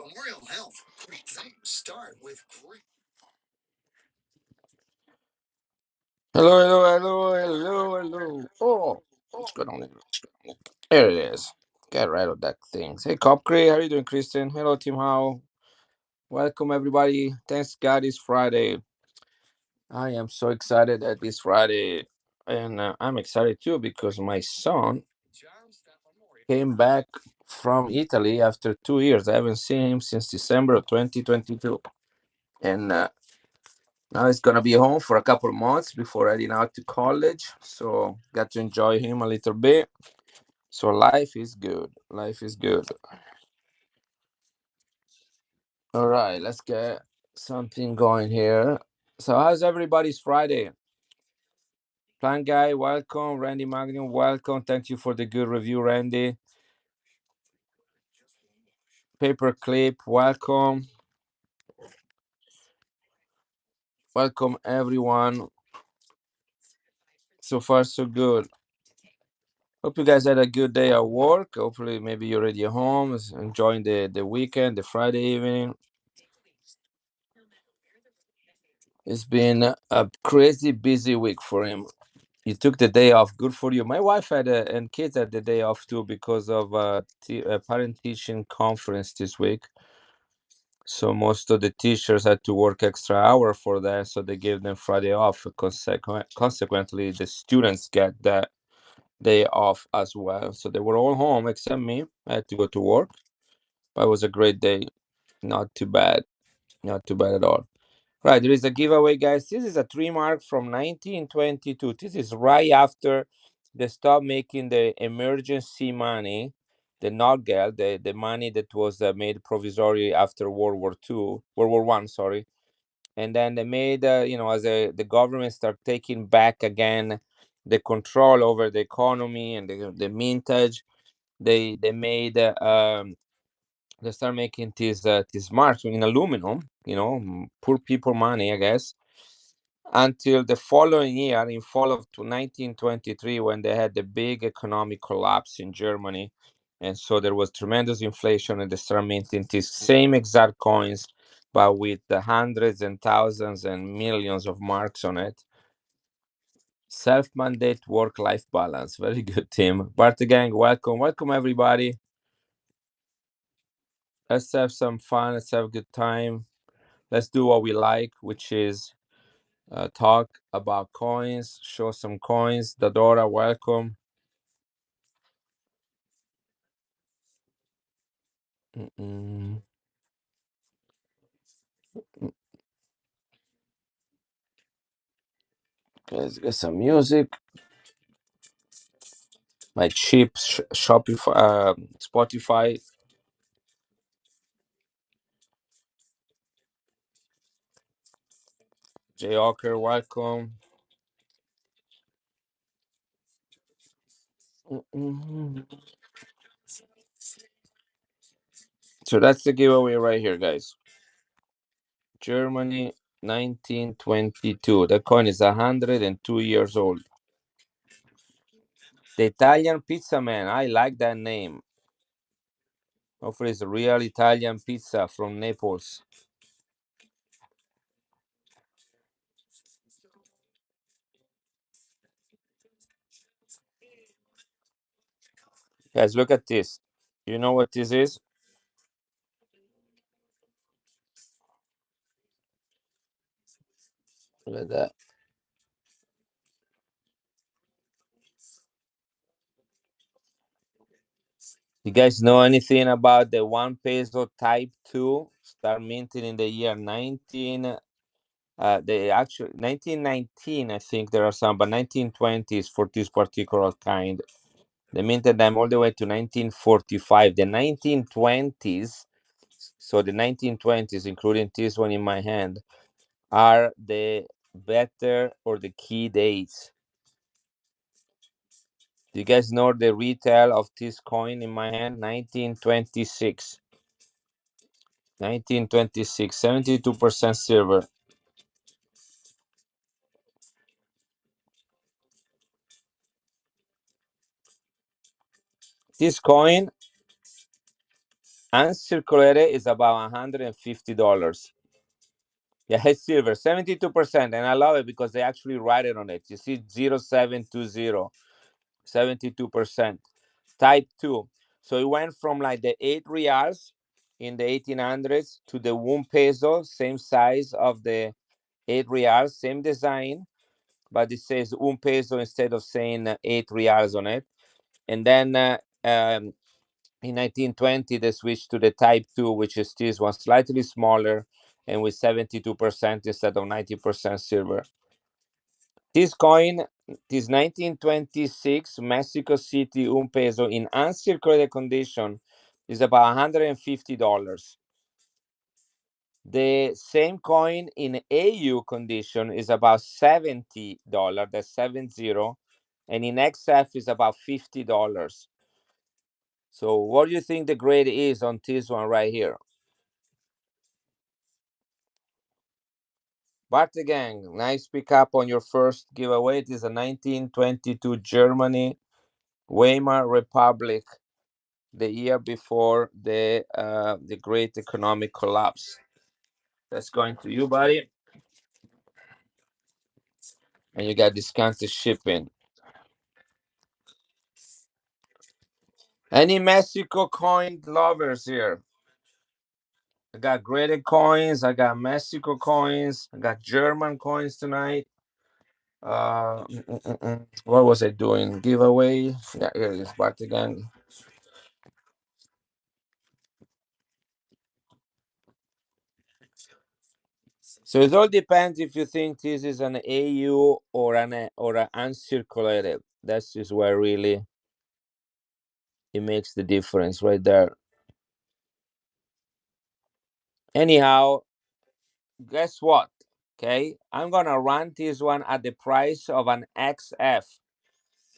Memorial Health. Great things start with great. Hello. Oh, what's going on here? There it is. Get rid of that thing. Hey, Copcree, how you doing, Kristen? Hello, Tim Howe. Welcome, everybody. Thanks, God, it's Friday. I am so excited that it's Friday. And I'm excited, too, because my son came back from Italy after 2 years. I haven't seen him since December of 2022. And now he's gonna be home for a couple of months before heading out to college. So got to enjoy him a little bit. So life is good. Life is good. All right, let's get something going here. So how's everybody's Friday? Plan guy, welcome. Randy Magnum, welcome. Thank you for the good review, Randy. Paperclip, welcome. Welcome everyone. So far so good. Hope you guys had a good day at work. Hopefully maybe you're already home, enjoying the weekend, the Friday evening. It's been a crazy busy week for him. You took the day off. Good for you. My wife had and kids had the day off too because of a parent teaching conference this week. So most of the teachers had to work extra hour for that, so they gave them Friday off. Consequently, the students get that day off as well. So they were all home except me. I had to go to work, but it was a great day. Not too bad. Not too bad at all. Right, there is a giveaway, guys. This is a tree mark from 1922. This is right after they stopped making the emergency money, the Notgeld, the money that was made provisory after World War I, sorry. And then they made, as the government started taking back again the control over the economy and the mintage, they made they start making these marks in aluminum, poor people money, I guess, until the following year, in fall of 1923, when they had the big economic collapse in Germany, and so there was tremendous inflation, and they started minting these same exact coins, but with the hundreds and thousands and millions of marks on it. Self-mandate work-life balance. Very good, Tim. Party gang, welcome everybody. Let's have some fun. Let's have a good time. Let's do what we like, which is talk about coins, show some coins. Dadora, welcome. Mm-mm. Okay, let's get some music. My cheap Shopify, Spotify. Jayoker, welcome. Mm-mm. So that's the giveaway right here, guys. Germany, 1922. The coin is 102 years old. The Italian Pizza Man. I like that name. Hopefully, it's a real Italian pizza from Naples. Guys, look at this. You know what this is? Look at that. You guys know anything about the 1 peso type 2? Start minting in the year 1919, I think there are some, but 1920s for this particular kind. They minted them all the way to 1945. The 1920s, so the 1920s, including this one in my hand, are the better or the key dates. Do you guys know the retail of this coin in my hand? 1926. 1926, 72% silver. This coin Uncirculated is about $150. Yeah, it's silver, 72%. And I love it because they actually write it on it. You see 0720, 72%. Type 2. So it went from like the 8 reals in the 1800s to the 1 peso, same size of the 8 reals, same design, but it says 1 peso instead of saying 8 reals on it. And then in 1920, they switched to the Type 2, which is this one, slightly smaller and with 72% instead of 90% silver. This coin, this 1926 Mexico City un peso in uncirculated condition is about $150. The same coin in AU condition is about $70. That's 70. And in XF is about $50. So what do you think the grade is on this one right here? Party Gang, nice pickup on your first giveaway. It is a 1922 Germany, Weimar Republic, the year before the great economic collapse. That's going to you, buddy. And you got discounted shipping. Any Mexico coin lovers here? I got graded coins. I got Mexico coins. I got German coins tonight. What was I doing? Giveaway. Yeah, here it is. Back again. So it all depends if you think this is an AU or an uncirculated. That's just where really it makes the difference right there. Anyhow, guess what? Okay, I'm gonna run this one at the price of an XF.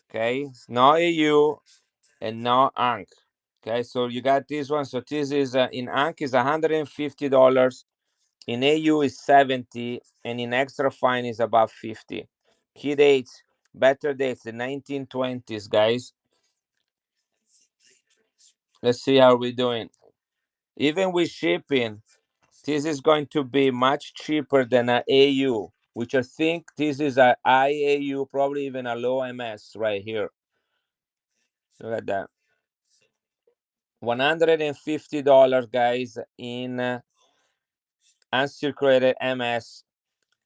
Okay, no AU and no ANC. Okay, so you got this one. So this is in ANC is $150. In AU is 70, and in extra fine is about 50. Key dates, better dates, the 1920s, guys. Let's see how we're doing. Even with shipping, this is going to be much cheaper than an AU, which I think this is a IAU, probably even a low MS right here. Look at that. $150, guys, in uncirculated MS,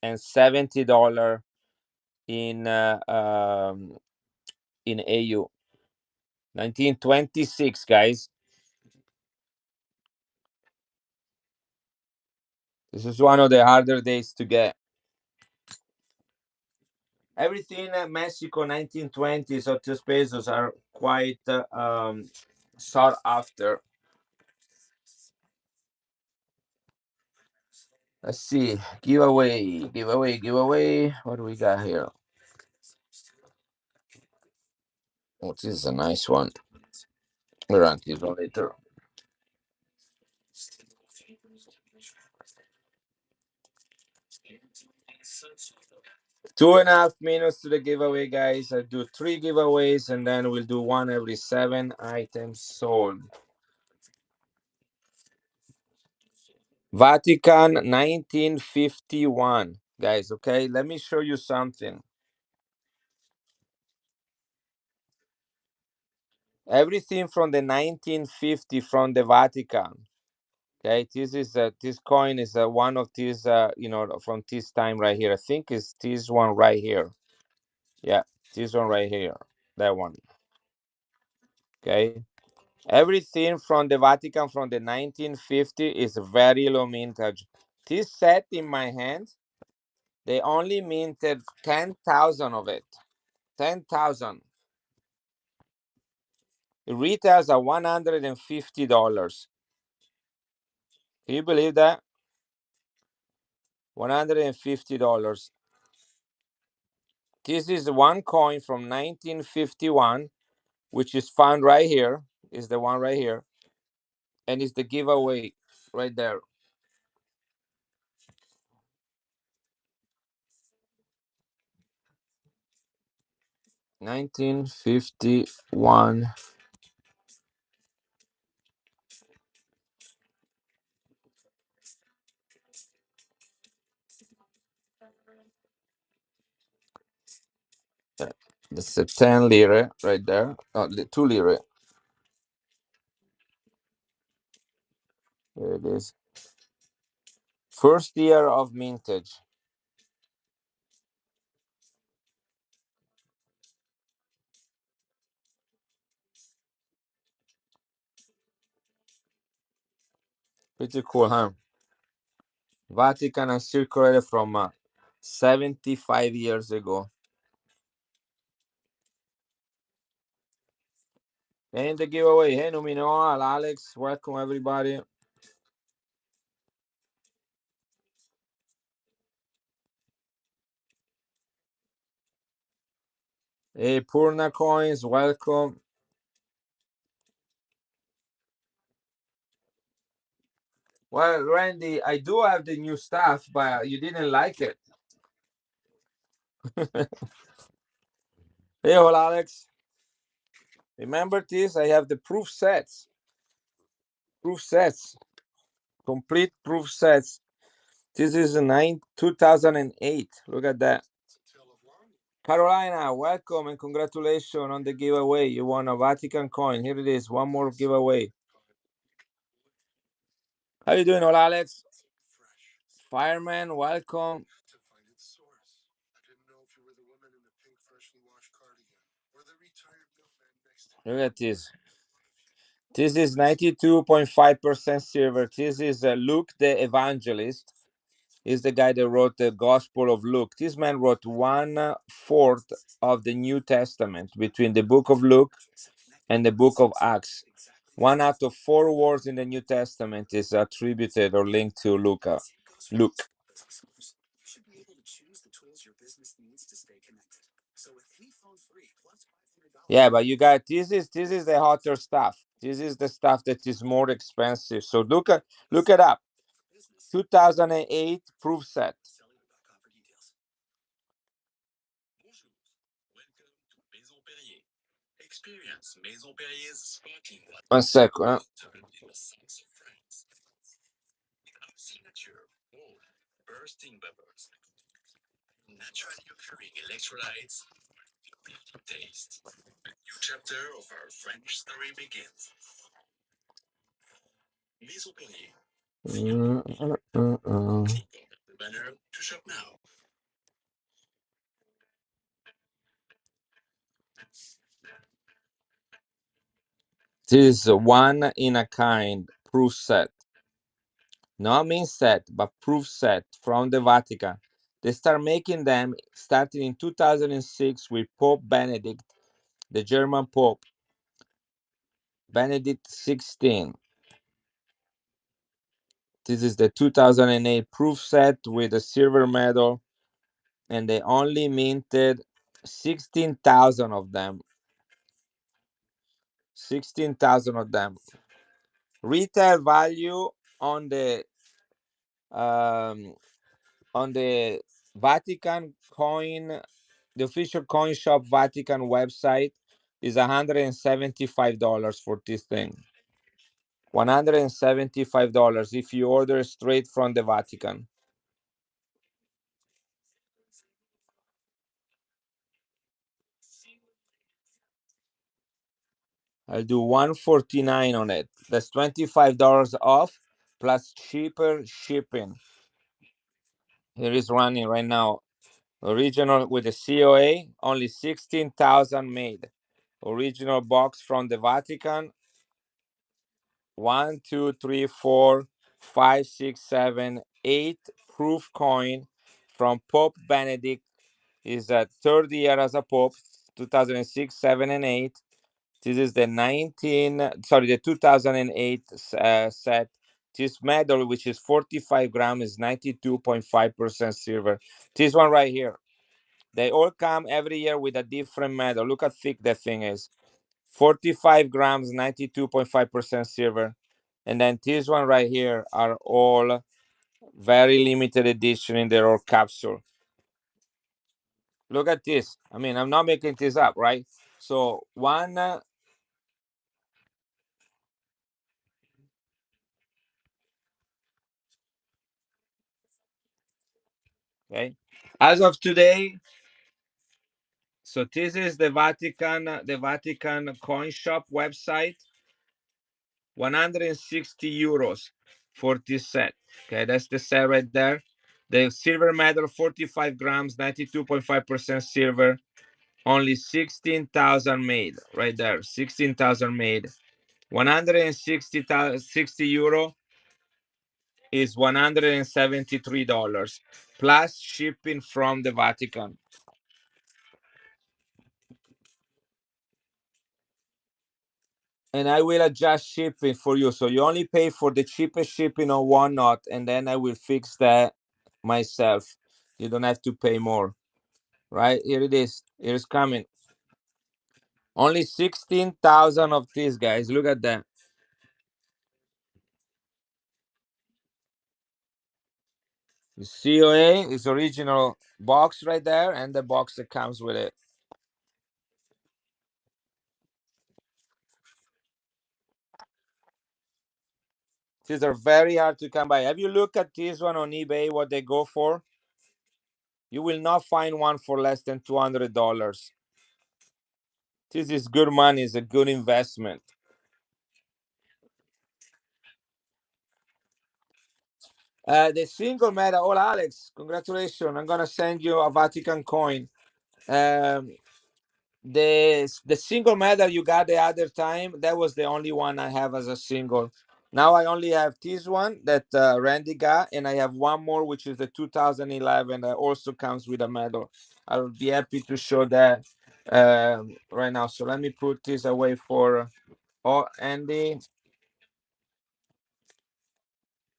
and $70 in AU. 1926, guys. This is one of the harder days to get. Everything at Mexico 1920s or 2 pesos are quite sought after. Let's see. Giveaway, giveaway, giveaway. What do we got here? Oh, this is a nice one. We'll rank this one later. Two and a half minutes to the giveaway, guys. I do 3 giveaways and then we'll do one every 7 items sold. Vatican 1951. Guys, okay, let me show you something. Everything from the 1950 from the Vatican. Okay, this is this coin is one of these from this time right here. I think it's this one right here. Yeah, this one right here. That one. Okay. Everything from the Vatican from the 1950 is very low mintage. This set in my hand, they only minted 10,000 of it. 10,000. It retails at $150. Can you believe that? $150. This is one coin from 1951, which is found right here. Is the one right here, and it's the giveaway right there. $1951. It's a 10 lire right there. Oh, 2 lire. There it is. First year of mintage. Pretty cool, huh? Vatican and circulated from 75 years ago. And the giveaway. Hey, Numino, Alex. Welcome, everybody. Hey, Purna Coins. Welcome. Well, Randy, I do have the new stuff, but you didn't like it. Hey, all, Alex. Remember this? I have the proof sets. Proof sets. Complete proof sets. This is a 2008. Look at that. Carolina, welcome and congratulations on the giveaway. You won a Vatican coin. Here it is. One more giveaway. How you doing, all, Alex? Fireman, welcome. Look at this. This is 92.5% silver. This is Luke the Evangelist. Is the guy that wrote the Gospel of Luke. This man wrote 1/4 of the New Testament between the book of Luke and the book of Acts. 1 out of 4 words in the New Testament is attributed or linked to Luke. Yeah, but you got this is the hotter stuff. This is the stuff that is more expensive. So look it up. 2008 proof set. One second. This is a one in a kind proof set. Not mean set, but proof set from the Vatican. They start making them starting in 2006 with Pope Benedict, the German Pope, Benedict 16. This is the 2008 proof set with a silver medal, and they only minted 16,000 of them. 16,000 of them. Retail value um, on the Vatican coin, the official coin shop Vatican website is $175 for this thing. $175 if you order straight from the Vatican. I'll do 149 on it. That's $25 off plus cheaper shipping. Here is running right now. Original with the COA, only 16,000 made. Original box from the Vatican. 1, 2, 3, 4, 5, 6, 7, 8 proof coin from Pope Benedict. Is a third year as a Pope, 2006, 7, and 8. This is the 2008 set. This medal, which is 45 grams, is 92.5% silver. This one right here. They all come every year with a different medal. Look how thick that thing is. 45 grams, 92.5% silver. And then this one right here are all very limited edition in their old capsule. Look at this. I mean, I'm not making this up, right? So one okay. As of today, So this is the Vatican coin shop website. 160 euros for this set. Okay, that's the set right there. The silver medal, 45 grams, 92.5% silver, only 16,000 made right there. 16,000 made. 160 euro is $173 plus shipping from the Vatican. And I will adjust shipping for you. So you only pay for the cheapest shipping on one knot, and then I will fix that myself. You don't have to pay more. Right? Here it is. Here's coming. Only 16,000 of these guys. Look at that. The COA is original box right there, and the box that comes with it. These are very hard to come by. Have you looked at this one on eBay, what they go for? You will not find one for less than $200. This is good money, it's a good investment. The single medal, oh Alex, congratulations. I'm gonna send you a Vatican coin. Um, the single medal you got the other time, that was the only one I have as a single. Now I only have this one that Randy got, and I have one more which is the 2011 that also comes with a medal. I'll be happy to show that right now. So let me put this away for Andy.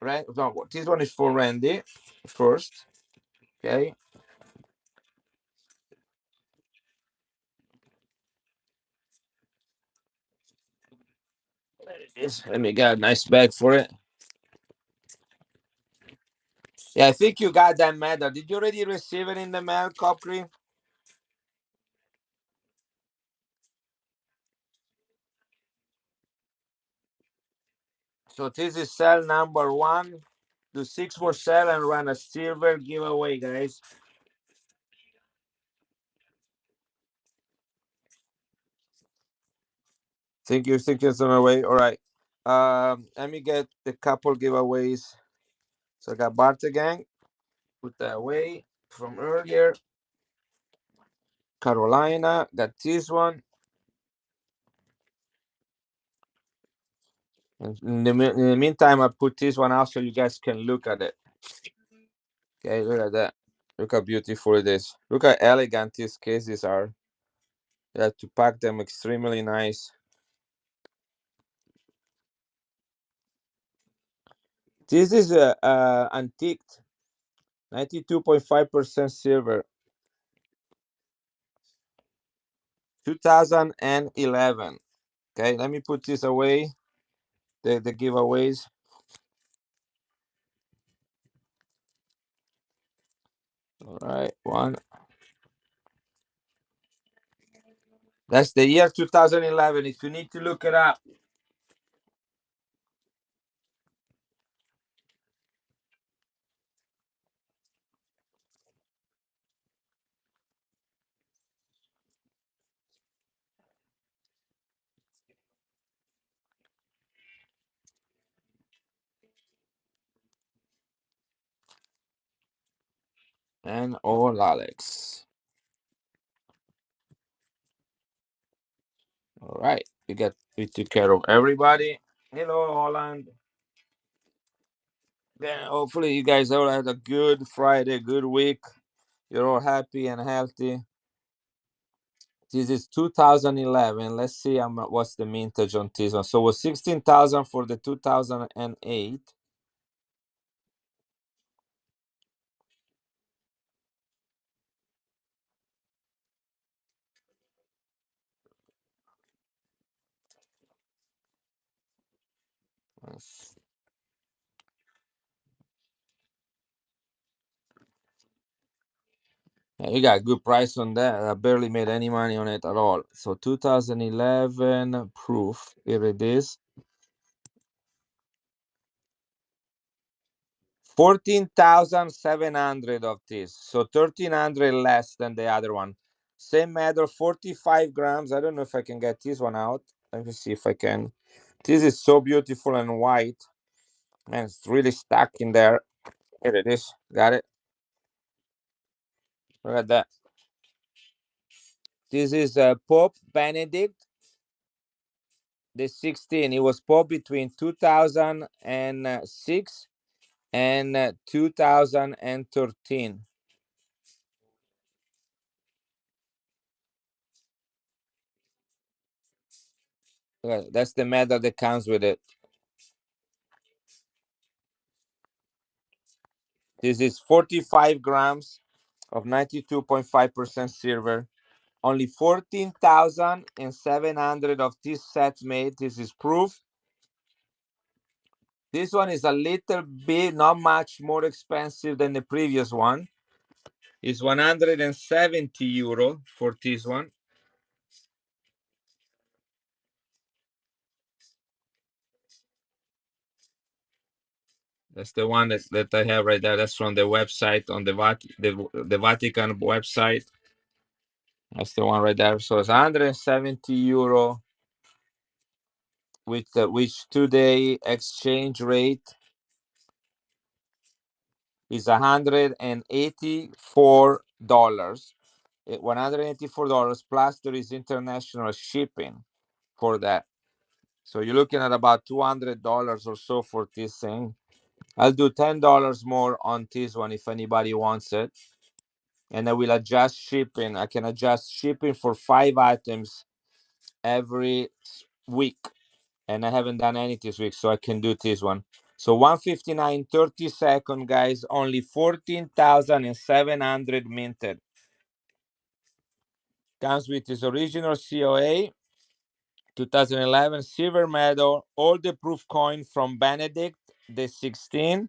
Right, no, this one is for Randy first. Okay. Let me get a nice bag for it. Yeah, I think you got that medal. Did you already receive it in the mail, Copri? So this is cell number one. Do six more cell and run a silver giveaway, guys. Think it's on the way. All right. Let me get the couple giveaways. So I got Barta Gang. Put that away from earlier. Carolina. Got this one. And in the meantime, I put this one out so you guys can look at it. Okay, look at that. Look how beautiful it is. Look how elegant these cases are. You have to pack them extremely nice. This is a antique, 92.5% silver, 2011. Okay, let me put this away. The giveaways. All right, one. That's the year 2011. If you need to look it up. And all Alex. All right, we took care of everybody. Hello, Holland. Yeah, hopefully you guys all had a good Friday, good week. You're all happy and healthy. This is 2011. Let's see what's the mintage on this one. So it was 16,000 for the 2008. Yes. Yeah, you got a good price on that. I barely made any money on it at all. So 2011 proof. Here it is. 14,700 of this. So 1,300 less than the other one. Same matter, 45 grams. I don't know if I can get this one out. Let me see if I can. This is so beautiful and white. Man, it's really stuck in there. Here it is. Got it. Look at that. This is Pope Benedict the 16th. He was Pope between 2006 and 2013. That's the medal that comes with it. This is 45 grams of 92.5% silver. Only 14,700 of this set made. This is proof. This one is a little bit, not much more expensive than the previous one. It's 170 euro for this one. That's the one that I have right there. That's from the website on the Vatican website. That's the one right there. So it's 170 euro with which today exchange rate is $184. $184 plus there is international shipping for that. So you're looking at about $200 or so for this thing. I'll do $10 more on this one if anybody wants it. And I will adjust shipping. I can adjust shipping for 5 items every week. And I haven't done any this week, so I can do this one. So 159, 30 seconds, guys. Only 14,700 minted. Comes with his original COA, 2011 silver medal, all the proof coin from Benedict the 16th,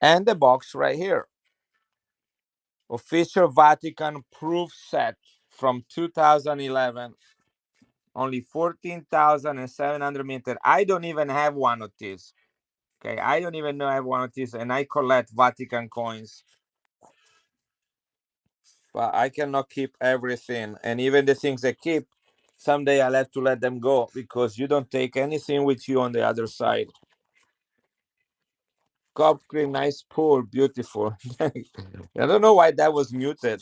and the box right here. Official Vatican proof set from 2011. Only 14,700 minted. I don't even have one of these. Okay, I don't even know I have one of these, and I collect Vatican coins. But I cannot keep everything, and even the things I keep, someday I'll have to let them go because you don't take anything with you on the other side. Cop cream, nice pool, beautiful. I don't know why that was muted,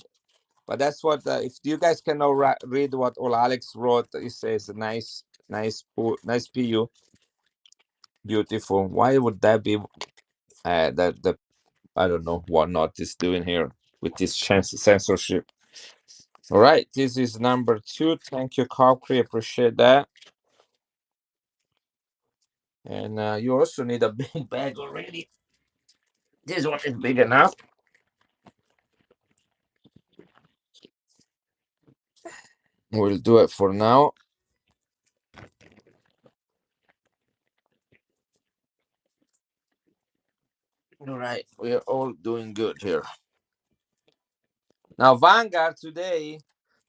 but that's what. If you guys cannot read what old Alex wrote, he says nice, nice pool, nice pu, beautiful. Why would that be? That the I don't know what not is doing here with this censorship. All right, this is number 2. Thank you, Cockry. Appreciate that. And you also need a big bag already. This one is big enough. We'll do it for now. All right, we're all doing good here. Now, Vanguard today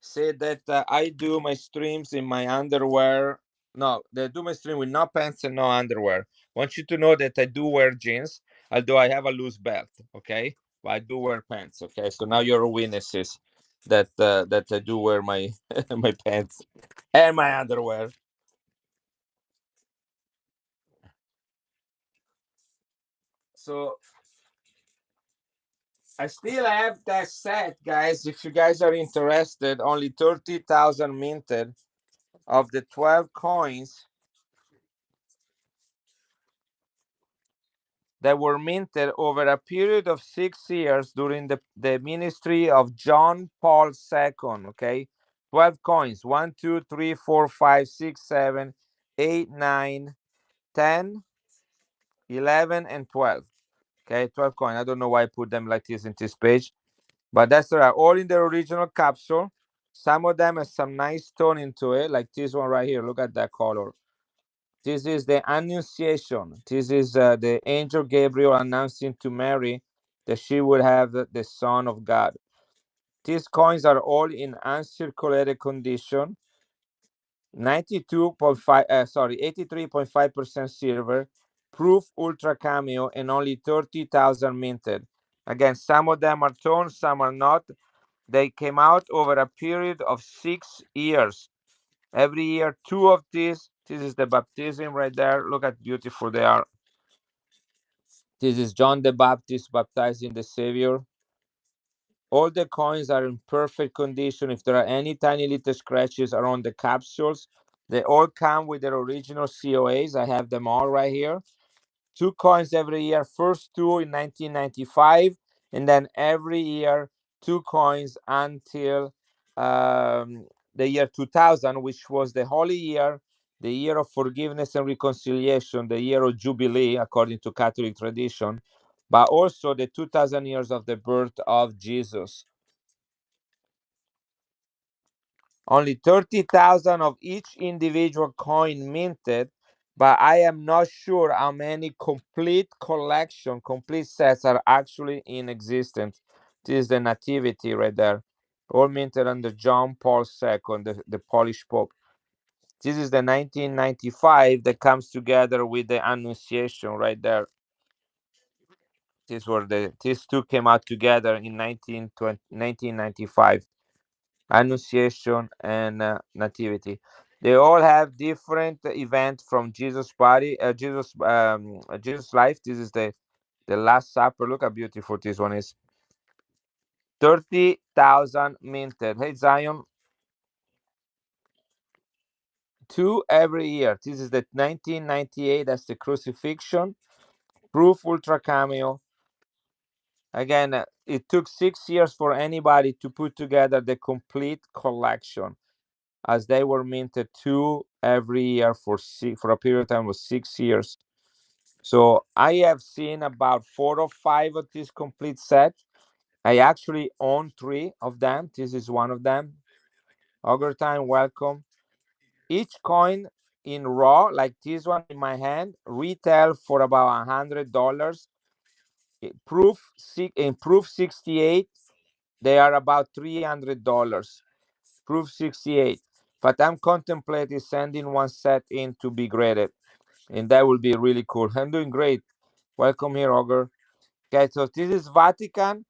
said that I do my streams in my underwear. No, they do my stream with no pants and no underwear. Want you to know that I do wear jeans, although I have a loose belt. Okay, but I do wear pants. Okay, so now you're witnesses that I do wear my my pants and my underwear. So I still have that set, guys. If you guys are interested, only 30,000 minted of the 12 coins that were minted over a period of 6 years during the ministry of John Paul II. Okay, 12 coins 1, 2, 3, 4, 5, 6, 7, 8, 9, 10, 11, and 12. Okay, 12 coins. I don't know why I put them like this in this page, but that's right. All in the original capsule. Some of them have some nice stone into it, like this one right here. Look at that color. This is the Annunciation. This is the angel Gabriel announcing to Mary that she would have the Son of God. These coins are all in uncirculated condition. 92.5, 83.5% silver, proof ultra cameo, and only 30,000 minted. Again, some of them are toned, some are not. They came out over a period of 6 years. Every year, two of these. This is the baptism right there. Look at beautiful they are. This is John the Baptist baptizing the Savior. All the coins are in perfect condition. If there are any tiny little scratches around the capsules, they all come with their original COAs. I have them all right here. Two coins every year. First two in 1995, and then every year two coins until the year 2000, which was the holy year, the year of forgiveness and reconciliation, the year of Jubilee, according to Catholic tradition, but also the 2000 years of the birth of Jesus. Only 30,000 of each individual coin minted, but I am not sure how many complete sets are actually in existence. This is the Nativity right there, all minted under John Paul II, the Polish Pope. This is the 1995 that comes together with the Annunciation right there. These two came out together in 1995. Annunciation and Nativity. They all have different events from Jesus' body, Jesus' life. This is the Last Supper. Look how beautiful this one is. 30,000 minted. Hey Zion, two every year. This is the 1998. That's the Crucifixion. Proof Ultra Cameo. Again, it took 6 years for anybody to put together the complete collection, as they were minted two every year for a period of time of 6 years. So I have seen about 4 or 5 of this complete set. I actually own 3 of them. This is one of them. Ogre time, welcome. Each coin in raw, like this one in my hand, retail for about $100. In proof 68, they are about $300. Proof 68. But I'm contemplating sending one set in to be graded, and that will be really cool. I'm doing great. Welcome here, Ogre. Okay, so this is Vatican,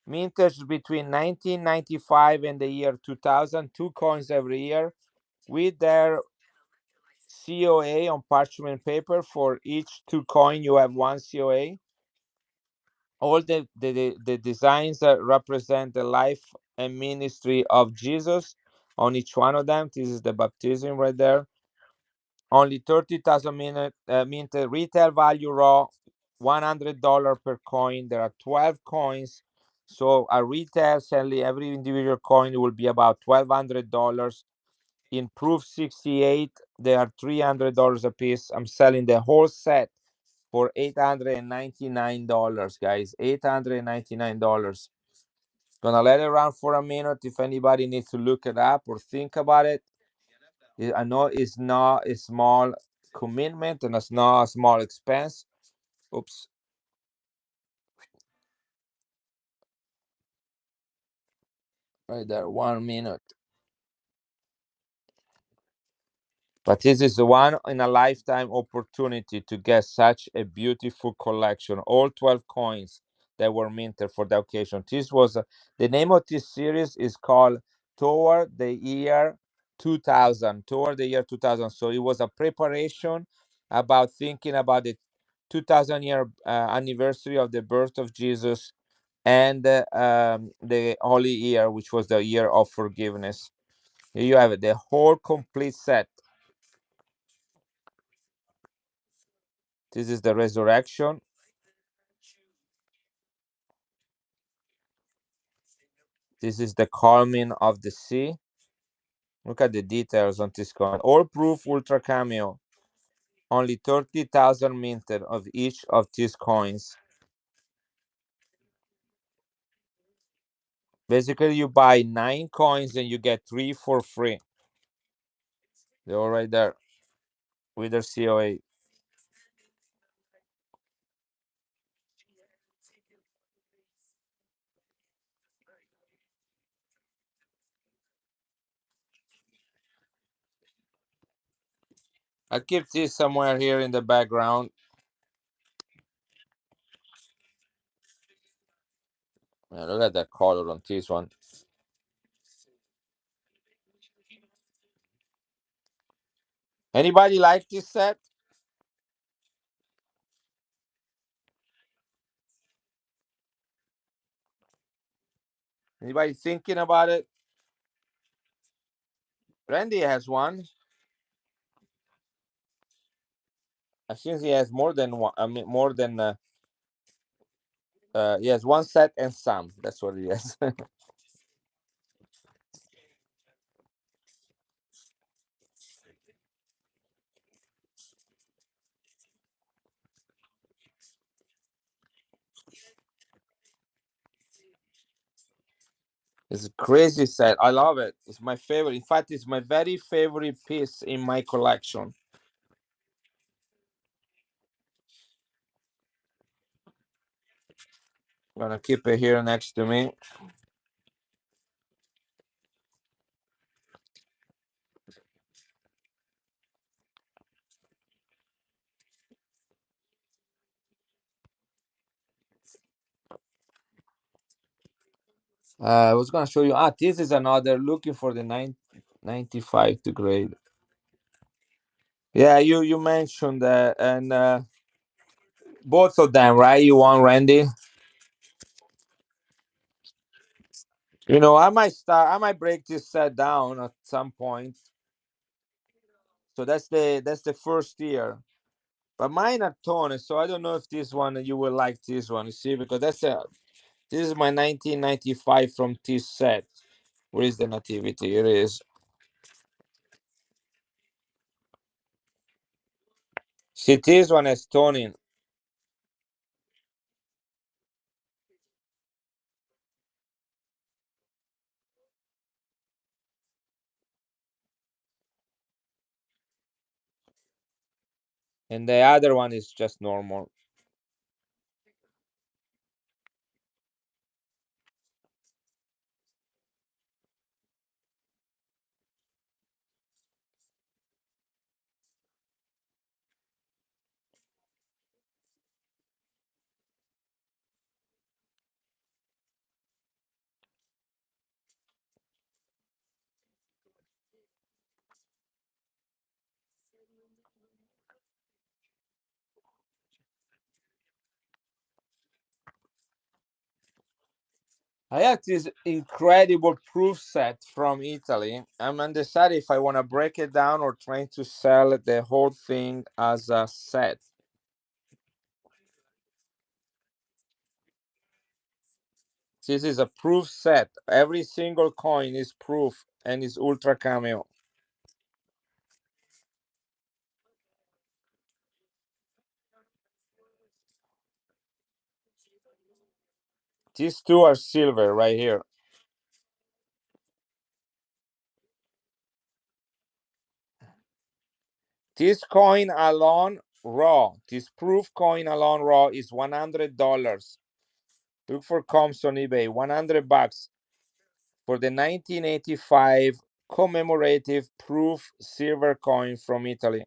mintage between 1995 and the year 2000. Two coins every year with their COA on parchment paper. For each two coin, you have one COA. All the designs that represent the life and ministry of Jesus on each one of them. This is the baptism right there. Only 30,000 minted. Retail value raw, $100 per coin. There are 12 coins. So a retail selling every individual coin will be about $1,200. In proof 68, they are $300 a piece. I'm selling the whole set for $899, guys. $899. Gonna let it run for a minute. If anybody needs to look it up or think about it, I know it's not a small commitment and it's not a small expense. Oops. Right there, 1 minute. But this is the one in a lifetime opportunity to get such a beautiful collection. All 12 coins that were minted for the occasion. This was the name of this series is called Toward the Year 2000. Toward the year 2000. So it was a preparation about thinking about the 2000 year anniversary of the birth of Jesus and the Holy Year, which was the year of forgiveness. Here you have it, the whole complete set. This is the resurrection. This is the calming of the sea. Look at the details on this coin. All proof ultra cameo. Only 30,000 minted of each of these coins. Basically, you buy 9 coins and you get 3 for free. They're all right there with their COA. I'll keep this somewhere here in the background. Look at that color on this one. Anybody like this set? Anybody thinking about it? Randy has one. I think he has more than one. I mean, more than he has one set and some. That's what he has. It's a crazy set. I love it. It's my favorite. In fact, it's my very favorite piece in my collection. I'm gonna keep it here next to me. I was gonna show you. This is another looking for the 95 to grade. Yeah, you mentioned that, and both of them, right? You want Randy? I might start. I might break this set down at some point. So that's the first year. But mine are toned, so I don't know if this one you will like this one. You see, because this is my 1995 from this set. Where is the nativity? Here it is. See, this one is toning, and the other one is just normal. I have this incredible proof set from Italy. I'm undecided if I want to break it down or trying to sell the whole thing as a set. This is a proof set. Every single coin is proof and is ultra cameo. These two are silver right here. This coin alone raw, this proof coin alone raw is $100. Look for comps on eBay. $100 for the 1985 commemorative proof silver coin from Italy.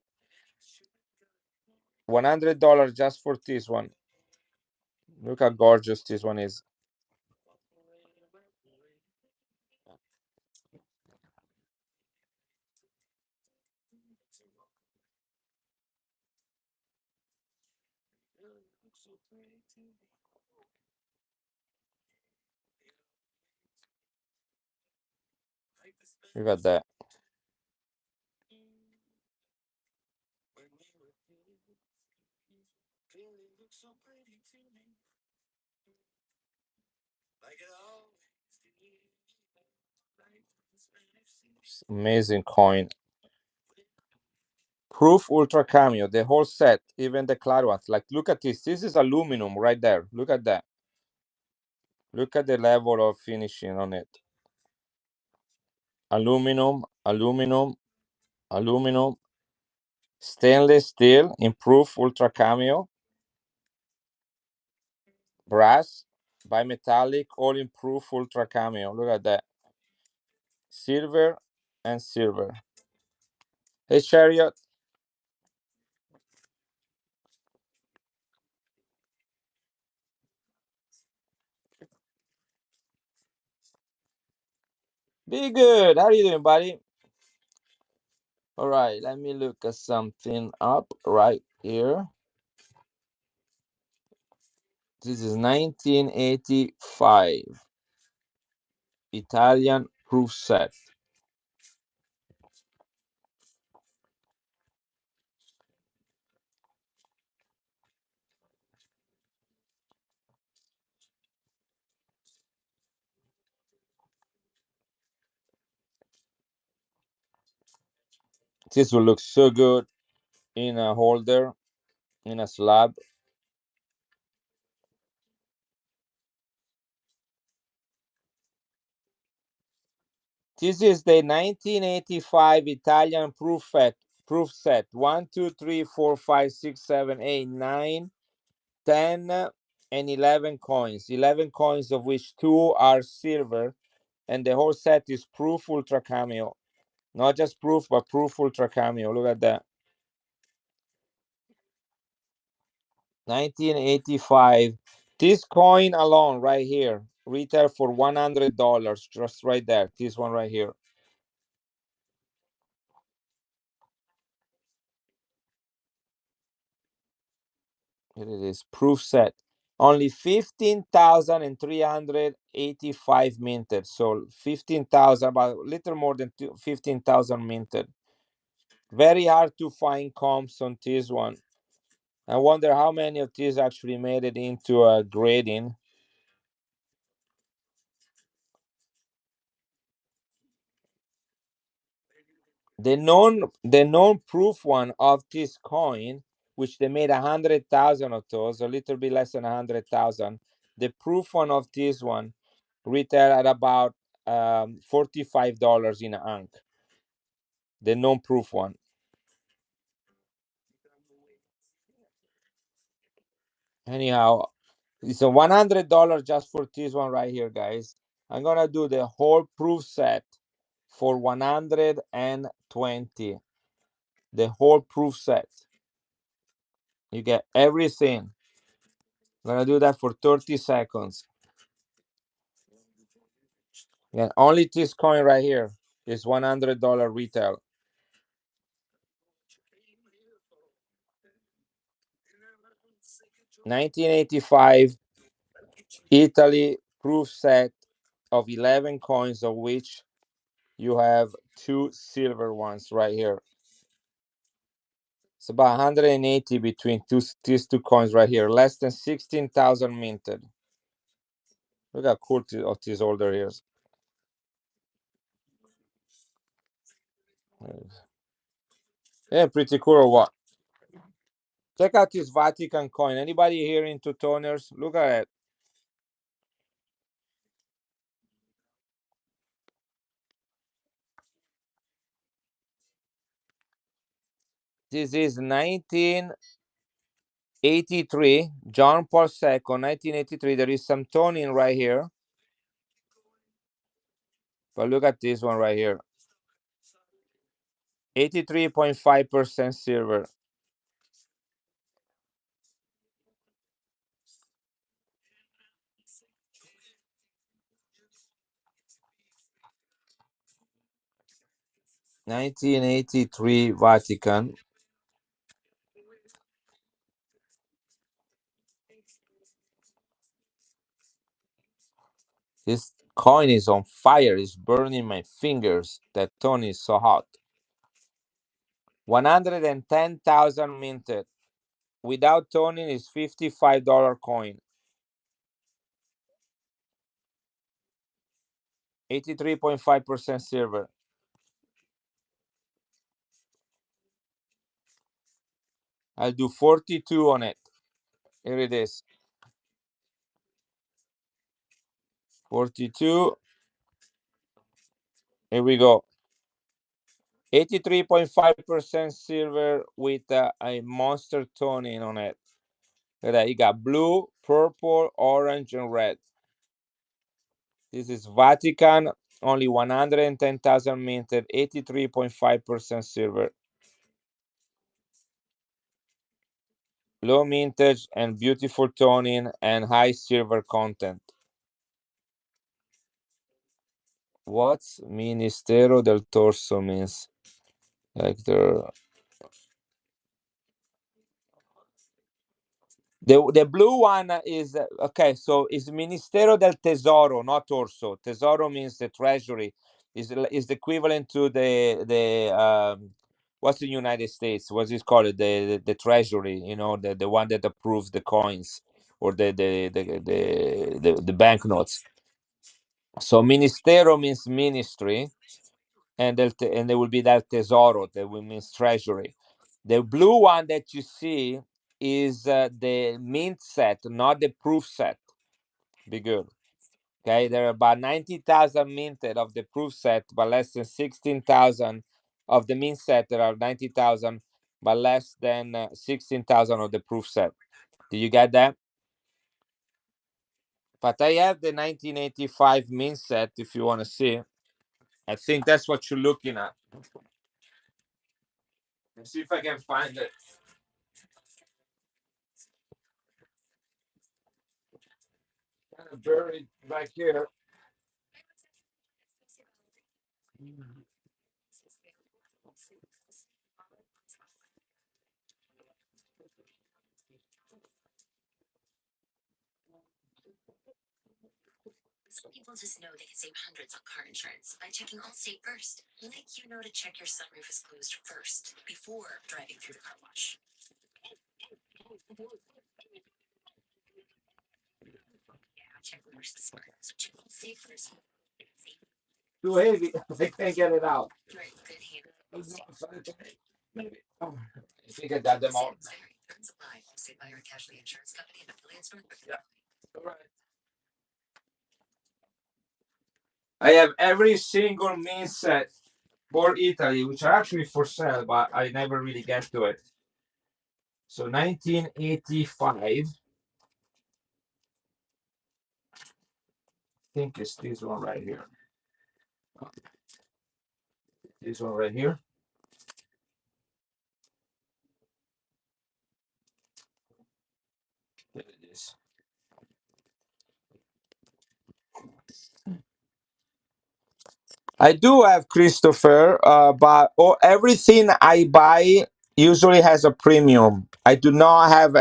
$100 just for this one. Look how gorgeous this one is. Look at that. Amazing coin. Proof ultra cameo, the whole set, even the cloud ones. Like, look at this. This is aluminum right there. Look at that. Look at the level of finishing on it. Aluminum, aluminum, aluminum, stainless steel, improved ultra cameo, brass, bimetallic, all improved ultra cameo. Look at that. Silver and silver. Hey, Chariot, be good. How are you doing, buddy? All right, let me look at something up right here. This is 1985 Italian proof set. This will look so good in a holder, in a slab. This is the 1985 Italian proof set. 1, 2, 3, 4, 5, 6, 7, 8, 9, 10, and 11 coins. 11 coins, of which 2 are silver, and the whole set is proof ultra cameo. Not just proof, but proof ultra cameo. Look at that. 1985. This coin alone right here retail for $100, just right there. This one right here. Here it is, proof set. Only 15,385 minted. So 15,000, about a little more than 15,000 minted. Very hard to find comps on this one. I wonder how many of these actually made it into a grading. The known proof one of this coin, which they made 100,000 of those, a little bit less than 100,000. The proof one of this one retail at about $45 in an unk. The non-proof one. Anyhow, it's a $100 just for this one right here, guys. I'm gonna do the whole proof set for 120. The whole proof set. You get everything. I'm gonna do that for 30 seconds. And only this coin right here is $100 retail. 1985 Italy proof set of 11 coins, of which you have 2 silver ones right here. It's about 180 between these two coins right here. Less than 16,000 minted. Look how cool of this holder is. Yeah, pretty cool or what? Check out this Vatican coin. Anybody here into toners? Look at it. This is 1983, John Paul II, 1983. There is some toning right here. But look at this one right here. 83.5% silver. (1983) Vatican. This coin is on fire. It's burning my fingers. That tone is so hot. 110,000 minted. Without toning is $55 coin. 83.5% silver. I'll do 42 on it. Here it is. 42. Here we go. 83.5% silver with a monster toning on it. Look at that. You got blue, purple, orange, and red. This is Vatican, only 110,000 minted, 83.5% silver. Low mintage and beautiful toning and high silver content. What's Ministero del Torso means? Like the blue one is okay. So it's Ministero del Tesoro, not Orso. Tesoro means the treasury. Is the equivalent to the what's the United States? What's it called? The treasury. You know, the one that approves the coins or the banknotes. So Ministero means ministry, and there will be that Tesoro that will means treasury. The blue one that you see is the mint set, not the proof set. Be good. Okay, there are about 90,000 minted of the proof set, but less than 16,000 of the mint set. There are 90,000, but less than 16,000 of the proof set. Do you get that? But I have the 1985 mint set if you want to see. I think that's what you're looking at. Let's see if I can find it. Kind of buried back here. Some people just know they can save hundreds on car insurance by checking Allstate first. Like you know to check your sunroof is closed first before driving through the car wash. Yeah, check first is smart. So check Allstate first. Too heavy. I can't get it out. Right, good hand. Maybe. Oh, I think I got them all. Guns apply. Allstate Fire and Casualty Insurance Company and affiliates. Yeah. All right. I have every single mean set for Italy, which are actually for sale, but I never really get to it. So 1985, I think it's this one right here. This one right here. There it is. I do have Christopher, but everything I buy usually has a premium. I do not have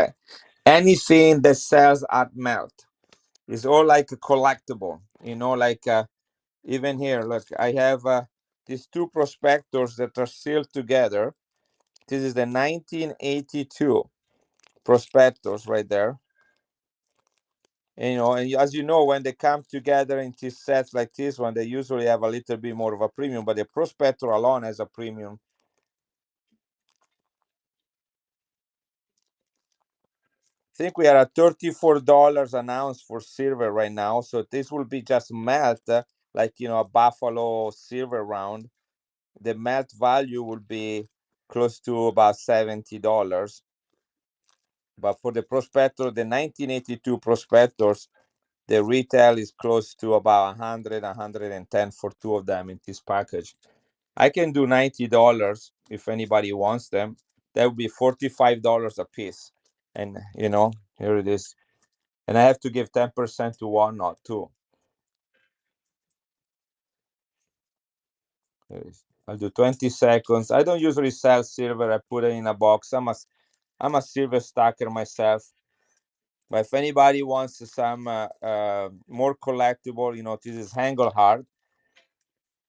anything that sells at melt. It's all like a collectible, like even here. Look, I have these two prospectors that are sealed together. This is the 1982 prospectors right there. And as you know, when they come together in these sets like this one, they usually have a little bit more of a premium, but the prospector alone has a premium. I think we are at $34 an ounce for silver right now. So this will be just melt, like a buffalo silver round. The melt value will be close to about $70. But for the prospector, the 1982 prospectors, the retail is close to about 100, 110 for two of them in this package. I can do $90 if anybody wants them. That would be $45 a piece. And here it is. And I have to give 10% to one, not two. Here it is. I'll do 20 seconds. I don't usually sell silver. I put it in a box. I'm a silver stacker myself. But if anybody wants some more collectible, this is Hangle hard.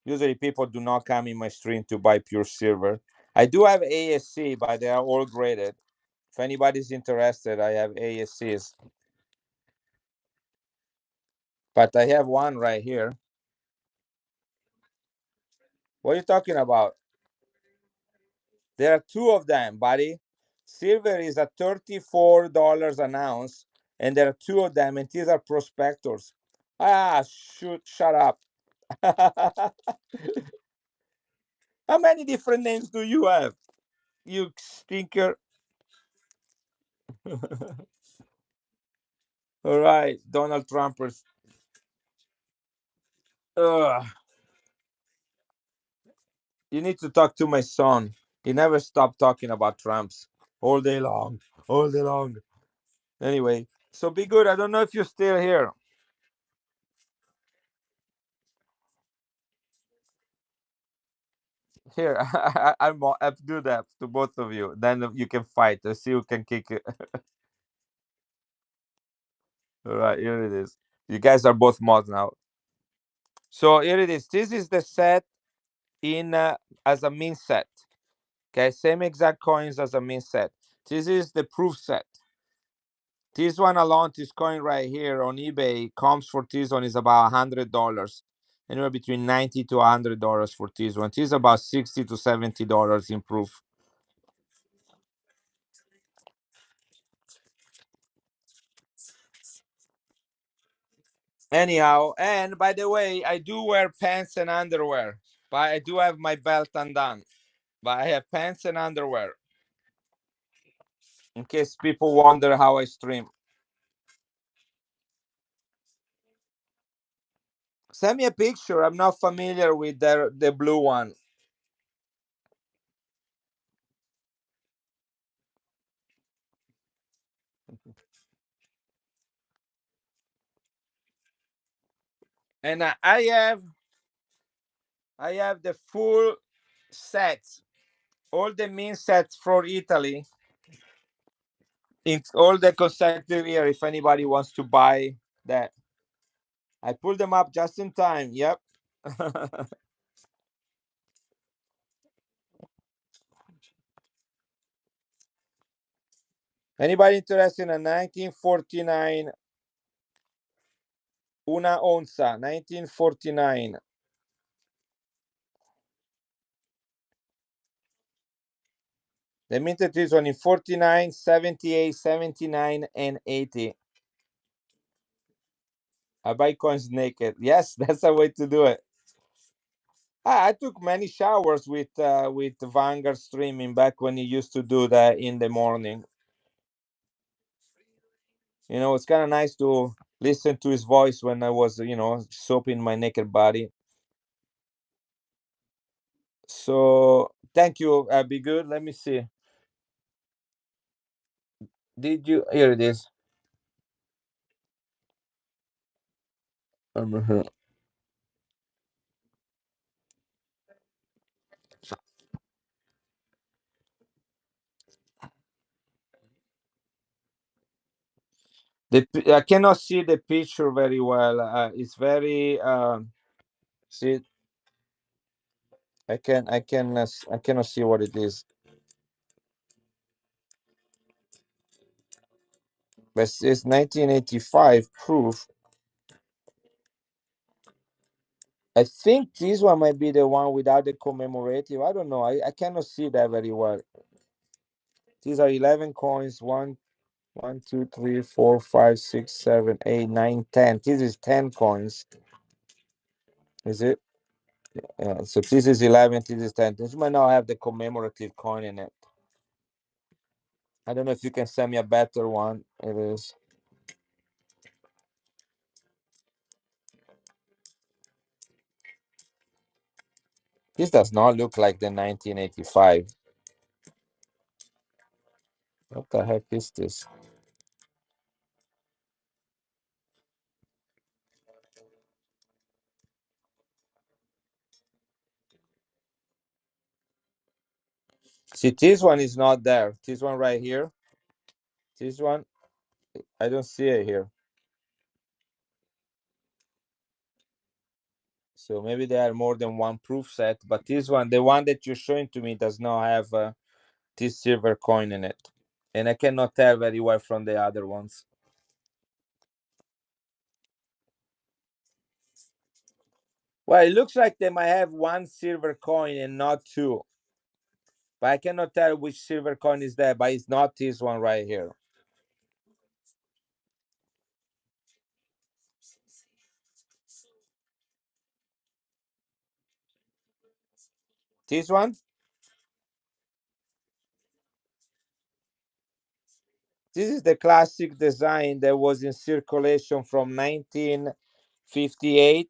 Usually people do not come in my stream to buy pure silver. I do have ASC, but they are all graded. If anybody's interested, I have ASCs. But I have one right here. What are you talking about? There are two of them, buddy. Silver is at $34 an ounce, and there are two of them, and these are prospectors. Ah, shoot, shut up. How many different names do you have? You stinker. All right, Donald Trumpers. Ugh. You need to talk to my son. He never stopped talking about Trumps all day long, all day long. Anyway, so be good. I don't know if you're still here. Here, I'll do that to both of you. Then you can fight. Let's see who can kick it. All right, here it is. You guys are both mods now. So here it is. This is the set in as a min set. Okay, same exact coins as a min set. This is the proof set. This one alone, this coin right here on eBay comes for this one is about $100, anywhere between $90 to $100 for this one. This is about $60 to $70 in proof. Anyhow, and by the way, I do wear pants and underwear, but I do have my belt undone. But I have pants and underwear in case people wonder how I stream. Send me a picture. I'm not familiar with the blue one. And I have the full sets, all the min sets for Italy. It's all the consecutive year. If anybody wants to buy that, I pulled them up just in time. Yep. Anybody interested in a 1949 Una Onza, 1949? They minted this one in 49, 78, 79, and 80. I buy coins naked. Yes, that's a way to do it. I took many showers with Vanguard streaming back when he used to do that in the morning. It's kind of nice to listen to his voice when I was, soaping my naked body. So thank you. Be good. Let me see. Did you? Here it is. Mhm. I cannot see the picture very well. It's very. See, I cannot see what it is. But it's 1985 proof. I think this one might be the one without the commemorative. I don't know. I cannot see that very well. These are 11 coins. One, two, three, four, five, six, seven, eight, nine, 10. This is 10 coins. Is it? Yeah. So this is 11. This is 10. This might not have the commemorative coin in it. I don't know if you can send me a better one. It is. This does not look like the 1985. What the heck is this? See, this one is not there. This one right here. This one, I don't see it here. So maybe there are more than one proof set, but this one, the one that you're showing to me, does not have this silver coin in it, and I cannot tell very well from the other ones. Well, it looks like they might have one silver coin and not two, but I cannot tell which silver coin is that. But it's not this one right here. This one. This is the classic design that was in circulation from 1958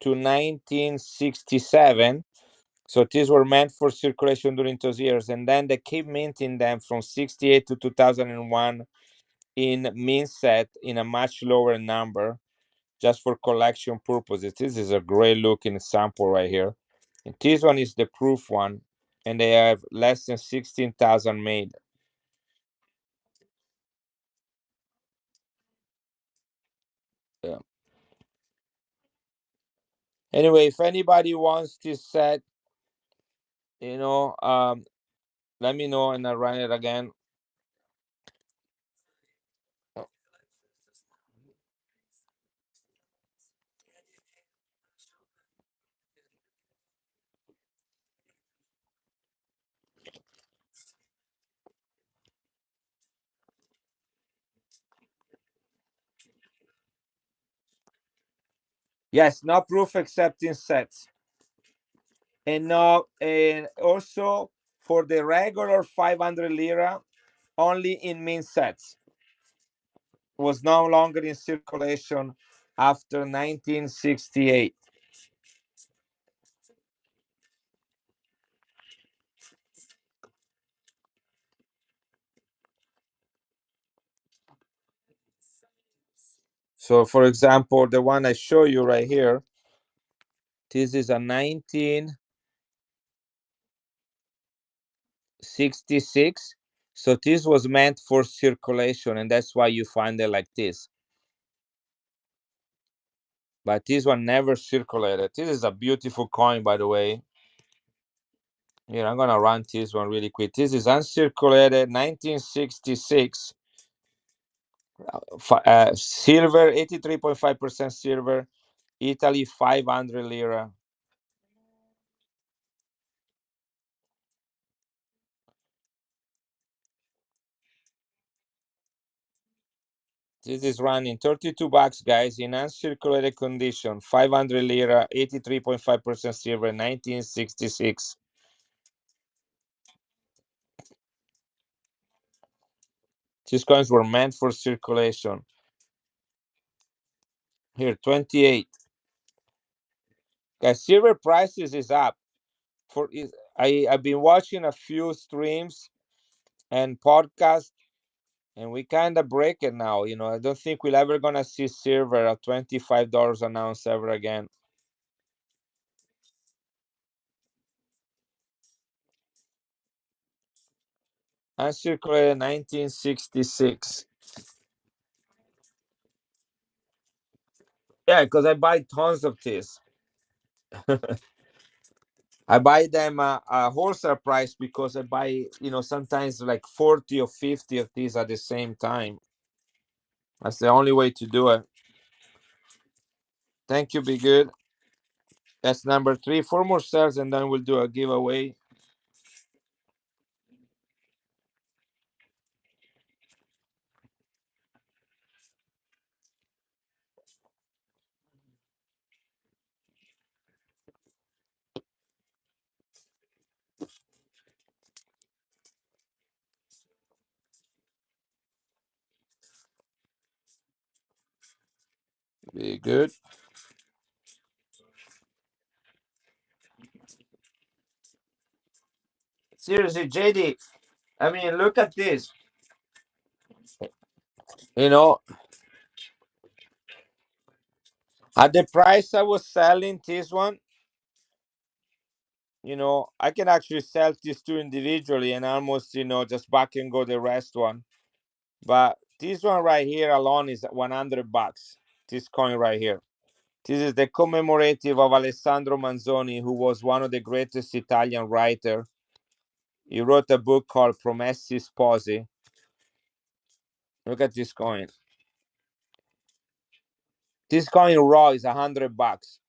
to 1967. So these were meant for circulation during those years, and then they keep minting them from 68 to 2001 in mint set in a much lower number, just for collection purposes. This is a great looking sample right here. And this one is the proof one, and they have less than 16,000 made. Yeah. Anyway, if anybody wants this set, you know, let me know and I'll run it again. Yes, no proof accepting sets. And no, and also for the regular 500 lira, only in mint sets. Was no longer in circulation after 1968. So, for example, the one I show you right here, this is a 1966. So this was meant for circulation, and that's why you find it like this. But this one never circulated. This is a beautiful coin, by the way. Here, I'm gonna run this one really quick. This is uncirculated 1966. Silver, 83.5% silver. Italy, 500 lira. This is running 32 bucks, guys, in uncirculated condition. 500 lira, 83.5% silver, 1966. These coins were meant for circulation. Here, 28. Guys, silver prices is up. I've been watching a few streams and podcasts, and we kind of break it now. You know, I don't think we're ever gonna see silver at $25 an ounce ever again. Uncirculated 1966. Yeah, because I buy tons of this. I buy them a wholesale price because I buy, you know, sometimes like 40 or 50 of these at the same time. That's the only way to do it. Thank you, be good. That's number three. Four more sales, and then we'll do a giveaway. Be good. Seriously, JD, I mean, look at this. You know, at the price I was selling this one, you know, I can actually sell these two individually and almost, you know, just back and go the rest one. But this one right here alone is 100 bucks. This coin right here. This is the commemorative of Alessandro Manzoni, who was one of the greatest Italian writer. He wrote a book called Promessi Sposi. Look at this coin. This coin raw is 100 bucks.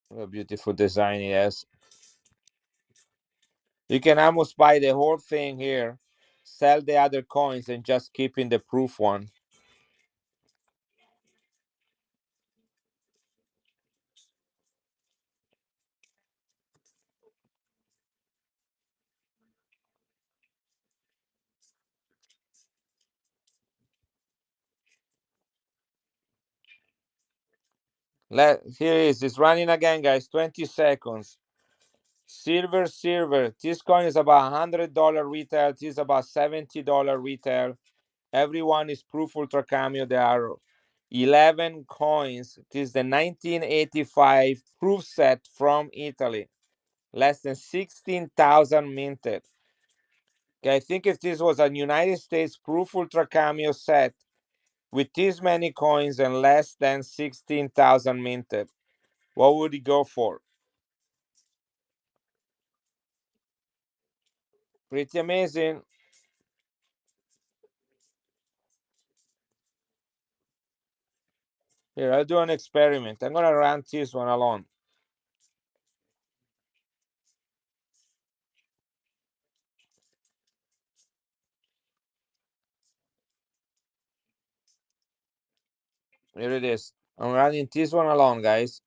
What a beautiful design he has. You can almost buy the whole thing here, sell the other coins, and just keep in the proof one. Here it is. It's running again, guys. 20 seconds. Silver. This coin is about $100 retail. This is about $70 retail. Everyone is proof ultra cameo. There are 11 coins. It is the 1985 proof set from Italy. Less than 16,000 minted. Okay, I think if this was a United States proof ultra cameo set with this many coins and less than 16,000 minted, what would it go for? Pretty amazing. Here, I'll do an experiment. I'm gonna run this one alone. Here it is. I'm running this one alone, guys.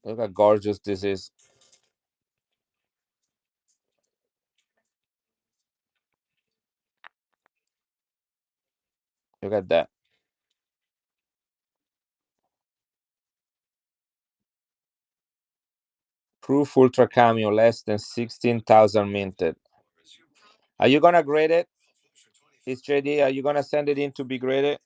Look how gorgeous this is. Look at that. Proof ultra cameo, less than 16,000 minted. Are you gonna grade it? It's JD. Are you gonna send it in to be graded?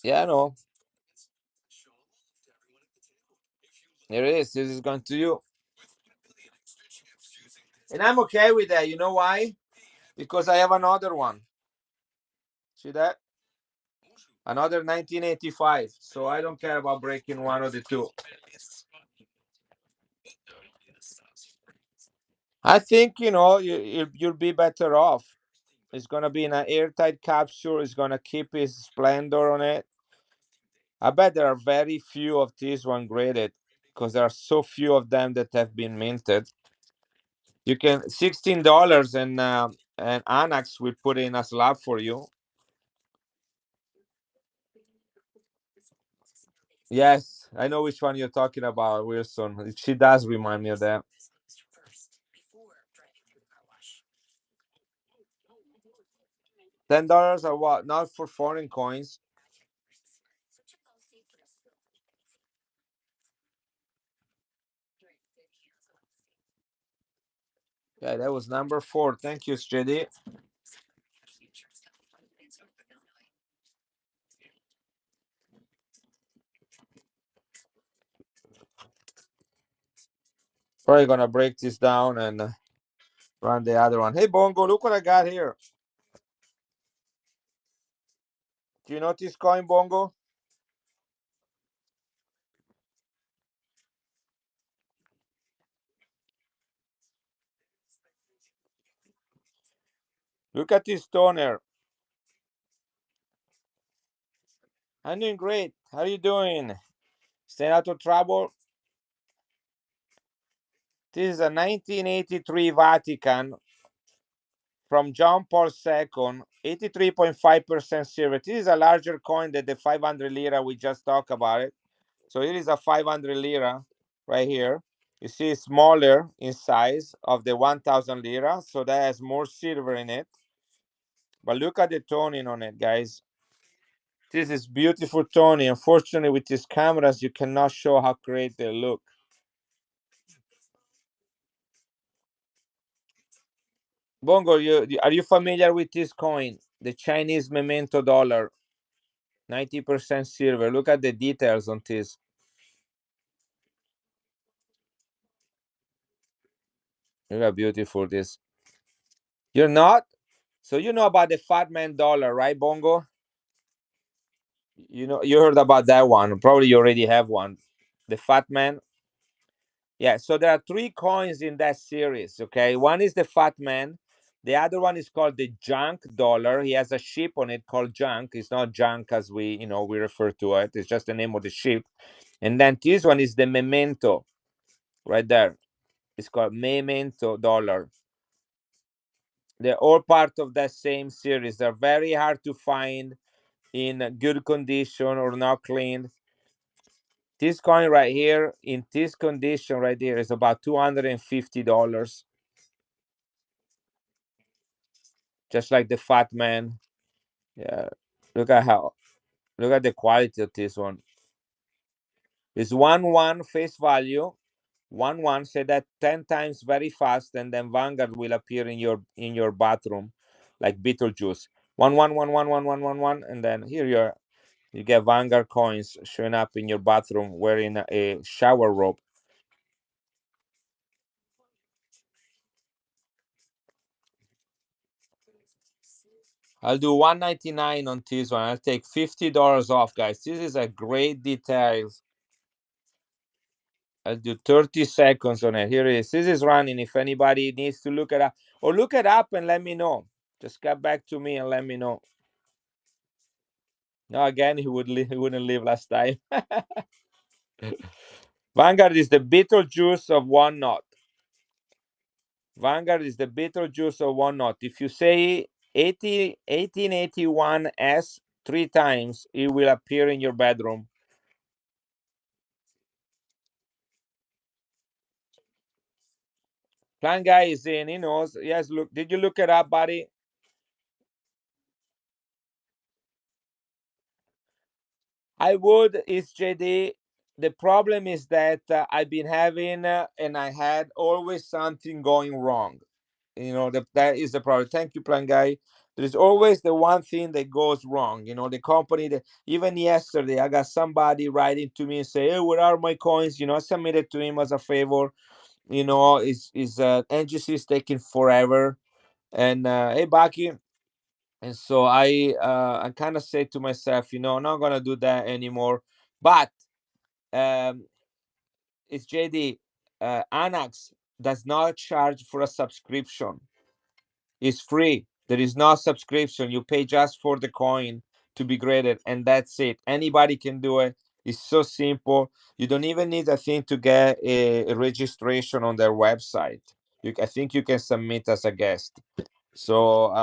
Yeah, I know. Here it is. This is going to you. And I'm okay with that. You know why? Because I have another one. See that? Another 1985. So I don't care about breaking one of the two. I think, you'll be better off. It's going to be in an airtight capsule. It's going to keep its splendor on it. I bet there are very few of these one graded because there are so few of them that have been minted. You can $16 and Annex will put in a slab for you. Yes, I know which one you're talking about, Wilson. She does remind me of that. $10 or what? Not for foreign coins. Yeah, that was number 4. Thank you, JD. Probably gonna break this down and run the other one. Hey, Bongo, look what I got here. Do you notice coin, Bongo? Look at this toner. I'm doing great. How are you doing? Staying out of trouble? This is a 1983 Vatican from John Paul II, 83.5% silver. This is a larger coin than the 500 lira we just talked about it. So it is a 500 lira right here. You see it's smaller in size of the 1000 lira, so that has more silver in it. But look at the toning on it, guys. This is beautiful toning. Unfortunately, with these cameras, you cannot show how great they look. Bongo, are you familiar with this coin? The Chinese memento dollar, 90% silver. Look at the details on this. Look how beautiful this. You're not? So you know about the fat man dollar, right, Bongo? You heard about that one. Probably you already have one. The fat man. Yeah, so there are 3 coins in that series, okay? One is the fat man. The other one is called the junk dollar. He has a ship on it called junk. It's not junk as we refer to it. It's just the name of the ship. And then this one is the memento right there. It's called memento dollar. They're all part of that same series. They're very hard to find in good condition or not cleaned. This coin right here, in this condition right here, is about $250. Just like the fat man. Yeah. Look at how. Look at the quality of this one. It's 1-1 face value. 1-1. Say that 10 times very fast, and then Vanguard will appear in your bathroom, like Beetlejuice. 1-1-1-1-1-1-1-1, and then here you get Vanguard coins showing up in your bathroom wearing a shower robe. I'll do 199 on this one. I'll take $50 off, guys. This is a great detail. I'll do 30 seconds on it. Here it is. This is running. If anybody needs to look it up, or look it up and let me know. Just get back to me and let me know. No, again, he wouldn't leave last time. Vanguard is the Beetlejuice of one knot. Vanguard is the Beetlejuice of one knot. If you say 1881S 3 times, it will appear in your bedroom. Plan guy is in. He knows. Yes, look. Did you look it up, buddy? I would. It's JD. The problem is that I've been having, and I had always something going wrong. That is the problem. Thank you, plan guy. There's always the one thing that goes wrong. The company that even yesterday I got somebody writing to me and say, "Hey, where are my coins?" I submitted to him as a favor. Is NGC is taking forever, and hey, Baki. And so I kind of say to myself, I'm not gonna do that anymore. But um, it's JD. Anax does not charge for a subscription. It's free. There is no subscription. You pay just for the coin to be graded, and that's it. Anybody can do it. It's so simple. You don't even need a thing to get a registration on their website. I think you can submit as a guest. So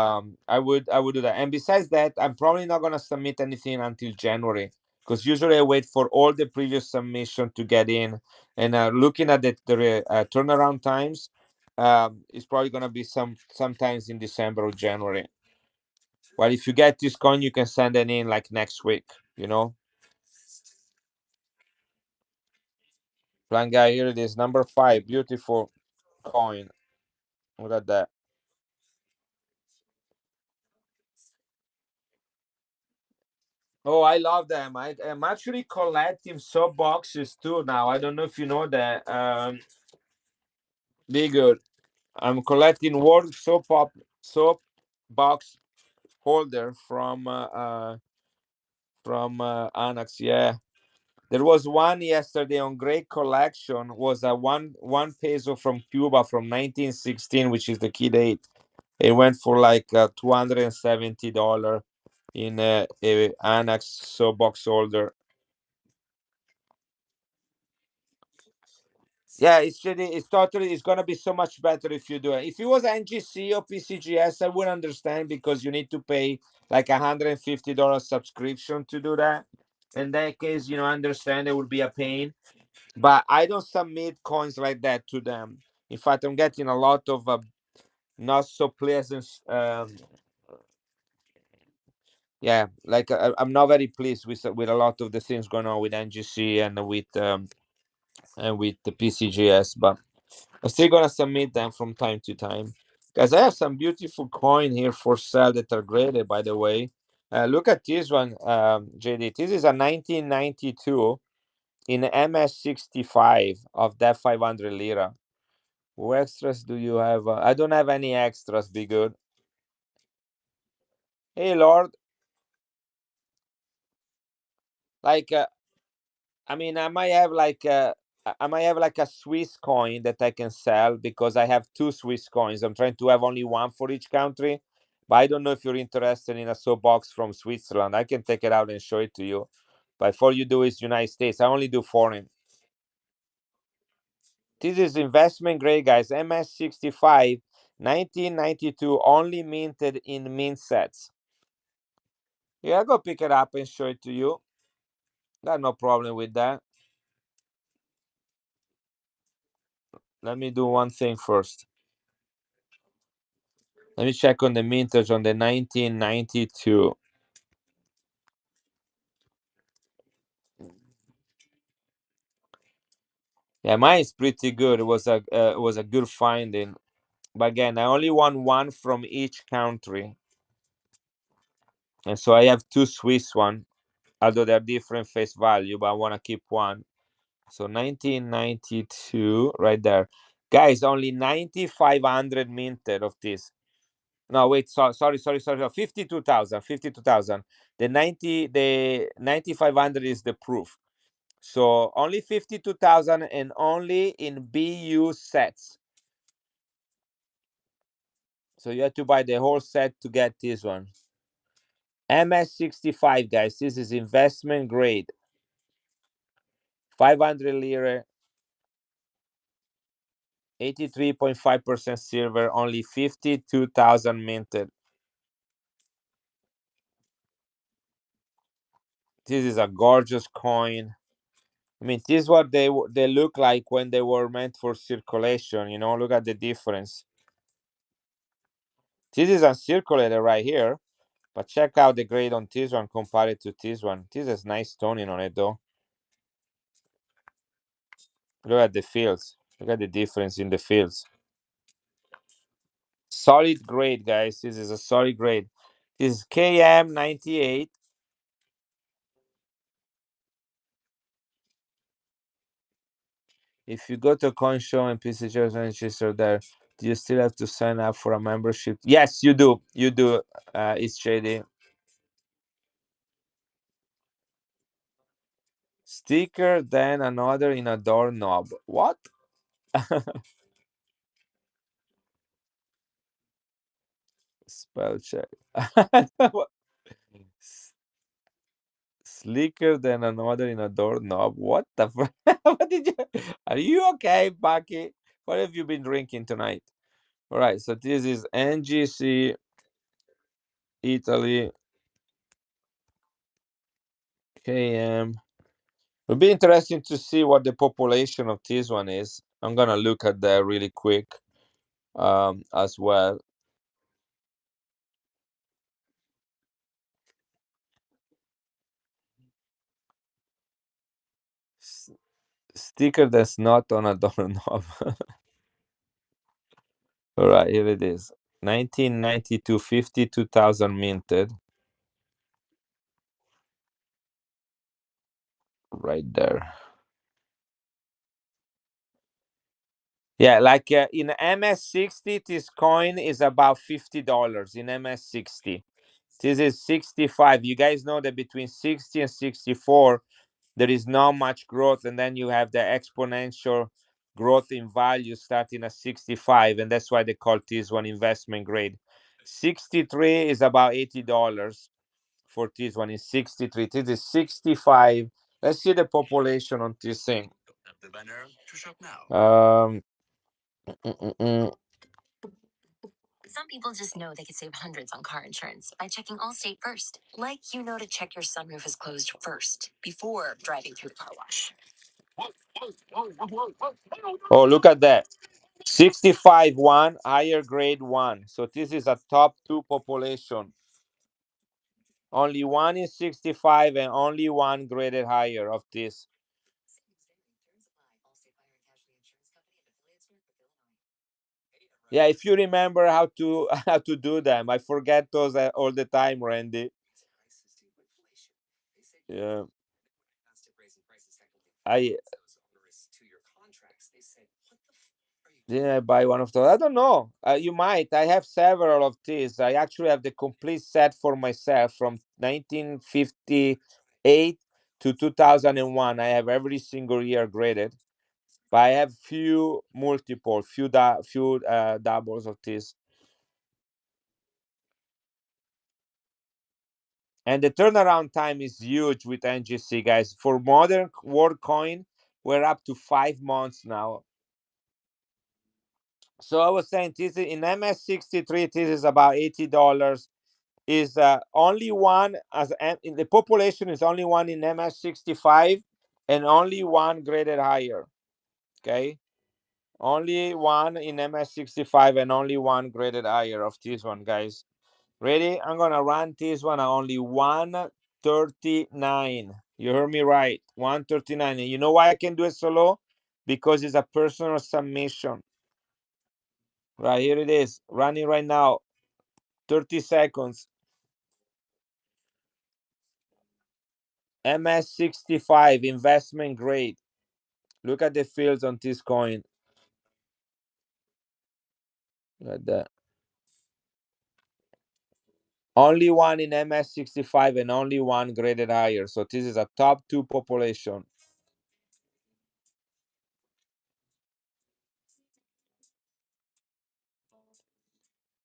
I would do that. And besides that, I'm probably not gonna submit anything until January, because usually I wait for all the previous submission to get in. And looking at the turnaround times, it's probably gonna be sometimes in December or January. Well, if you get this coin, you can send it in like next week. You know, Plan guy, here it is, number 5, beautiful coin. Look at that. Oh, I love them. I'm actually collecting soap boxes too now. I don't know if you know that. Be good. I'm collecting world soap box holder from Annex. Yeah, there was one yesterday on Great Collection. Was a one peso from Cuba from 1916, which is the key date. It went for like $270 in a Annex soap box holder. Yeah, it's gonna be so much better if you do it. If it was NGC or PCGS, I would understand, because you need to pay like $150 subscription to do that. In that case, I understand it would be a pain, but I don't submit coins like that to them. In fact, I'm getting a lot of not so pleasant. Yeah, like I'm not very pleased with a lot of the things going on with NGC and with the PCGS, but I'm still gonna submit them from time to time. Guys, I have some beautiful coin here for sale that are graded, by the way. Look at this one, JD. This is a 1992 in MS65 of that 500 lira. What extras do you have? I don't have any extras. Be good. Hey, Lord. Like, I might have like I might have like a Swiss coin that I can sell, because I have two Swiss coins. I'm trying to have only one for each country, but I don't know if you're interested in a soapbox from Switzerland. I can take it out and show it to you. But all you do is United States. I only do foreign. This is investment grade, guys. MS65, 1992, only minted in mint sets. Yeah, I'll go pick it up and show it to you. Got no problem with that. Let me do one thing first. Let me check on the mintage on the 1992. Yeah, mine is pretty good. It was a good finding. But again, I only want one from each country, and so I have two Swiss one, although they're different face value. But I want to keep one. So 1992, right there, guys. Only 9,500 minted of this. No, wait. Sorry. No, 52,000. 52,000. The 9,500 is the proof. So only 52,000 and only in BU sets. So you have to buy the whole set to get this one. MS65, guys. This is investment grade. 500 lire, 83.5% silver, only 52,000 minted. This is a gorgeous coin. I mean, this is what they look like when they were meant for circulation. You know, look at the difference. This is uncirculated right here, but check out the grade on this one compared to this one. This is nice toning on it, though. Look at the fields. Look at the difference in the fields. Solid grade, guys. This is a solid grade. This is KM98. If you go to coin show and PCGs and register there, do you still have to sign up for a membership? Yes, you do. You do. It's shady. Sticker, then another in a doorknob. What? Spell check. Slicker than another in a doorknob. What the what did you are you okay, Bucky? What have you been drinking tonight? All right, so this is NGC Italy KM. It'll be interesting to see what the population of this one is. I'm gonna look at that really quick as well. S- Sticker that's not on a doorknob. All right, here it is. 1992, 52,000 minted. Right there. Yeah, like in MS60, this coin is about $50 in MS60. This is 65. You guys know that between 60 and 64, there is not much growth, and then you have the exponential growth in value starting at 65, and that's why they call this one investment grade. 63 is about $80 for this one. Is 63. This is 65. Let's see the population on this thing. Um, mm, mm, mm. Some people just know they could save hundreds on car insurance by checking Allstate first. Like to check your sunroof is closed first before driving through the car wash. Oh, look at that. 65 one, higher grade one. So this is a top two population. Only one is 65 and only one graded higher of this. Yeah, if you remember how to how to do them. I forget those all the time, Randy. Yeah. I didn't I buy one of those? I don't know. You might. I have several of these. I actually have the complete set for myself from 1958 to 2001. I have every single year graded, but I have few doubles of this. And the turnaround time is huge with NGC, guys. For modern world coin, we're up to 5 months now. So I was saying this in MS63, this is about $80. Is only one in the population is only one in MS65 and only one graded higher. Okay, only one in MS65 and only one graded higher of this one, guys. Ready? I'm gonna run this one at only 139. You heard me right, 139. And you know why I can do it so low? because it's a personal submission. Right here it is, running right now. 30 seconds. MS65 investment grade. Look at the fields on this coin. Look at that. Only one in MS65 and only one graded higher. So this is a top 2 population.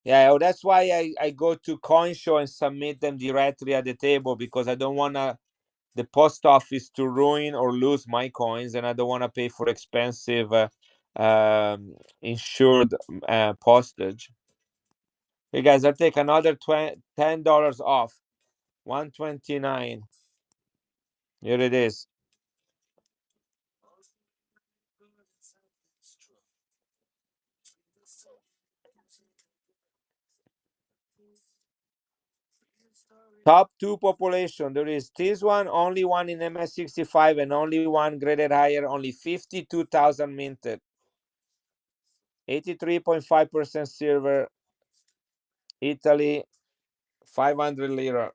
Yeah, that's why I go to CoinShow and submit them directly at the table, because I don't want the post office to ruin or lose my coins, and I don't want to pay for expensive insured postage. Hey guys, I'll take another $10 off. 129. Here it is. Top 2 population. There is this one, only one in MS65 and only one graded higher, only 52,000 minted. 83.5% silver. Italy, 500 lira.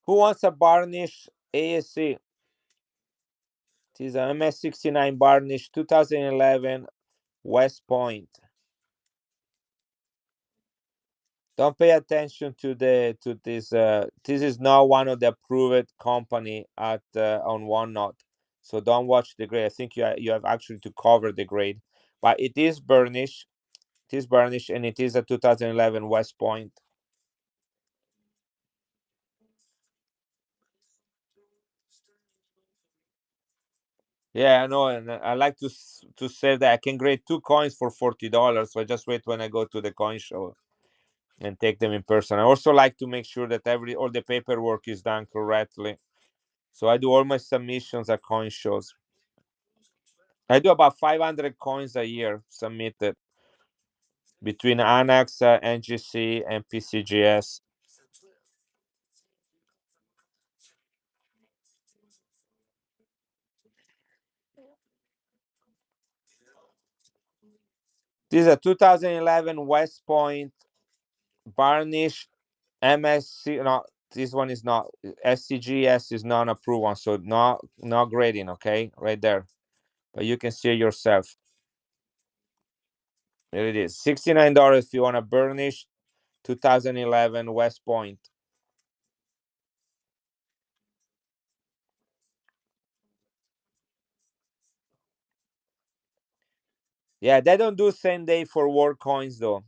Who wants a varnish ASC? This is an MS69 varnish 2011 West Point. Don't pay attention to this. This is not one of the approved company at on OneNote, so don't watch the grade. I think you have actually to cover the grade, but it is burnished. It is burnished, and it is a 2011 West Point. Yeah, I know, and I like to say that I can grade 2 coins for $40. So I just wait when I go to the coin show and take them in person. I also like to make sure that all the paperwork is done correctly. So I do all my submissions at coin shows. I do about 500 coins a year submitted between Annex, NGC, and PCGS. This is a 2011 West Point varnish MSC. No, this one is not. SCGS is non-approved one, so not grading. Okay, right there, but you can see it yourself. There it is, $69 if you want to burnish 2011 West Point. Yeah, they don't do same day for war coins though.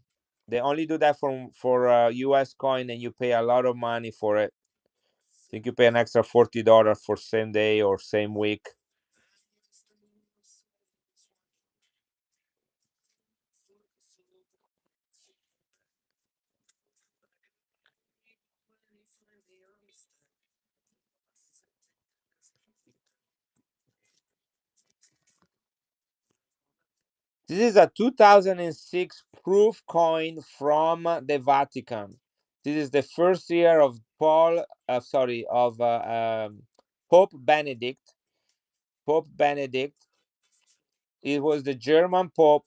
They only do that for US coin, and you pay a lot of money for it. I think you pay an extra $40 for same day or same week. This is a 2006 proof coin from the Vatican. This is the first year of Pope Benedict. Pope Benedict. It was the German Pope.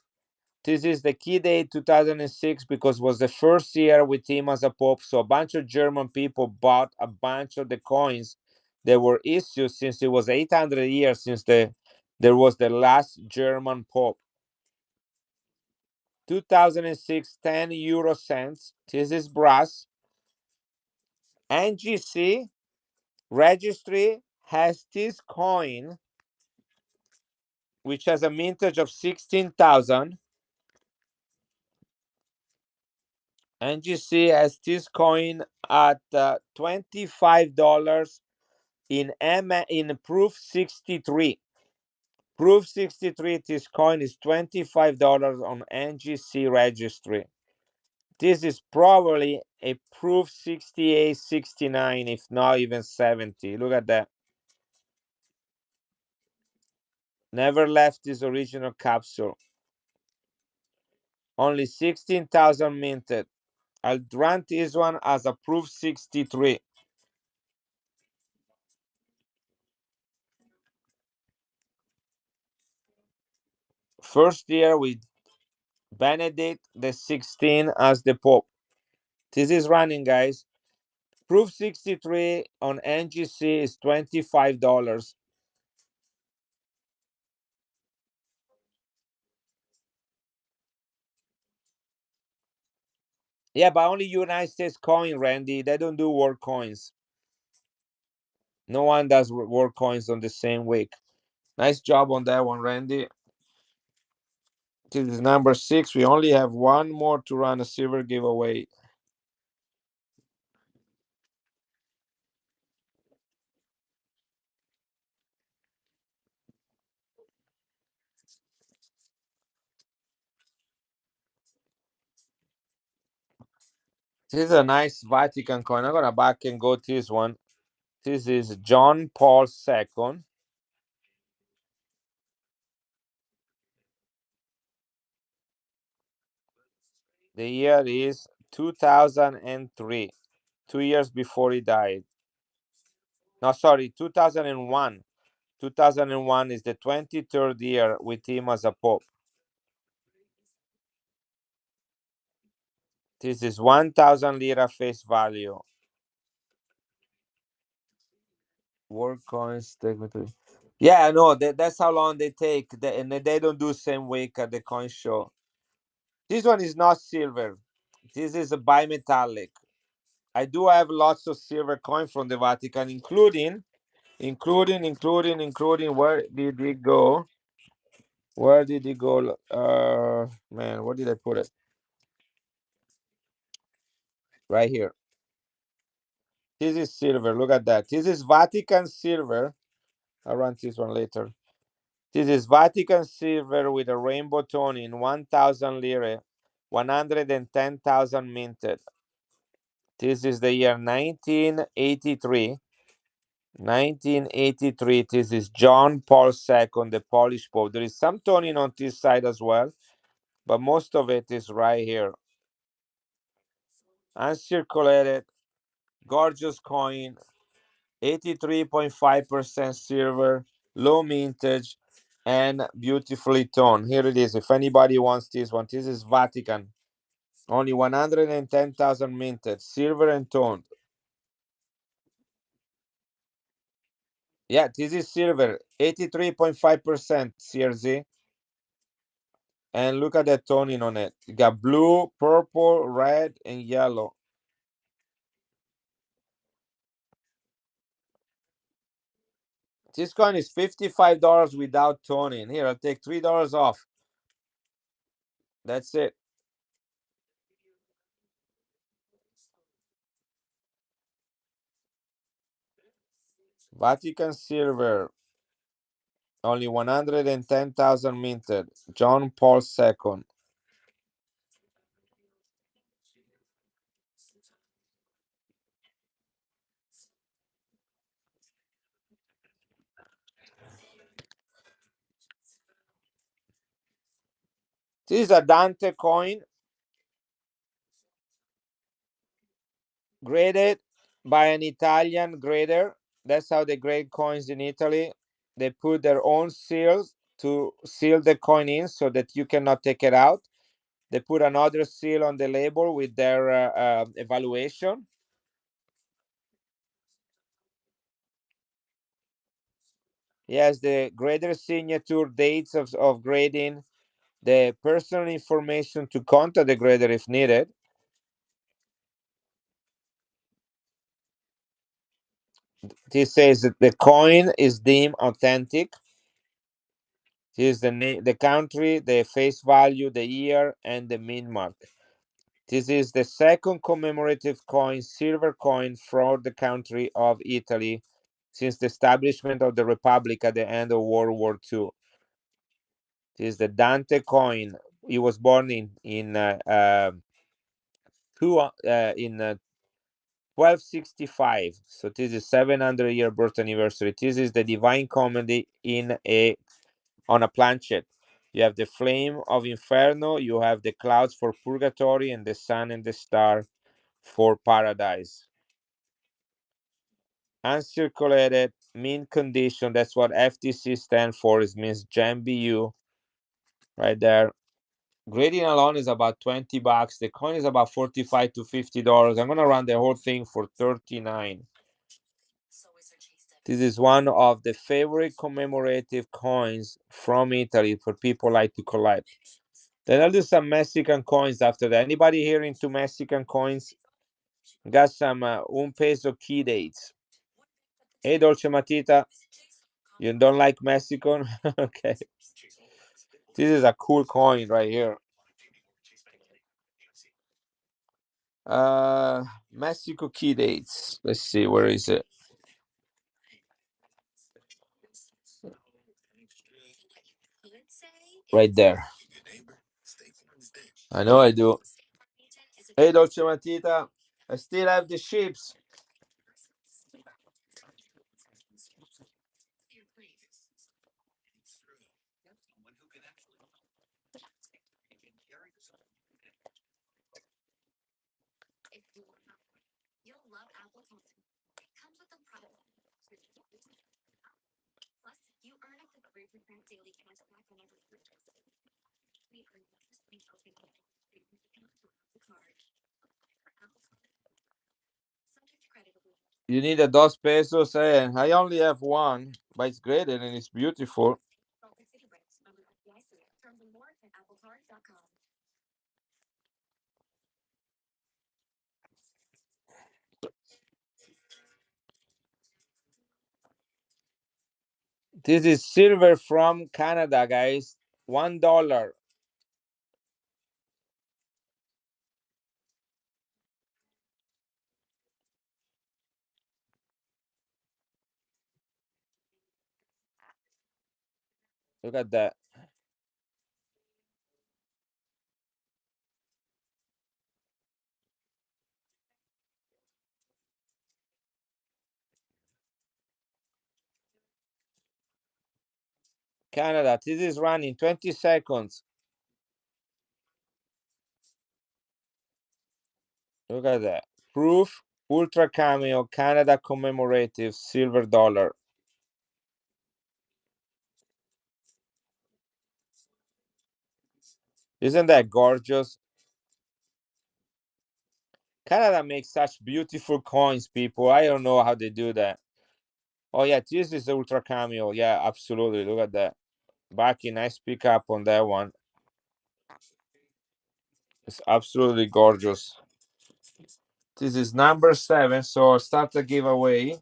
This is the key date 2006 because it was the first year with him as a pope. So a bunch of German people bought a bunch of the coins that were issued since it was 800 years since there was the last German pope. 2006 10 euro cents. This is brass. NGC registry has this coin, which has a mintage of 16,000. NGC has this coin at $25 in proof 63. Proof 63, this coin is $25 on NGC registry. This is probably a proof 68, 69, if not even 70. Look at that. Never left this original capsule. Only 16,000 minted. I'll run this one as a proof 63. First year with Benedict the 16th as the Pope. This is running, guys. Proof 63 on NGC is $25. Yeah, but only United States coin, Randy. They don't do world coins. No one does world coins on the same week. Nice job on that one, Randy. This is number 6. We only have one more to run a silver giveaway. This is a nice Vatican coin. I'm gonna back and go to this one. This is John Paul II. The year is 2003, 2 years before he died. No, sorry, 2001. 2001 is the 23rd year with him as a pope. This is 1,000 lira face value. World coins technically. Yeah, I know. That's how long they take. And they don't do same week at the coin show. This one is not silver. This is a bimetallic. I do have lots of silver coin from the Vatican, including. Where did it go? Where did it go? Man, where did I put it? Right here. This is silver. Look at that. This is Vatican silver. I'll run this one later. This is Vatican silver with a rainbow tone in 1,000 lire, 110,000 minted. This is the year 1983. 1983. This is John Paul II, the Polish Pope. There is some toning on this side as well, but most of it is right here. Uncirculated, gorgeous coin, 83.5% silver, low mintage, and beautifully toned. Here it is. If anybody wants this one, this is Vatican. Only 110,000 minted, silver and toned. Yeah, this is silver, 83.5% CRZ. And look at the toning on it. You got blue, purple, red, and yellow. This coin is $55 without toning. Here, I'll take $3 off. That's it. Vatican silver, only 110,000 minted. John Paul II. This is a Dante coin, graded by an Italian grader. That's how they grade coins in Italy. They put their own seals to seal the coin in so that you cannot take it out. They put another seal on the label with their evaluation. Yes, the grader signature, dates of grading, the personal information to contact the grader if needed. This says that the coin is deemed authentic. This is the name, the country, the face value, the year, and the min mark. This is the second commemorative coin, silver coin, for the country of Italy since the establishment of the Republic at the end of World War II. This is the Dante coin. He was born in 1265. So this is 700-year birth anniversary. This is the Divine Comedy in a on a planchet. You have the flame of Inferno. You have the clouds for purgatory, and the sun and the star for paradise. Uncirculated, mint condition. That's what FTC stands for. It means Gem BU. right there. Grading alone is about $20. The coin is about $45 to $50. I'm gonna run the whole thing for 39. This is one of the favorite commemorative coins from Italy for people like to collect. Then I'll do some Mexican coins after that. Anybody here into Mexican coins? Got some un peso key dates. Hey, Dolce Matita, you don't like Mexican? Okay. This is a cool coin right here. Mexico key dates. Let's see, where is it? Right there. I know I do. Hey, Dolce Matita, I still have the ships. You need a dos pesos, and I only have one, but it's great and it's beautiful. This is silver from Canada, guys. $1. Look at that. Canada. This is running 20 seconds. Look at that. Proof Ultra Cameo Canada commemorative silver dollar. Isn't that gorgeous? Canada makes such beautiful coins, people. I don't know how they do that. Oh yeah, this is the Ultra Cameo. Yeah, absolutely. Look at that. Baki, nice pickup on that one. It's absolutely gorgeous. This is number 7, so I'll start the giveaway.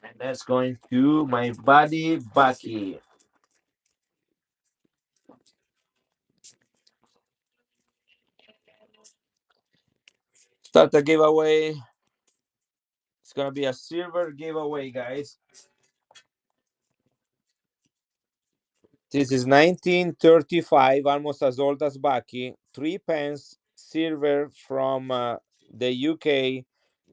And that's going to my buddy Baki. Start the giveaway. It's gonna be a silver giveaway, guys. This is 1935, almost as old as Baki. 3 pence, silver from the UK.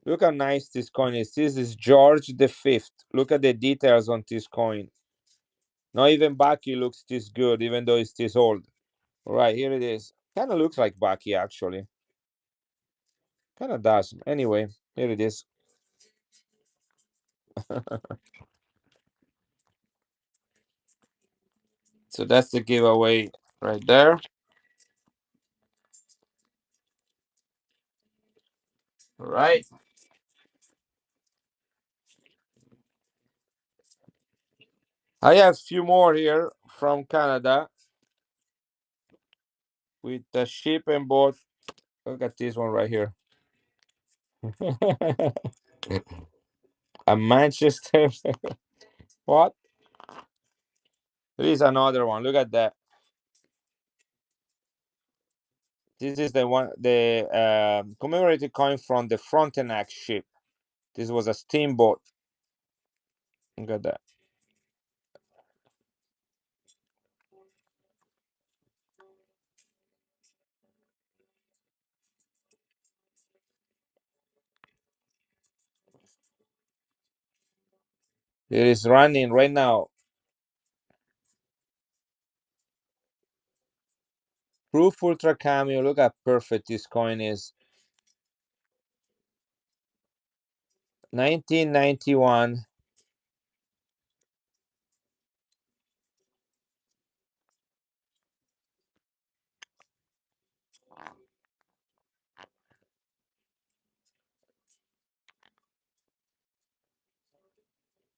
Look how nice this coin is. This is George the Fifth. Look at the details on this coin. Not even Baki looks this good, even though it's this old. All right, here it is. Kind of looks like Baki, actually. Kind of does. Anyway, here it is. So that's the giveaway right there. All right. I have a few more here from Canada with the ship and boat. Look at this one right here. A Manchester. What? There is another one. Look at that. This is the one, the commemorative coin from the Frontenac ship. This was a steamboat. Look at that. It is running right now. Proof Ultra Cameo. Look how perfect this coin is. 1991.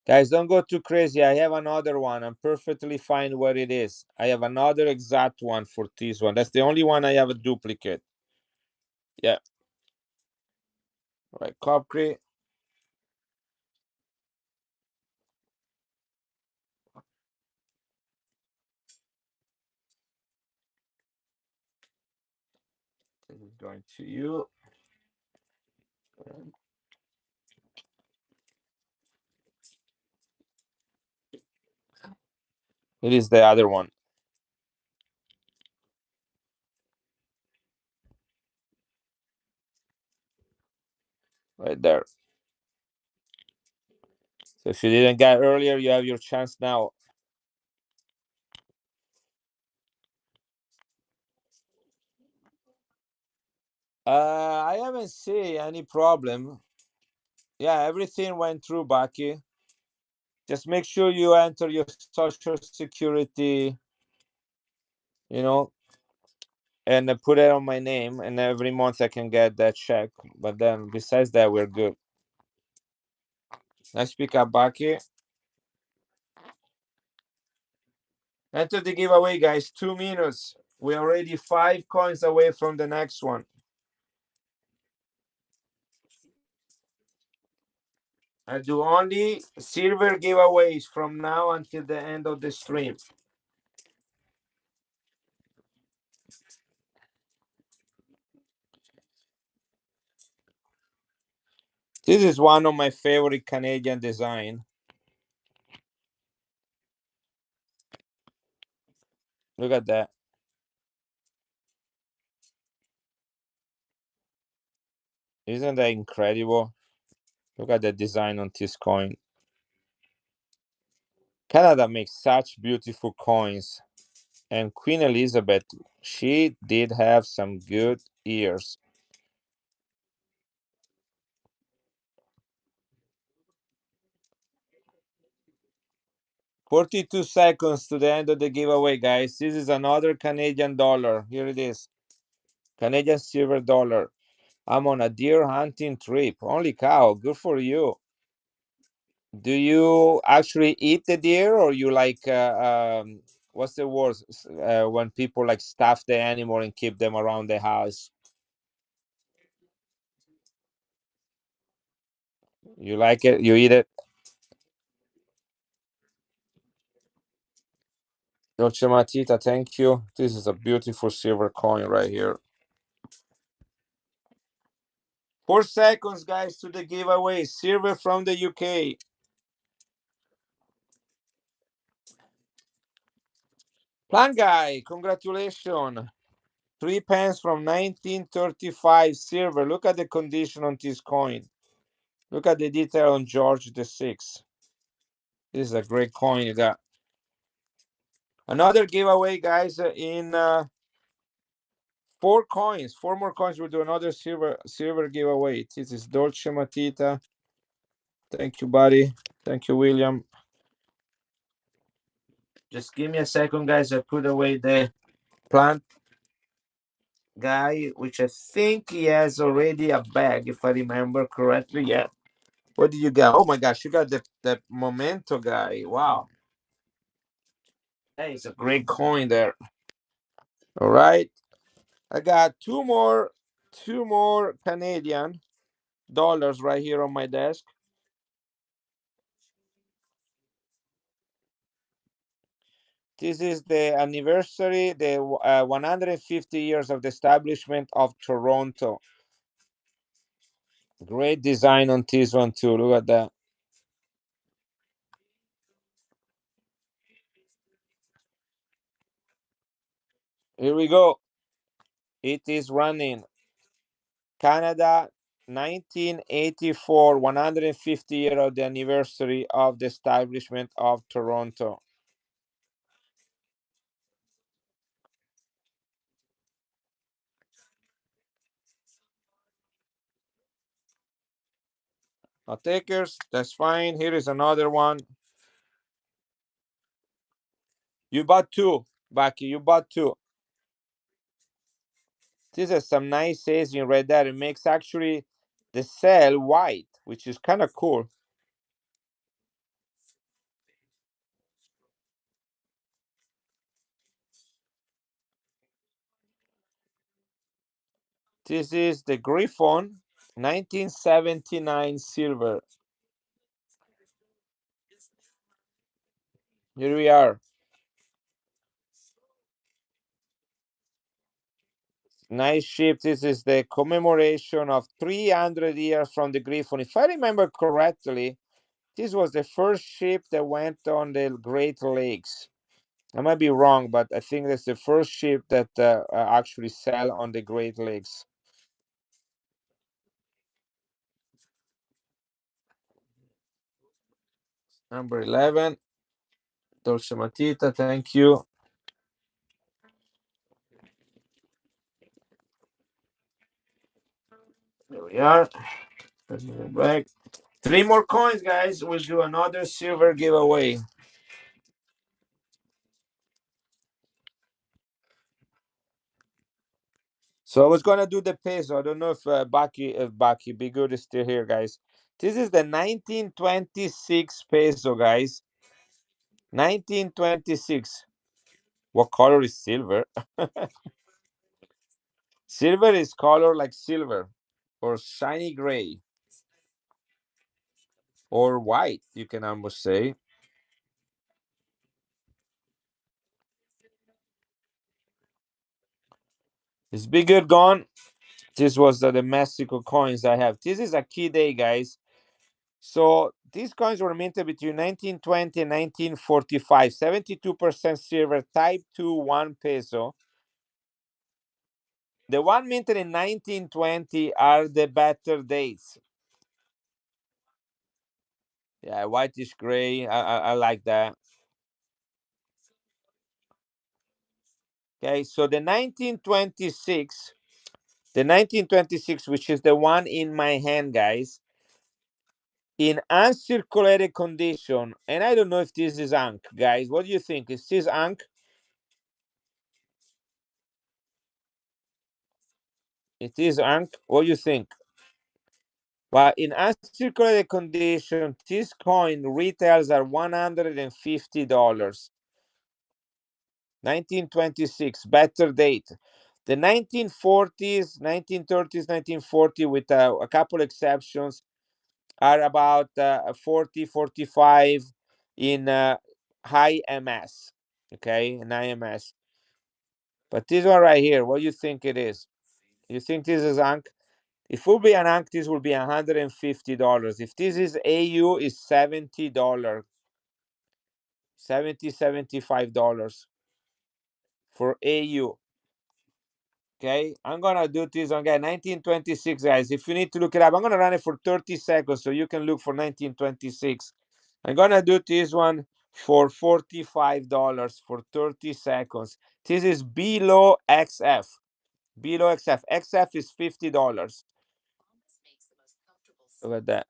Guys, don't go too crazy. I have another one. I'm perfectly fine where it is. I have another exact one for this one. That's the only one I have a duplicate. Yeah. Right. Copy. This is going to you. It is the other one right there. So if you didn't get earlier, you have your chance now. I haven't seen any problem. Yeah, everything went through, Baki. Just make sure you enter your social security, you know, and put it on my name, and every month I can get that check. But then besides that, we're good. Let's pick up Baki. Enter the giveaway, guys. 2 minutes. We're already 5 coins away from the next one. I do only silver giveaways from now until the end of the stream. This is one of my favorite Canadian design. Look at that. Isn't that incredible? Look at the design on this coin. Canada makes such beautiful coins. And Queen Elizabeth, she did have some good ears. 42 seconds to the end of the giveaway, guys. This is another Canadian dollar. Here it is. Canadian silver dollar. I'm on a deer hunting trip. Holy cow, good for you. Do you actually eat the deer, or you like what's the word when people like stuff the animal and keep them around the house? You like it? You eat it? Dolce Matita, thank you. This is a beautiful silver coin right here. 4 seconds, guys, to the giveaway. Silver from the UK. Plan guy, congratulations. 3 pence from 1935 silver. Look at the condition on this coin. Look at the detail on George the Sixth. This is a great coin you got. Another giveaway, guys, in 4 coins. 4 more coins. We'll do another silver giveaway. This is Dolce Matita. Thank you, buddy. Thank you, William. Just give me a second, guys. I put away the plant guy, which I think he has already a bag, if I remember correctly. Yeah. What did you get? Oh my gosh, you got the memento guy. Wow. That is a great coin there. All right. I got two more Canadian dollars right here on my desk. This is the anniversary, the 150 years of the establishment of Toronto. Great design on this one too. Look at that. Here we go. It is running. Canada, 1984, 150 year of the anniversary of the establishment of Toronto. No takers. That's fine. Here is another one. You bought two, Baki. You bought two. This is some nice aging right there. It makes actually the cell white, which is kind of cool. This is the Griffon 1979 silver. Here we are. Nice ship. This is the commemoration of 300 years from the Griffon. If I remember correctly, this was the first ship that went on the Great Lakes. I might be wrong, but I think that's the first ship that actually sailed on the Great Lakes. Number 11, Dolce Matita. Thank you. There we are. Let's move back. Three more coins, guys. We'll do another silver giveaway. So I was gonna do the peso. I don't know if Be Good is still here, guys. This is the 1926 peso, guys. 1926. What color is silver? Silver is color like silver, or shiny gray, or white. You can almost say. Is Be Good gone? This was the Mexico coins I have. This is a key day, guys. So these coins were minted between 1920 and 1945. 72% silver, type 2, 1 peso. The one minted in 1920 are the better dates. Yeah, whitish gray. I like that. Okay, so the 1926, which is the one in my hand, guys, in uncirculated condition, and I don't know if this is Ankh, guys. What do you think? Is this Ankh? It is Ankh. What do you think? But in uncirculated condition, this coin retails are $150. 1926, better date. The 1940s, 1930s, 1940, with a couple exceptions, are about 40, 45 in high MS. Okay, in IMS. But this one right here, what do you think it is? You think this is Ankh? If it will be an Ankh, this will be $150. If this is AU, is $70. 70, $75 for AU. Okay, I'm gonna do this again. 1926, guys. If you need to look it up, I'm gonna run it for 30 seconds so you can look for 1926. I'm gonna do this one for $45 for 30 seconds. This is below XF. Below XF. XF is $50. Look at that.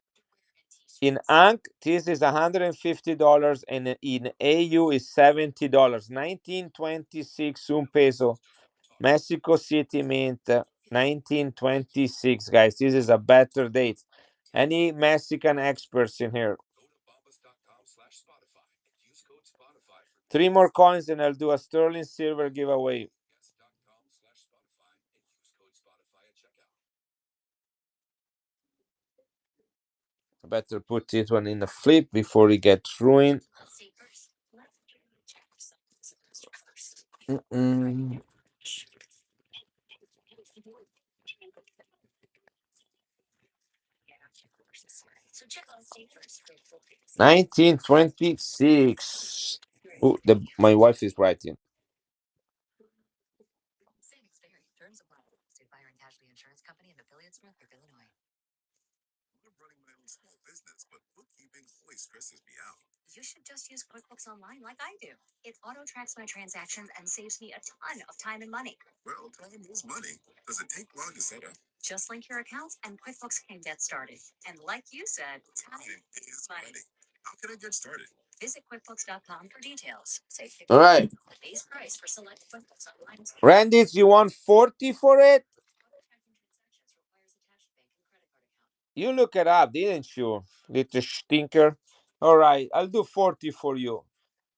In Ankh, this is $150, and in AU is $70. 1926 un peso. Mexico City Mint, 1926, guys. This is a better date. Any Mexican experts in here? Three more coins, and I'll do a sterling silver giveaway. I better put this one in the flip before it gets ruined. 1926. Oh, my wife is writing. You should just use QuickBooks Online like I do. It auto tracks my transactions and saves me a ton of time and money. Well, time is money. Does it take long to set up? Just link your account and QuickBooks can get started. And like you said, time is money. How can I get started? Visit QuickBooks.com for details. Save All right. the base price for select QuickBooks Online. Randy's, you want 40 for it? You look it up, didn't you, little stinker? All right, I'll do 40 for you.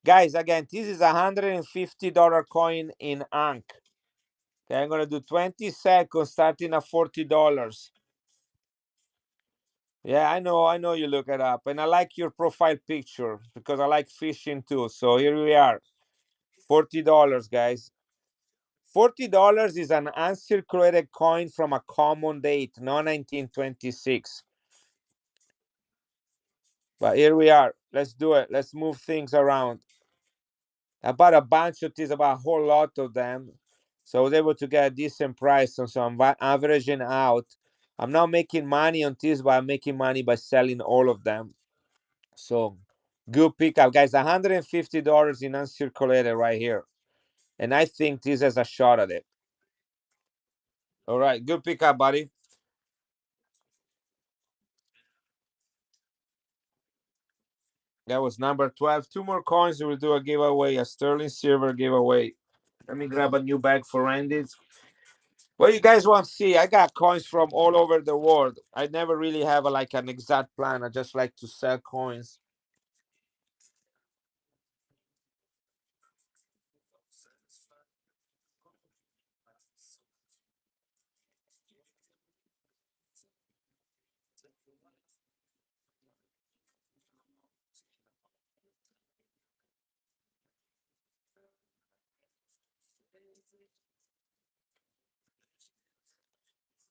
Guys, again, this is $150 coin in Ankh. Okay, I'm gonna do 20 seconds starting at $40. Yeah, I know you look it up. And I like your profile picture because I like fishing too. So here we are. $40, guys. $40 is an uncirculated coin from a common date, not 1926. But here we are. Let's do it. Let's move things around. I bought a bunch of these, about a whole lot of them. So I was able to get a decent price. So I'm averaging out. I'm not making money on this, but I'm making money by selling all of them. So good pickup, guys. $150 in uncirculated right here. And I think this has a shot at it. All right, good pickup, buddy. That was number 12. Two more coins. We'll do a giveaway, a sterling silver giveaway. Let me grab a new bag for Randy's. What you guys want to see? I got coins from all over the world. I never really have like an exact plan. I just like to sell coins.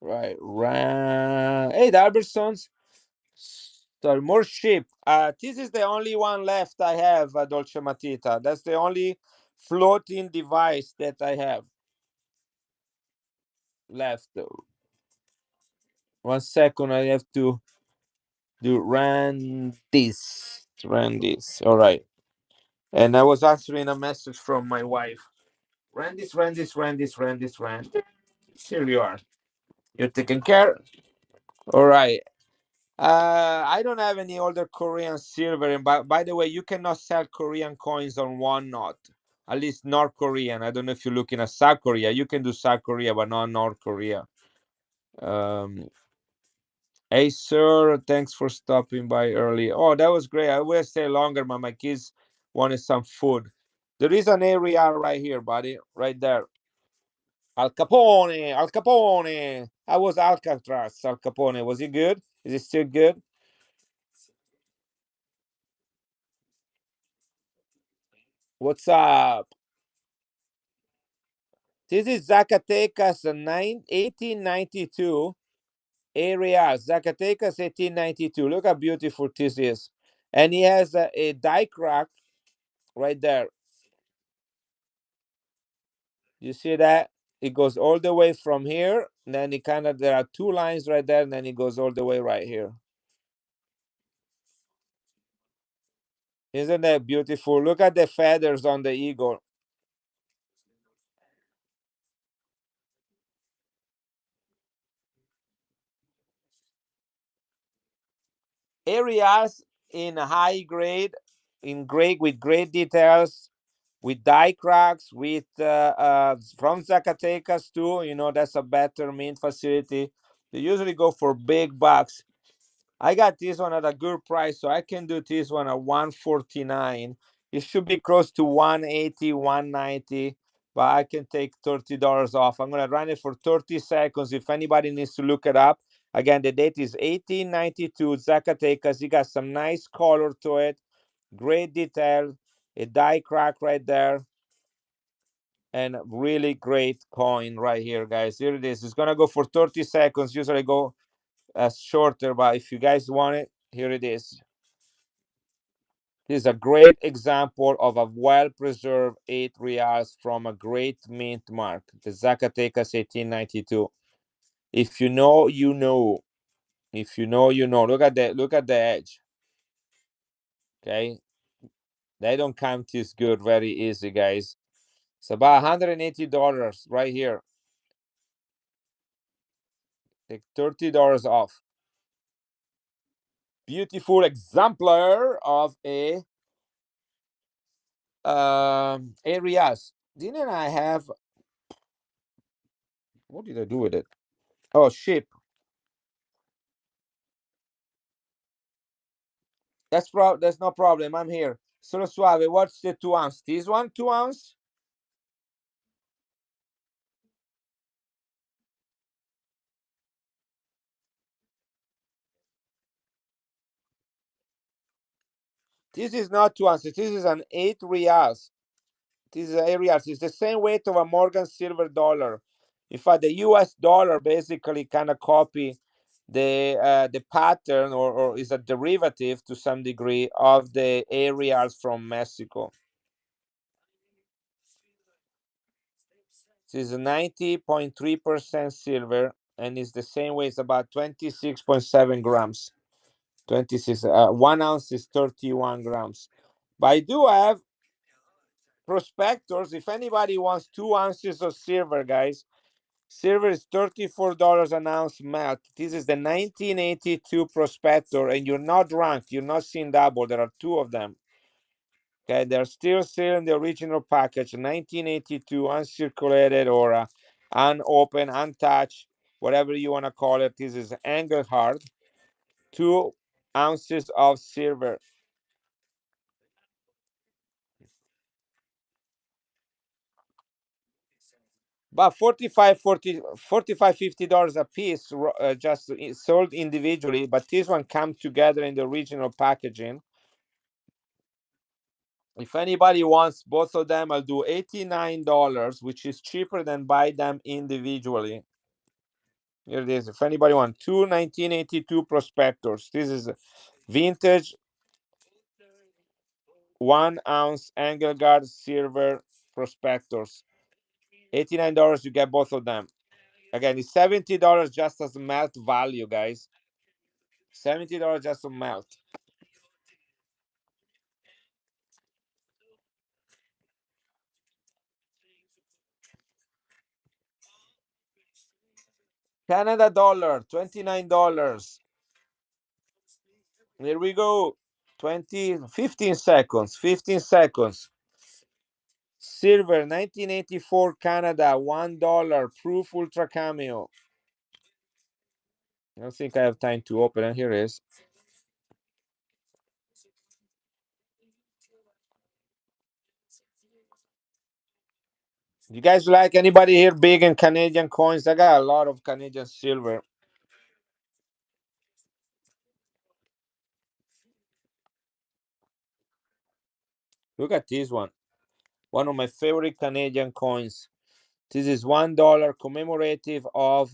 Right. Hey, the Albertsons. Sorry, more sheep. This is the only one left I have, Dolce Matita. That's the only floating device that I have left. 1 second, I have to do Randy's. Randy's. All right. And I was answering a message from my wife. Randy's. Here you are. You're taking care. All right. I don't have any older Korean silver. And by the way, you cannot sell Korean coins on one knot. At least North Korean. I don't know if you're looking at South Korea. You can do South Korea, but not North Korea. Um, hey, sir. Thanks for stopping by early. Oh, that was great. I will stay longer, but my kids wanted some food. There is an area right here, buddy. Right there. Al Capone. Al Capone. I was Alcatraz. Al Capone. Was he good? Is he still good? What's up? This is Zacatecas, 1892 area. Zacatecas, 1892. Look how beautiful this is. And he has a die crack right there. You see that? It goes all the way from here. And then it kind of, there are two lines right there. And then it goes all the way right here. Isn't that beautiful? Look at the feathers on the eagle. Areas in high grade, in great with great details, with die cracks, with from Zacatecas too. You know, that's a better mint facility. They usually go for big bucks. I got this one at a good price, so I can do this one at 149. It should be close to 180, 190, but I can take $30 off. I'm gonna run it for 30 seconds. If anybody needs to look it up, again, the date is 1892, Zacatecas. You got some nice color to it, great detail, a die crack right there, and really great coin right here, guys. Here it is. It's gonna go for 30 seconds. Usually go shorter, but if you guys want it, here it is. This is a great example of a well-preserved 8 reals from a great mint mark, the Zacatecas 1892. If you know, you know. If you know, you know. Look at the edge. Okay, they don't come this good very easy, guys. It's about $180 right here. Take $30 off. Beautiful exemplar of a areas. Didn't I have? What did I do with it? Oh, ship. That's no problem. I'm here. Solo suave. What's the 2 ounce? This one, 2 ounce. This is not 2 ounces. This is an 8 reals. This is areas. It's the same weight of a Morgan silver dollar. In fact, the U.S. dollar basically kind of copy the pattern, or is a derivative to some degree of the areas from Mexico. This is 90.3% silver, and it's the same weight. It's about 26.7 grams. 26. 1 ounce is 31 grams. But I do have prospectors. If anybody wants 2 ounces of silver, guys, silver is $34 an ounce melt. This is the 1982 prospector, and you're not drunk. You're not seeing double. There are two of them. Okay, they're still selling the original package, 1982, uncirculated or unopened, untouched, whatever you want to call it. This is angle hard. 2 ounces of silver. About 45, 40, 45, $50 a piece, just sold individually, but this one come together in the original packaging. If anybody wants both of them, I'll do $89, which is cheaper than buy them individually. Here it is. If anybody wants two 1982 prospectors, this is vintage 1 ounce angle guard silver prospectors. $89, you get both of them. Again, it's $70 just as melt value, guys. $70 just to melt. Canada dollar, $29. Here we go. 15 seconds. 15 seconds. Silver, 1984 Canada, $1. Proof Ultra Cameo. I don't think I have time to open it. Here it is. You guys like anybody here big in Canadian coins? I got a lot of Canadian silver. Look at this one. One of my favorite Canadian coins. This is $1 commemorative of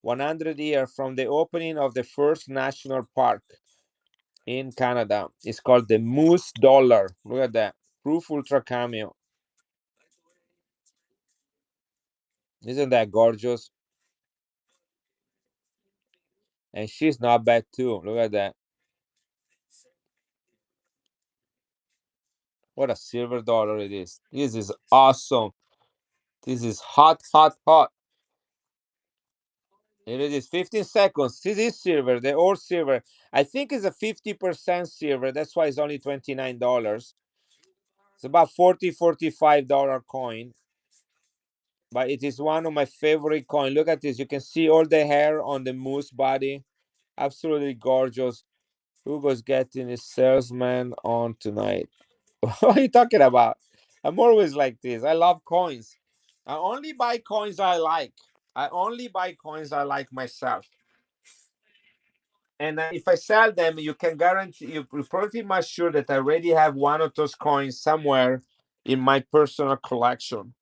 100 years from the opening of the first national park in Canada. It's called the Moose Dollar. Look at that. Proof Ultra Cameo. Isn't that gorgeous? And she's not bad too. Look at that. What a silver dollar it is. This is awesome. This is hot, hot, hot. Here it is. 15 seconds. This is silver. The old silver. I think it's a 50% silver. That's why it's only $29. It's about $45 coin. But it is one of my favorite coin. Look at this. You can see all the hair on the moose body. Absolutely gorgeous. Hugo's getting his salesman on tonight. What are you talking about? I'm always like this. I love coins. I only buy coins I like. I only buy coins I like myself. And if I sell them, you can guarantee, you're pretty much sure that I already have one of those coins somewhere in my personal collection.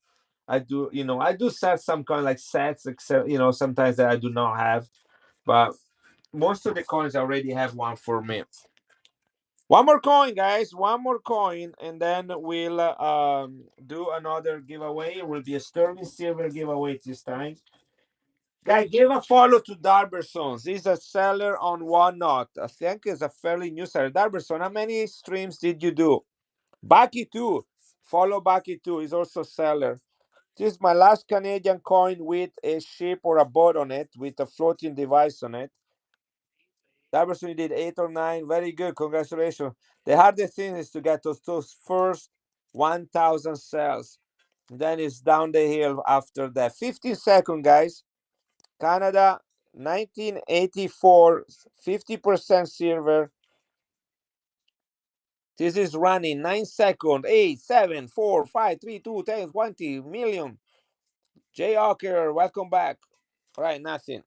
I do, I do sell some kind of like sets, except, sometimes that I do not have, but most of the coins I already have one for me. One more coin, guys. One more coin, and then we'll do another giveaway. It will be a sterling silver giveaway this time. Guys, give a follow to Darbersons. He's a seller on Whatnot. I think he's a fairly new seller. Darberson, how many streams did you do? Baki too. Follow Baki too. He's also a seller. This is my last Canadian coin with a ship or a boat on it, with a floating device on it. That person did 8 or 9. Very good. Congratulations. The hardest thing is to get those first 1,000 cells. Then it's down the hill after that. 15 seconds, guys. Canada, 1984, 50% silver. This is running 9 seconds. 8, 7, 4, 5, 3, 2, 10, 20 million. Jay Hawker, welcome back. All right, nothing.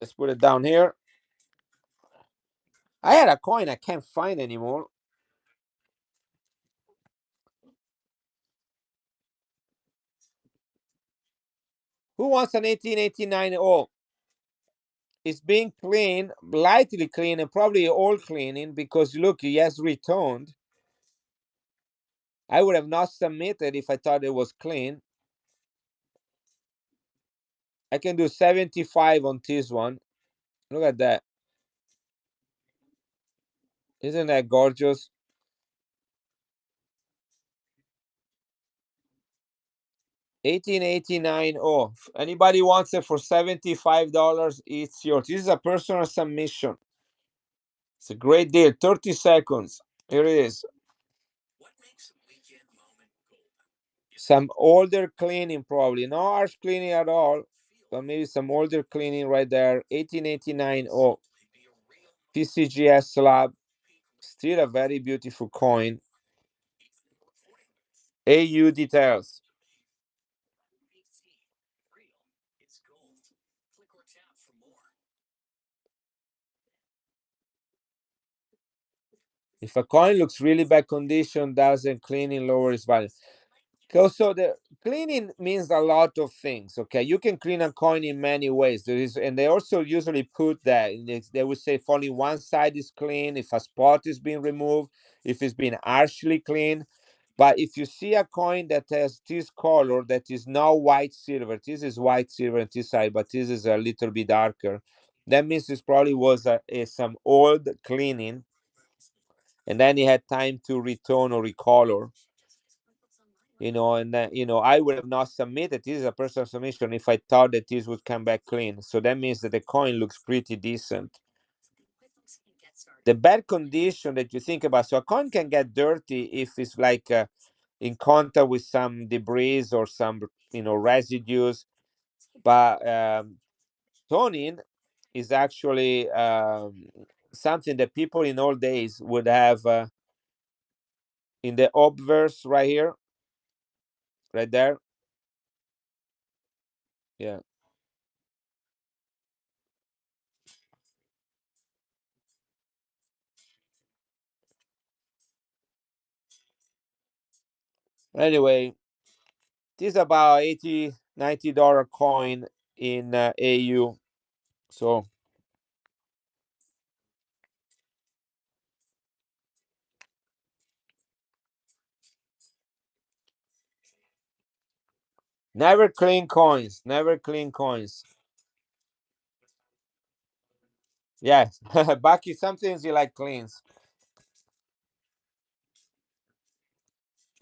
Let's put it down here. I had a coin I can't find anymore. Who wants an 1889? Oh, it's being cleaned, lightly cleaned, and probably all cleaning because look, he has returned. I would have not submitted if I thought it was clean. I can do 75 on this one. Look at that. Isn't that gorgeous? $18.89. Oh, if anybody wants it for $75, it's yours. This is a personal submission. It's a great deal. 30 seconds. Here it is. Some older cleaning, probably. No harsh cleaning at all. But maybe some older cleaning right there. 1889. Oh, PCGS slab. Still a very beautiful coin. AU details. If a coin looks really bad condition, doesn't cleaning lower its value. So the cleaning means a lot of things. Okay, you can clean a coin in many ways. There is, and they also usually put that. They would say if only one side is clean, if a spot is being removed, if it's been harshly cleaned. But if you see a coin that has this color that is now white silver, this is white silver on this side, but this is a little bit darker. That means this probably was some old cleaning, and then he had time to return or recolor. And then, I would have not submitted. This is a personal submission if I thought that this would come back clean. So that means that the coin looks pretty decent. The bad condition that you think about, so a coin can get dirty if it's like in contact with some debris or some residues, but toning is actually something that people in old days would have in the obverse right here, right there. Yeah. Anyway, this is about $80-$90 coin in AU. So never clean coins. Never clean coins. Yes. Baki, some things you like cleans.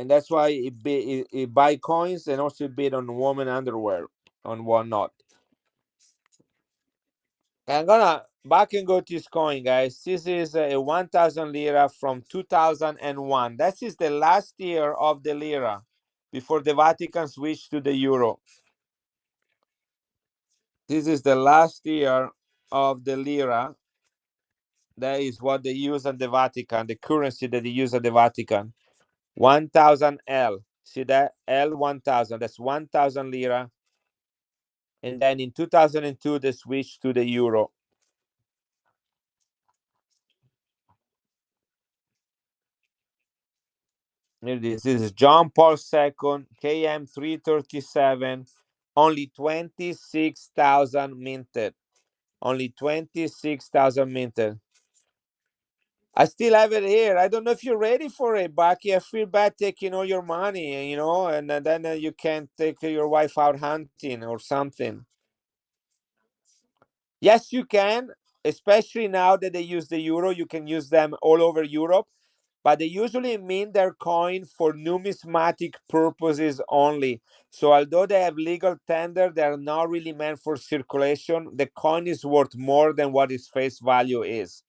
And that's why it buy coins and also bid on woman underwear on whatnot. I'm gonna back and go to this coin, guys. This is a 1,000 lira from 2001. That is the last year of the lira before the Vatican switched to the euro. This is the last year of the lira. That is what they use at the Vatican, the currency that they use at the Vatican. 1,000 L. See that? L 1,000. That's 1,000 lira. And then in 2002, they switched to the euro. Here it is. This is John Paul II, KM 337. Only 26,000 minted. Only 26,000 minted. I still have it here. I don't know if you're ready for it, Baki. I feel bad taking all your money, and then you can't take your wife out hunting or something. Yes, you can, especially now that they use the euro. You can use them all over Europe. but they usually mint their coin for numismatic purposes only. So although they have legal tender, they are not really meant for circulation. The coin is worth more than what its face value is.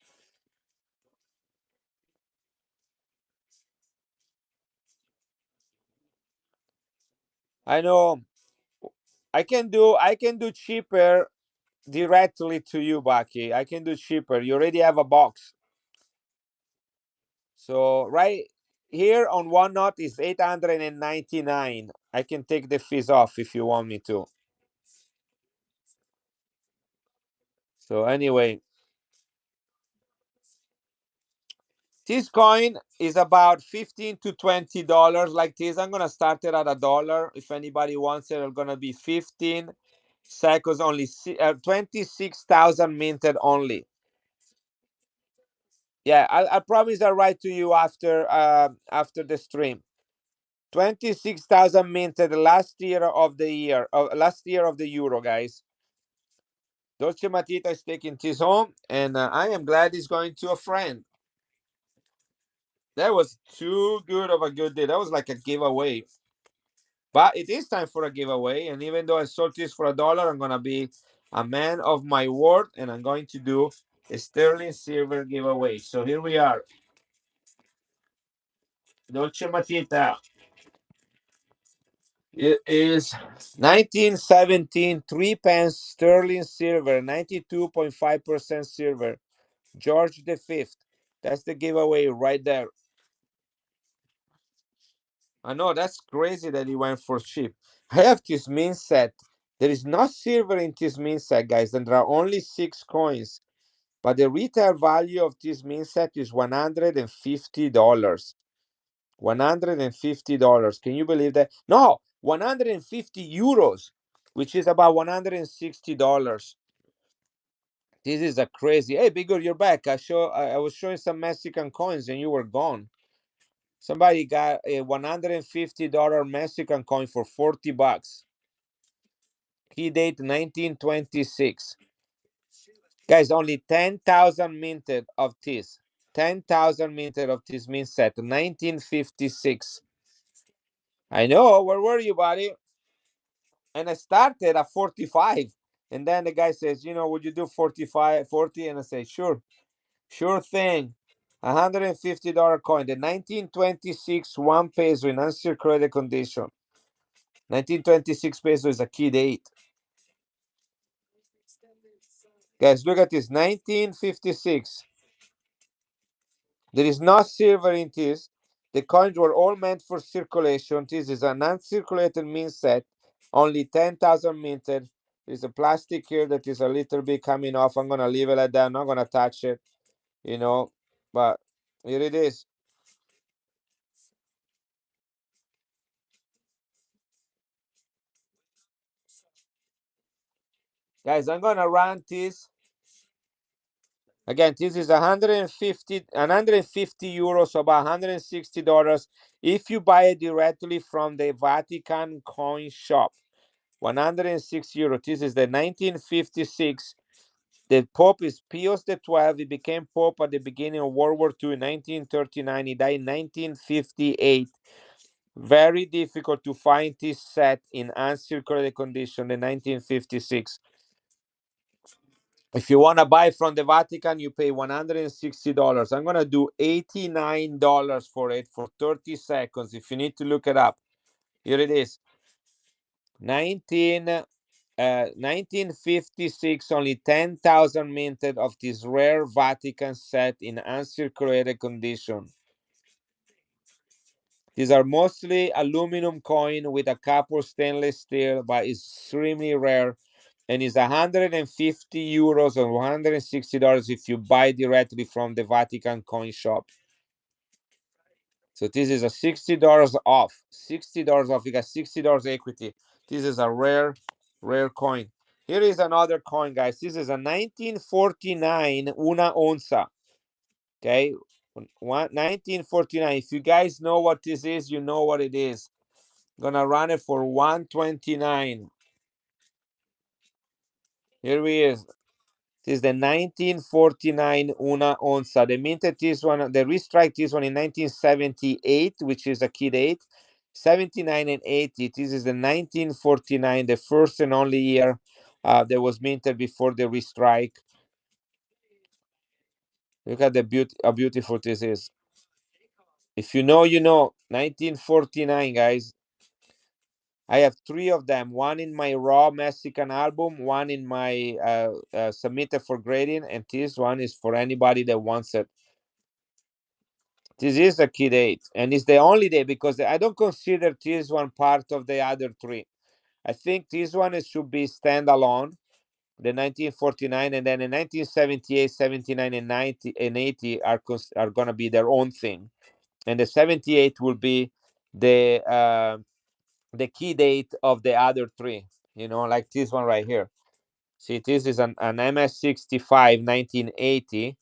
I know. I can do cheaper directly to you, Baki. I can do cheaper. You already have a box. So right here on one knot is 899. I can take the fees off if you want me to. So anyway, this coin is about $15 to $20 like this. I'm gonna start it at $1. If anybody wants it, it's gonna be 15 seconds only. 26,000 minted only. Yeah, I promise I'll write to you after the stream. 26,000 minted last year of the euro, guys. Dolce Matita is taking this home, and I am glad he's going to a friend. That was too good of a good day. That was like a giveaway. But it is time for a giveaway, and even though I sold this for $1, I'm gonna be a man of my word, and I'm going to do a sterling silver giveaway. So here we are. Dolce Matita. It is 1917, 3 pence sterling silver, 92.5% silver. George V. That's the giveaway right there. I know that's crazy that he went for cheap. I have this mint set. There is no silver in this mint set, guys, and there are only 6 coins. But the retail value of this mint set is $150. $150. Can you believe that? No, 150 euros, which is about $160. This is a crazy. Hey, Bigger, you're back. I was showing some Mexican coins and you were gone. Somebody got a $150 Mexican coin for $40. Key date 1926. Guys, only 10,000 minted of this. 10,000 minted of this mint set. 1956. I know. Where were you, buddy? And I started at 45. And then the guy says, would you do 45, 40? And I say, sure. Sure thing. $150 coin. The 1926 1 peso in uncirculated condition. 1926 peso is a key date. Guys, look at this. 1956. There is no silver in this. The coins were all meant for circulation. This is an uncirculated mint set. Only 10,000 minted. There's a plastic here that is a little bit coming off. I'm going to leave it like that. I'm not going to touch it, But here it is. Guys, I'm going to run this. Again, this is 150 euros, so about $160 if you buy it directly from the Vatican coin shop. 106 euros. This is the 1956. The Pope is Pius XII. He became Pope at the beginning of World War II in 1939. He died in 1958. Very difficult to find this set in uncirculated condition, the 1956. If you want to buy from the Vatican, you pay $160. I'm going to do $89 for it for 30 seconds. If you need to look it up, here it is. 1956, only 10,000 minted of this rare Vatican set in uncirculated condition. These are mostly aluminum coin with a copper stainless steel, but extremely rare, and is 150 euros or $160 if you buy directly from the Vatican coin shop. So this is a $60 off. $60 off. You got $60 equity. This is a rare coin. Here is another coin, guys. This is a 1949 una onza. Okay, 1949. If you guys know what this is, you know what it is. Gonna run it for 129. Here we is. This is the 1949 Una Onza. They minted this one, they restrike this one in 1978, which is a key date. 79 and 80. This is the 1949, the first and only year that was minted before the restrike. Look at the beauty, how beautiful this is. If you know, you know. 1949, guys. I have three of them. One in my raw Mexican album, one in my submitted for grading, and this one is for anybody that wants it. This is a key date, and it's the only day because I don't consider this one part of the other three. I think this one should be standalone, the 1949, and then in 1978, 79, and 90 and 80 are gonna be their own thing, and the 78 will be the key date of the other three. You know, like this one right here. See, this is an MS65 1980.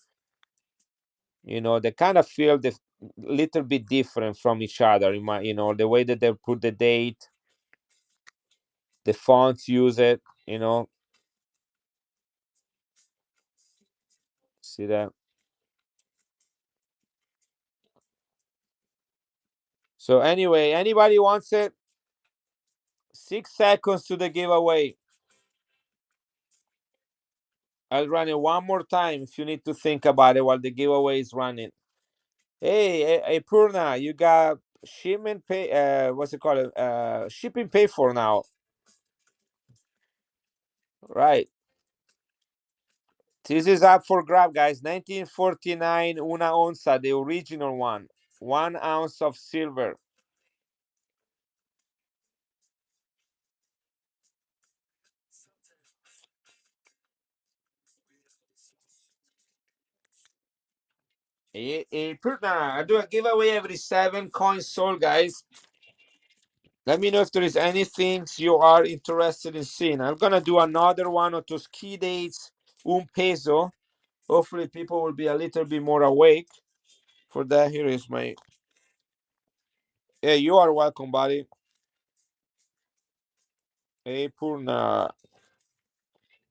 You know, they kind of feel the little bit different from each other in my, you know, the way that they put the date, the fonts use it, you know. See that? So anyway, anybody wants it? 6 seconds to the giveaway. I'll run it one more time if you need to think about it while the giveaway is running. Hey, Purna, you got shipment pay, what's it called? Shipping pay for now. Right. This is up for grab, guys. 1949 Una Onza, the original one. 1 ounce of silver. Purna, I do a giveaway every 7 coins sold, guys. Let me know if there is anything you are interested in seeing. I'm gonna do another one of those key dates, peso. Hopefully, people will be a little bit more awake. For that, here is my. Hey, you are welcome, buddy. Hey, Purna.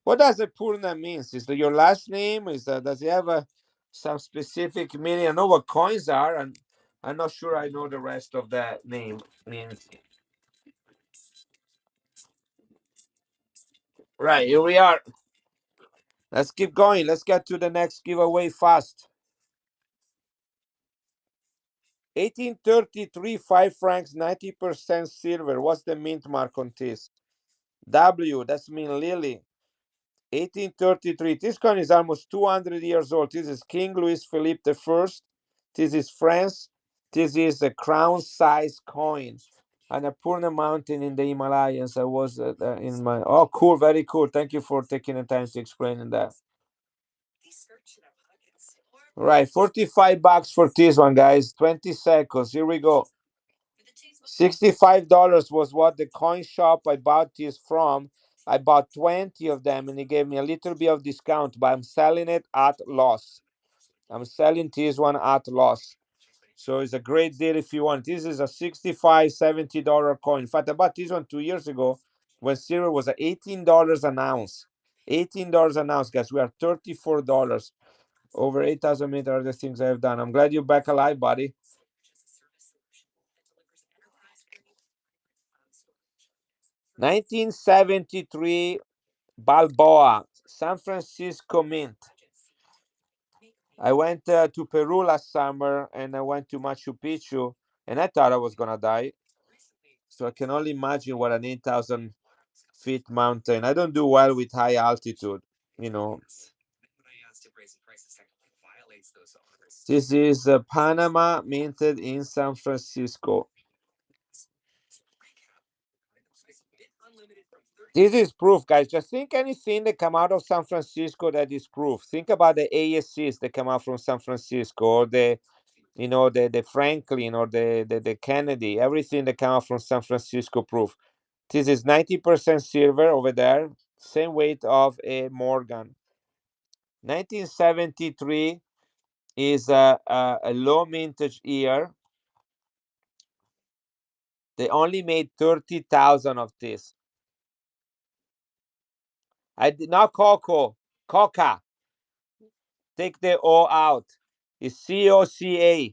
What does a Purna means? Is that your last name? Is that does it have some specific meaning? I know what coins are, and I'm not sure I know the rest of that name means. Right, here we are. Let's keep going. Let's get to the next giveaway fast. 1833, 5 francs, 90% silver. What's the mint mark on this? W, that's mean Lily. 1833. This coin is almost 200 years old. This is King Louis Philippe the First. This is France. This is a crown size coin. Annapurna Mountain in the Himalayas. I was in my. Oh, cool. Very cool. Thank you for taking the time to explain that. Right. $45 for this one, guys. 20 seconds. Here we go. $65 was what the coin shop I bought this from. I bought 20 of them and he gave me a little bit of discount, but I'm selling it at loss. I'm selling this one at loss. So it's a great deal if you want. This is a $65, $70 coin. In fact, I bought this one 2 years ago when silver was at $18 an ounce. $18 an ounce, guys. We are $34. Over 8,000 meters are the things I have done. I'm glad you're back alive, buddy. 1973 Balboa, San Francisco Mint. I went to Peru last summer and I went to Machu Picchu and I thought I was going to die. So I can only imagine what an 8,000 feet mountain. I don't do well with high altitude, you know. This is Panama minted in San Francisco. This is proof, guys. Just think anything that come out of San Francisco that is proof. Think about the ASCs that come out from San Francisco, or the, you know, the Franklin or the Kennedy. Everything that come out from San Francisco proof. This is 90% silver over there, same weight of a Morgan. 1973 is a low mintage year. They only made 30,000 of this. I did not cocoa, coca. Take the O out. It's COCA,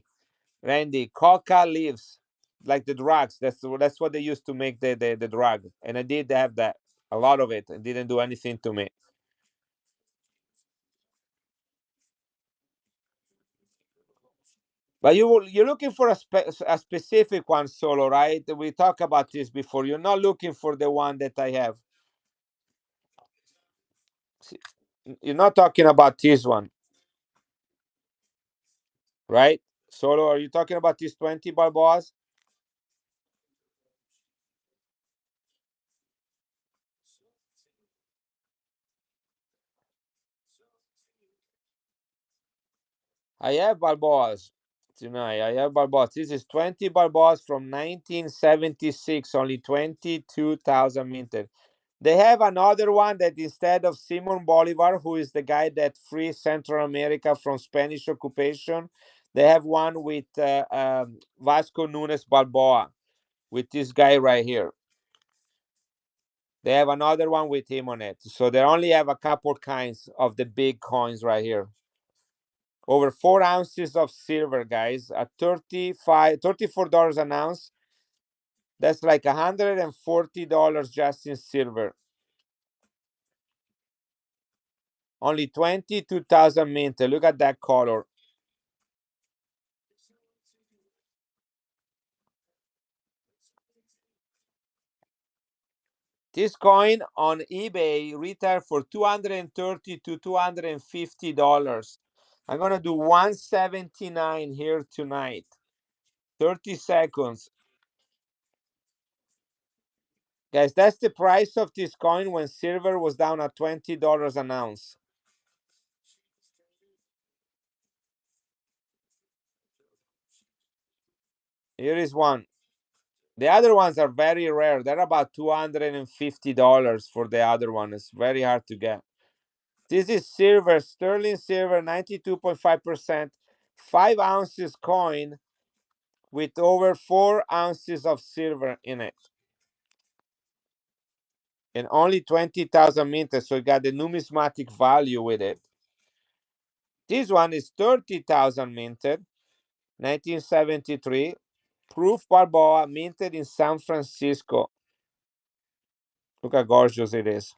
Randy. Coca leaves, like the drugs. That's what they used to make the drug. And I did have that. A lot of it. It didn't do anything to me. But you're looking for a specific one, Solo, right? We talked about this before. You're not looking for the one that I have. You're not talking about this one, right? Solo, are you talking about these 20 Balboas? I have Balboas tonight. I have Balboas. This is 20 Balboas from 1976, only 22,000 minted. They have another one that instead of Simon Bolivar, who is the guy that freed Central America from Spanish occupation, they have one with Vasco Nunes Balboa, with this guy right here. They have another one with him on it. So they only have a couple kinds of the big coins right here. Over 4 ounces of silver, guys, at $34 an ounce. That's like $140 just in silver. Only 22,000 minted. Look at that color. This coin on eBay retail for $230 to $250. I'm gonna do 179 here tonight. 30 seconds. Guys, that's the price of this coin when silver was down at $20 an ounce. Here is one. The other ones are very rare. They're about $250 for the other one. It's very hard to get. This is silver, sterling silver, 92.5%, 5 ounces coin with over 4 ounces of silver in it. And only 20,000 minted, so it got the numismatic value with it. This one is 30,000 minted, 1973. Proof Balboa, minted in San Francisco. Look how gorgeous it is.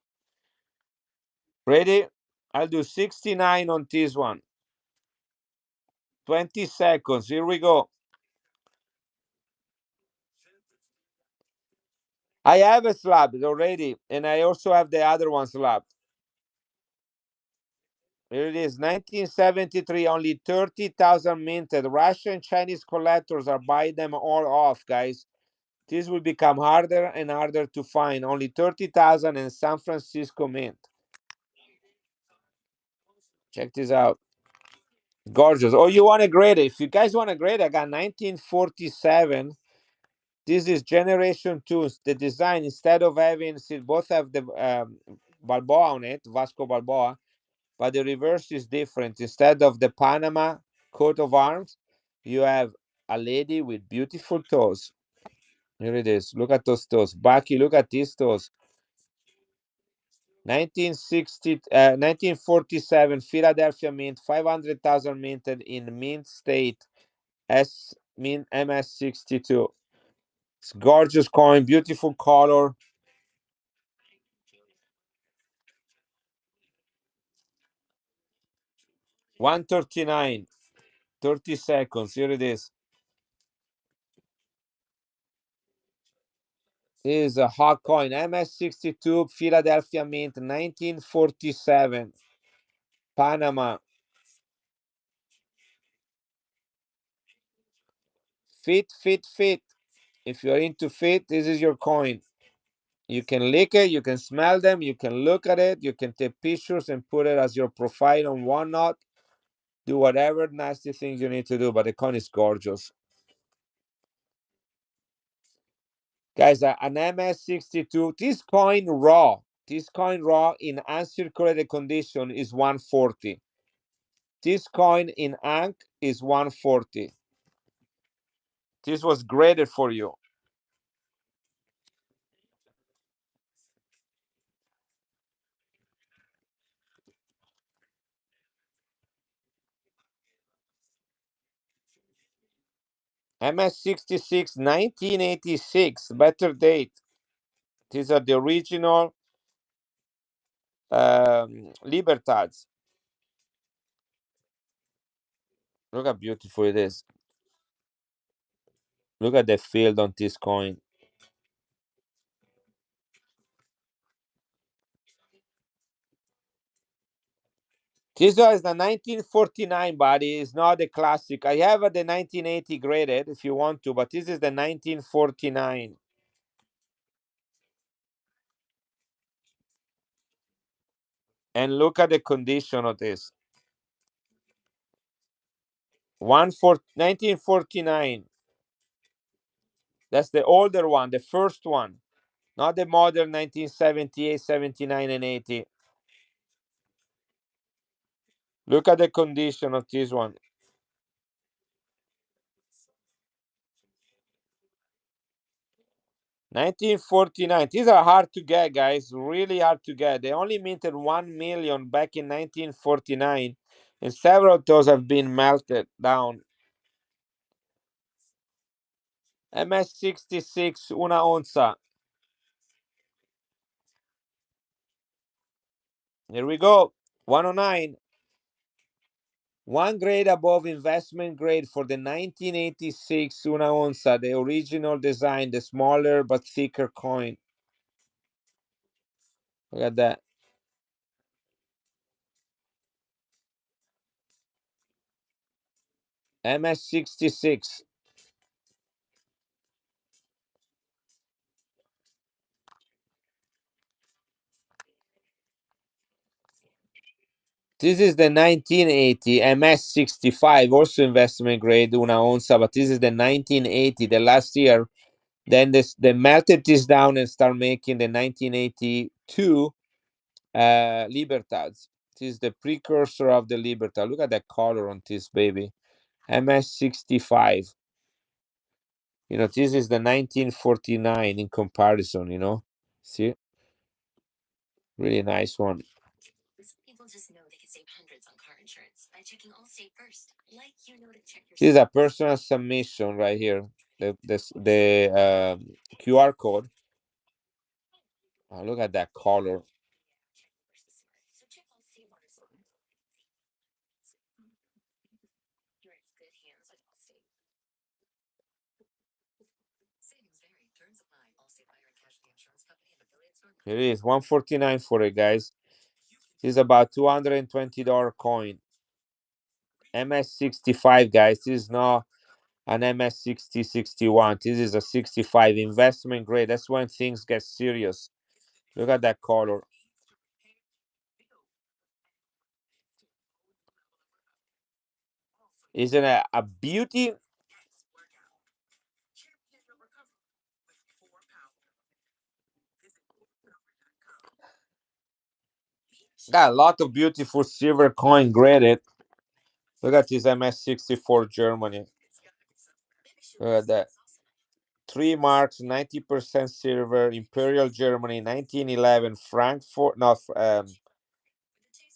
Ready? I'll do 69 on this one. 20 seconds. Here we go. I have a slab already, and I also have the other one slab. Here it is, 1973, only 30,000 minted. Russian Chinese collectors are buying them all off, guys. This will become harder and harder to find. Only 30,000 in San Francisco mint. Check this out. Gorgeous. Oh, you want a grade? If you guys want a grade, I got 1947. This is generation two. The design, instead of having, see, both have the Balboa on it, Vasco Balboa, but the reverse is different. Instead of the Panama coat of arms, you have a lady with beautiful toes. Here it is. Look at those toes. Baki, look at these toes. 1947 Philadelphia Mint, 500,000 minted in Mint State, Mint MS62. It's gorgeous coin, beautiful color. 139, 30 seconds. Here it is. This is a hot coin, MS62 Philadelphia Mint, 1947, Panama. Fit, fit, fit. If you're into fit, this is your coin. You can lick it, you can smell them, you can look at it, you can take pictures and put it as your profile on whatnot. Do whatever nasty things you need to do, but the coin is gorgeous. Guys, an MS62, this coin raw in uncirculated condition is 140. This coin in Ankh is 140. This was graded for you. MS-66, 1986, better date. These are the original Libertads. Look how beautiful it is. Look at the field on this coin. This one is the 1949, buddy. It's not the classic. I have the 1980 graded if you want to, but this is the 1949. And look at the condition of this. 1949. That's the older one, the first one, not the modern 1978, 79, and 80. Look at the condition of this one. 1949. These are hard to get, guys. Really hard to get. They only minted 1 million back in 1949, and several of those have been melted down. MS-66, una onza. Here we go. 109. One grade above investment grade for the 1986 una onza, the original design, the smaller but thicker coin. Look at that. MS-66. This is the 1980 MS-65, also investment grade, una onza, but this is the 1980, the last year. Then they melted this down and start making the 1982 Libertads. This is the precursor of the Libertad. Look at that color on this baby. MS-65. This is the 1949 in comparison, See? Really nice one. Some people just know they can save hundreds on car insurance by checking Allstate first. Like to check your This is a personal submission right here. The QR code. Oh, look at that color. you're in good hands with Allstate. Savings vary. Terms apply. Allstate Fire and Casualty Insurance Company and affiliates. Here it is, 149 for it, guys. This is about $220 coin. MS-65, guys. This is not an MS-6061. This is a 65 investment grade. That's when things get serious. Look at that color. Isn't it a beauty? Got a lot of beautiful silver coin graded. Look at this MS-64 Germany. Look at that. 3 marks, 90% silver, Imperial Germany, 1911, Frankfurt, no,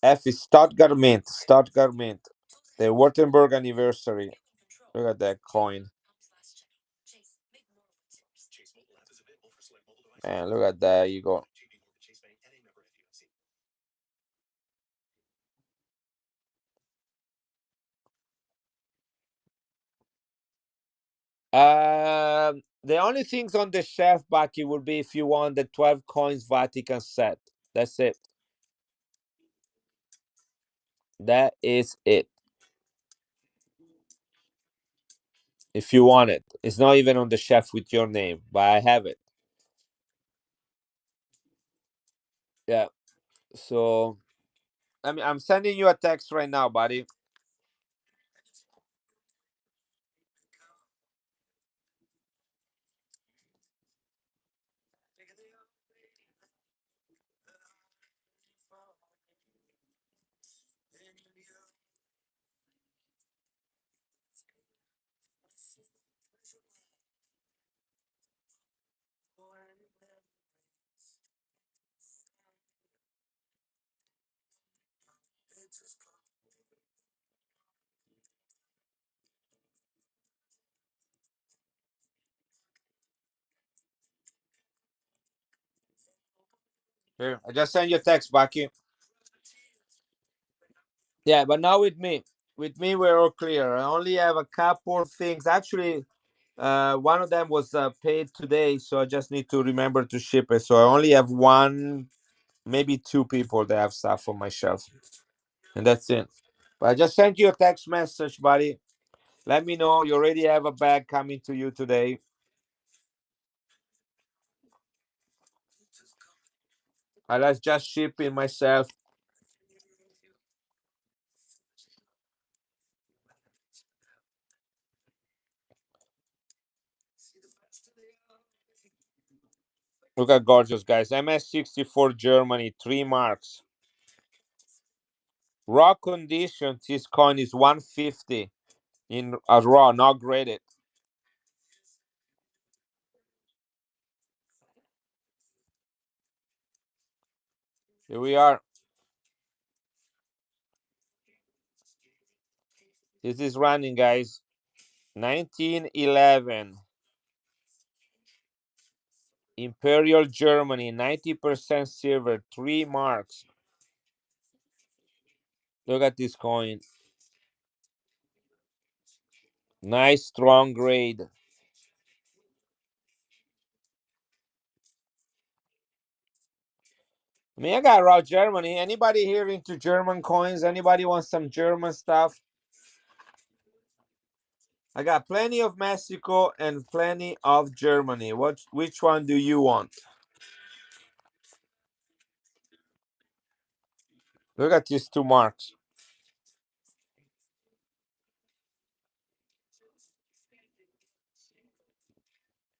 F is Stuttgart Mint, Stuttgart Mint, the Württemberg anniversary. Look at that coin. And look at that, you go. The only things on the shelf, Baki, would be if you want the 12 coins Vatican set. That's it. That is it. If you want it, it's not even on the shelf with your name, but I have it. Yeah. So, I'm sending you a text right now, buddy. Here, I just sent you a text, Bucky. Yeah, but now with me, we're all clear. I only have a couple things. Actually, one of them was paid today, so I just need to remember to ship it. So I only have one, maybe two people that have stuff on my shelf, and that's it. But I just sent you a text message, buddy. Let me know you already have a bag coming to you today. I was just shipping myself. Look at gorgeous, guys. MS64 Germany, 3 marks. Raw condition, this coin is 150 in a raw, not graded. Here we are. This is running, guys. 1911. Imperial Germany, 90% silver, 3 marks. Look at this coin. Nice, strong grade. I mean, I got raw Germany. Anybody here into German coins? Anybody want some German stuff? I got plenty of Mexico and plenty of Germany. Which one do you want? Look at these 2 marks.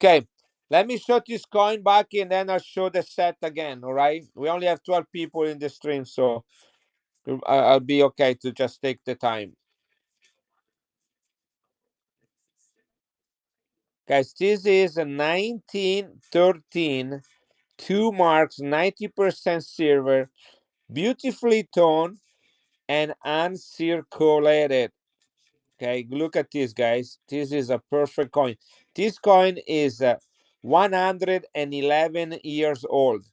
Okay, let me show this coin back and then I'll show the set again. All right, we only have 12 people in the stream, so I'll be okay to just take the time. Guys, this is a 1913, 2 marks, 90% silver, beautifully toned and uncirculated. Okay, look at this, guys. This is a perfect coin. This coin is 111 years old.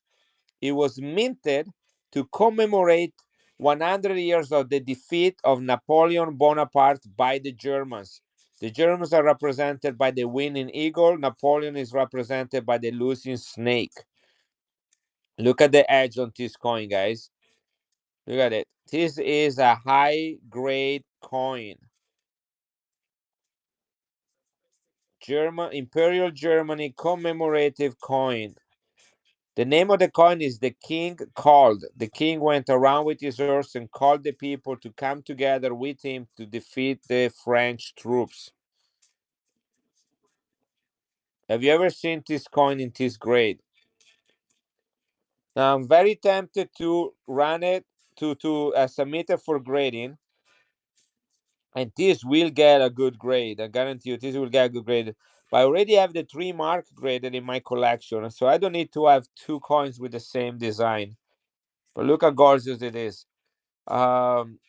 It was minted to commemorate 100 years of the defeat of Napoleon Bonaparte by the Germans. The Germans are represented by the winning eagle. Napoleon is represented by the losing snake. Look at the edge on this coin, guys. Look at it. This is a high grade coin. Imperial Germany commemorative coin. The name of the coin is The King Called. The king went around with his horse and called the people to come together with him to defeat the French troops. Have you ever seen this coin in this grade? Now I'm very tempted to run it to submit it for grading, and this will get a good grade. I guarantee you, this will get a good grade. But I already have the 3 mark graded in my collection, so I don't need to have two coins with the same design. But look how gorgeous it is. Um,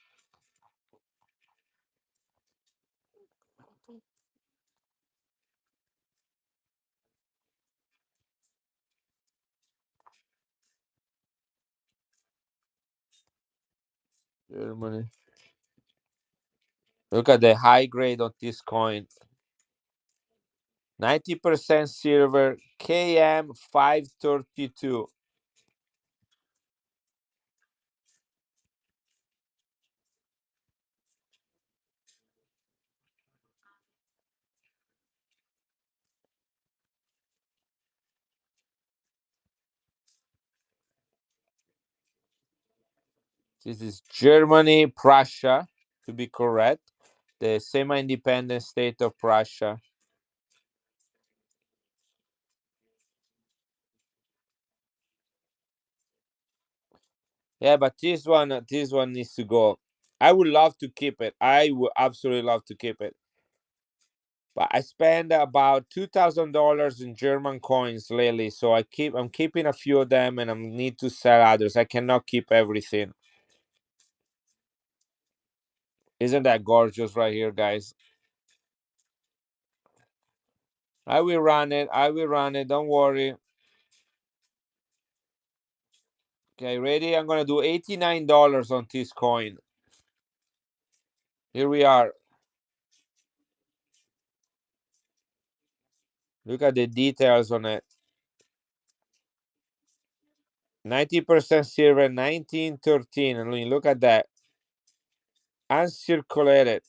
Germany. Look at the high grade of this coin. 90% silver, KM 532. This is Germany, Prussia, to be correct. The semi independent state of Prussia. Yeah, but this one needs to go. I would love to keep it. I would absolutely love to keep it. But I spend about $2,000 in German coins lately, so I'm keeping a few of them, and I need to sell others. I cannot keep everything. Isn't that gorgeous right here, guys? I will run it. I will run it. Don't worry. Okay, ready? I'm gonna do $89 on this coin. Here we are. Look at the details on it. 90% silver, 1913. I mean, look at that. Uncirculated.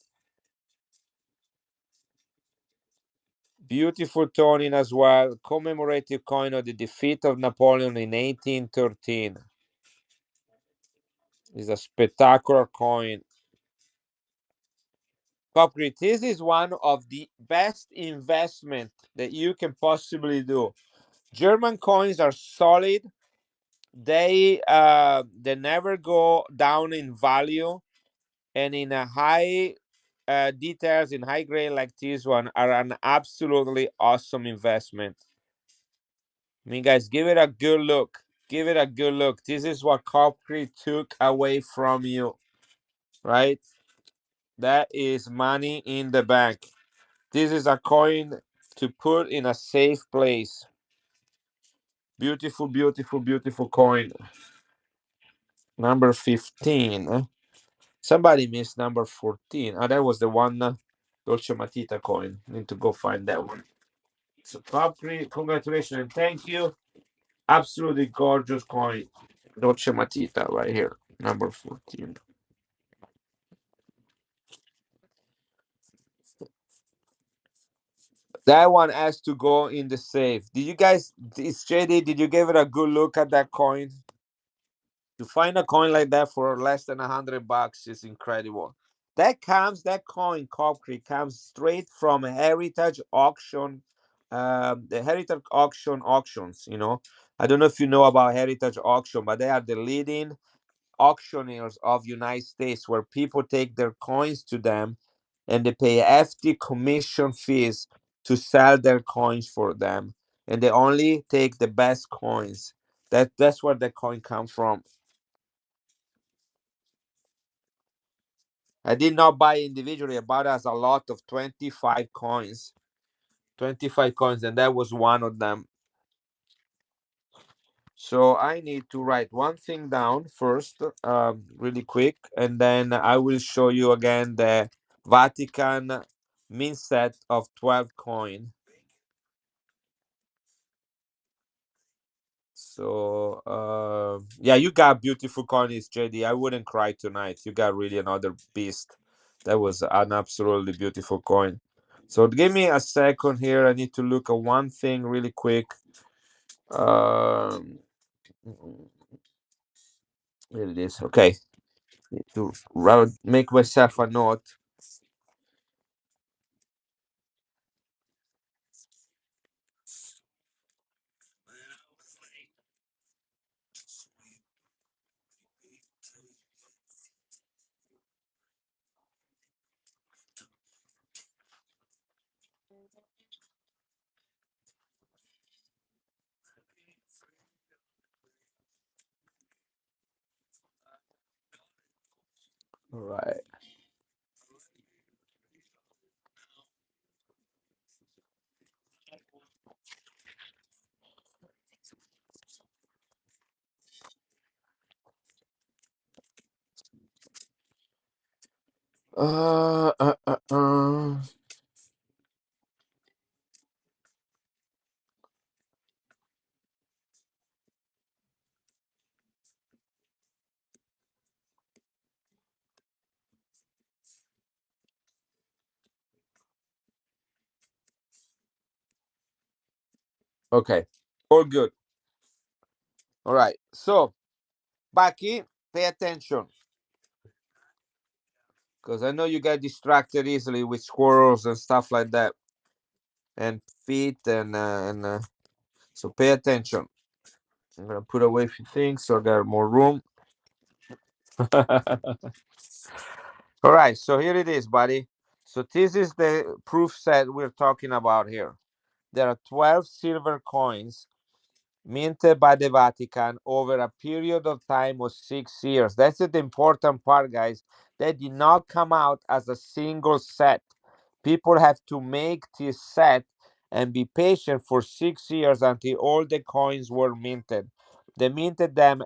Beautiful toning as well. Commemorative coin of the defeat of Napoleon in 1813. It's a spectacular coin. Copgrid, this is one of the best investment that you can possibly do. German coins are solid. They never go down in value, and in a high details in high grade like this one are an absolutely awesome investment. I mean, guys, give it a good look. Give it a good look. This is what Copgrid took away from you, right? That is money in the bank. This is a coin to put in a safe place. Beautiful, beautiful, beautiful coin. Number 15. Somebody missed number 14. Ah, that was the one Dolce Matita coin. Need to go find that one. So, Copgrid, congratulations and thank you. Absolutely gorgeous coin. Dolce Matita right here. Number 14. That one has to go in the safe. Did you guys, it's JD, did you give it a good look at that coin? To find a coin like that for less than $100 is incredible. That coin, Copgrid, comes straight from Heritage Auction, the Heritage Auctions. I don't know if you know about Heritage Auction, but they are the leading auctioneers of United States, where people take their coins to them and they pay hefty commission fees to sell their coins for them, and they only take the best coins. That's where the coin come from. I did not buy individually. I bought as a lot of 25 coins. 25 coins, and that was one of them. So I need to write one thing down first, really quick, and then I will show you again the Vatican mint set of 12 coin. So yeah, you got beautiful coins, JD. I wouldn't cry tonight. You got really another beast. That was an absolutely beautiful coin. So give me a second here. I need to look at one thing really quick. Um, here it is. Okay, need to make myself a note. All right. Uh, uh, uh, uh. Okay, all good. All right. So, Baki, pay attention, because I know you get distracted easily with squirrels and stuff like that, and feet and so pay attention. I'm gonna put away a few things so I got more room. All right, so here it is, buddy. So this is the proof set we're talking about here. There are 12 silver coins minted by the Vatican over a period of time of 6 years. That's the important part, guys. They did not come out as a single set. People have to make this set and be patient for 6 years until all the coins were minted. They minted them